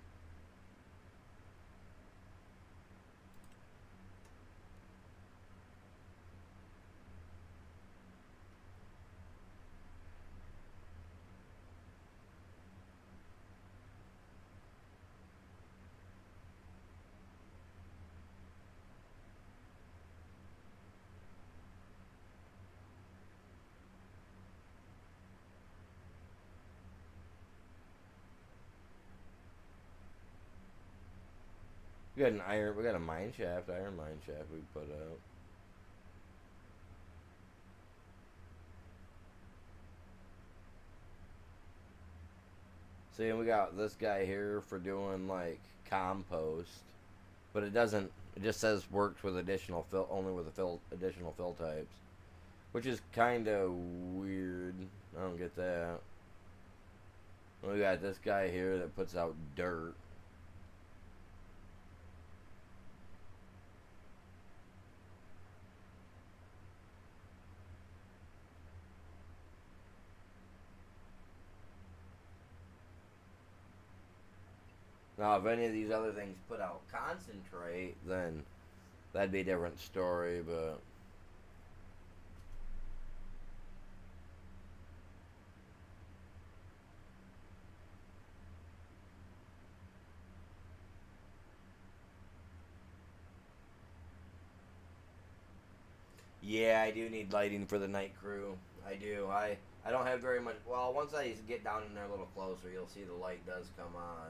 We got an iron. We got a mine shaft, iron mine shaft we put out. See, and we got this guy here for doing like compost, but it doesn't. It just says works with additional fill, only with additional fill types, which is kind of weird. I don't get that. We got this guy here that puts out dirt. Now, if any of these other things put out concentrate, then that'd be a different story, but... Yeah, I do need lighting for the night crew. I do. I don't have very much... Well, once I get down in there a little closer, you'll see the light does come on.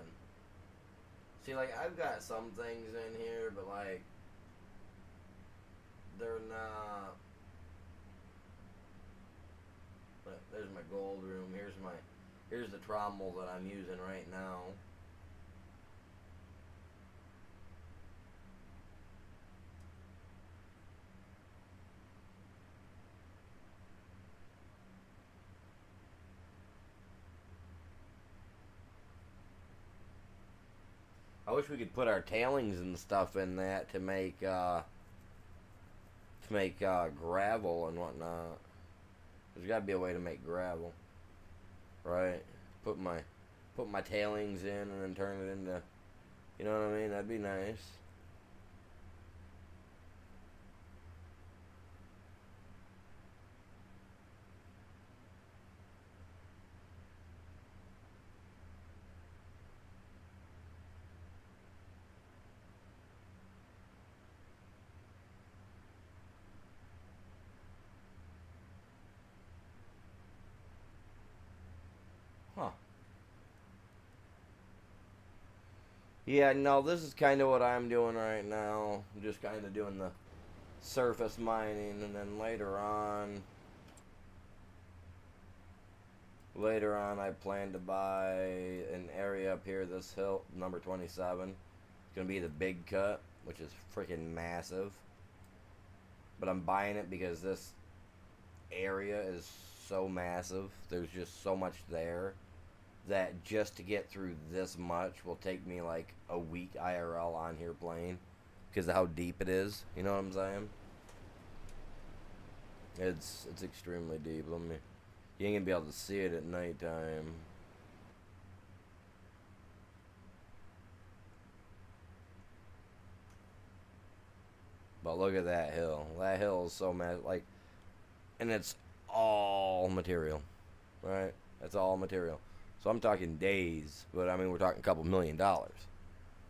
See, like, I've got some things in here, but, like, they're not... But there's my gold room. Here's the trommel that I'm using right now. I wish we could put our tailings and stuff in that to make gravel and whatnot. There's got to be a way to make gravel, right? Put my tailings in and then turn it into, you know what I mean? That'd be nice. Huh. Yeah, no, this is kind of what I'm doing right now. I'm just kind of doing the surface mining, and then later on I plan to buy an area up here, this hill, number 27. It's going to be the big cut, which is freaking massive. But I'm buying it because this area is so massive. There's just so much there that just to get through this much will take me like a week IRL on here playing because of how deep it is. You know what I'm saying? It's extremely deep. You ain't gonna be able to see it at nighttime. But look at that hill. That hill is so massive. Like, and it's all material, right? That's all material. So I'm talking days, but I mean we're talking a couple $1,000,000.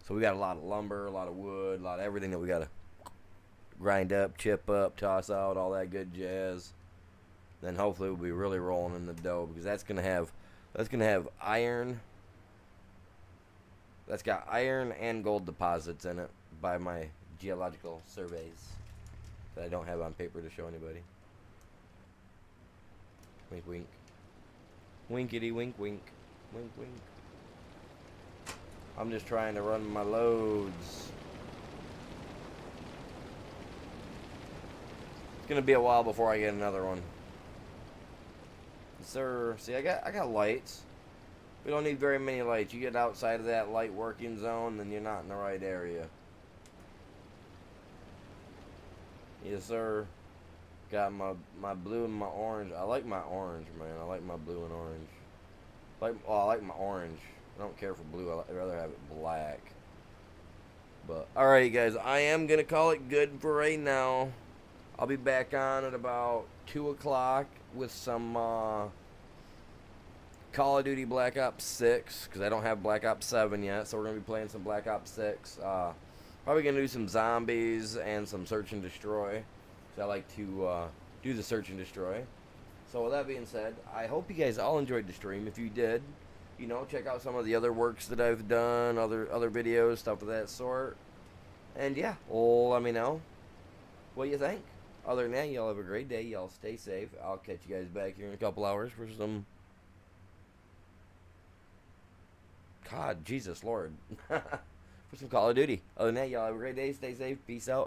So we got a lot of lumber, a lot of wood, a lot of everything that we gotta grind up, chip up, toss out, all that good jazz. Then hopefully we'll be really rolling in the dough because that's gonna have iron. That's got iron and gold deposits in it by my geological surveys that I don't have on paper to show anybody. Wink, wink. Winkety, wink, wink. Wink, wink. I'm just trying to run my loads. It's gonna be a while before I get another one. Sir, see, I got lights. We don't need very many lights. You get outside of that light working zone, then you're not in the right area. Yes, sir. Got my blue and my orange. I like my orange, man. I like my blue and orange. I like my orange. I don't care for blue. I'd rather have it black. But alright, guys. I am gonna call it good for right now. I'll be back on at about 2 o'clock with some Call of Duty Black Ops 6 because I don't have Black Ops 7 yet, so we're gonna be playing some Black Ops 6. Probably gonna do some zombies and some search and destroy. So I like to do the search and destroy. So with that being said, I hope you guys all enjoyed the stream. If you did, you know, check out some of the other works that I've done, other videos, stuff of that sort. And yeah, let me know what you think. Other than that, y'all have a great day. Y'all stay safe. I'll catch you guys back here in a couple hours for some... God, Jesus Lord. For some Call of Duty. Other than that, y'all have a great day. Stay safe. Peace out.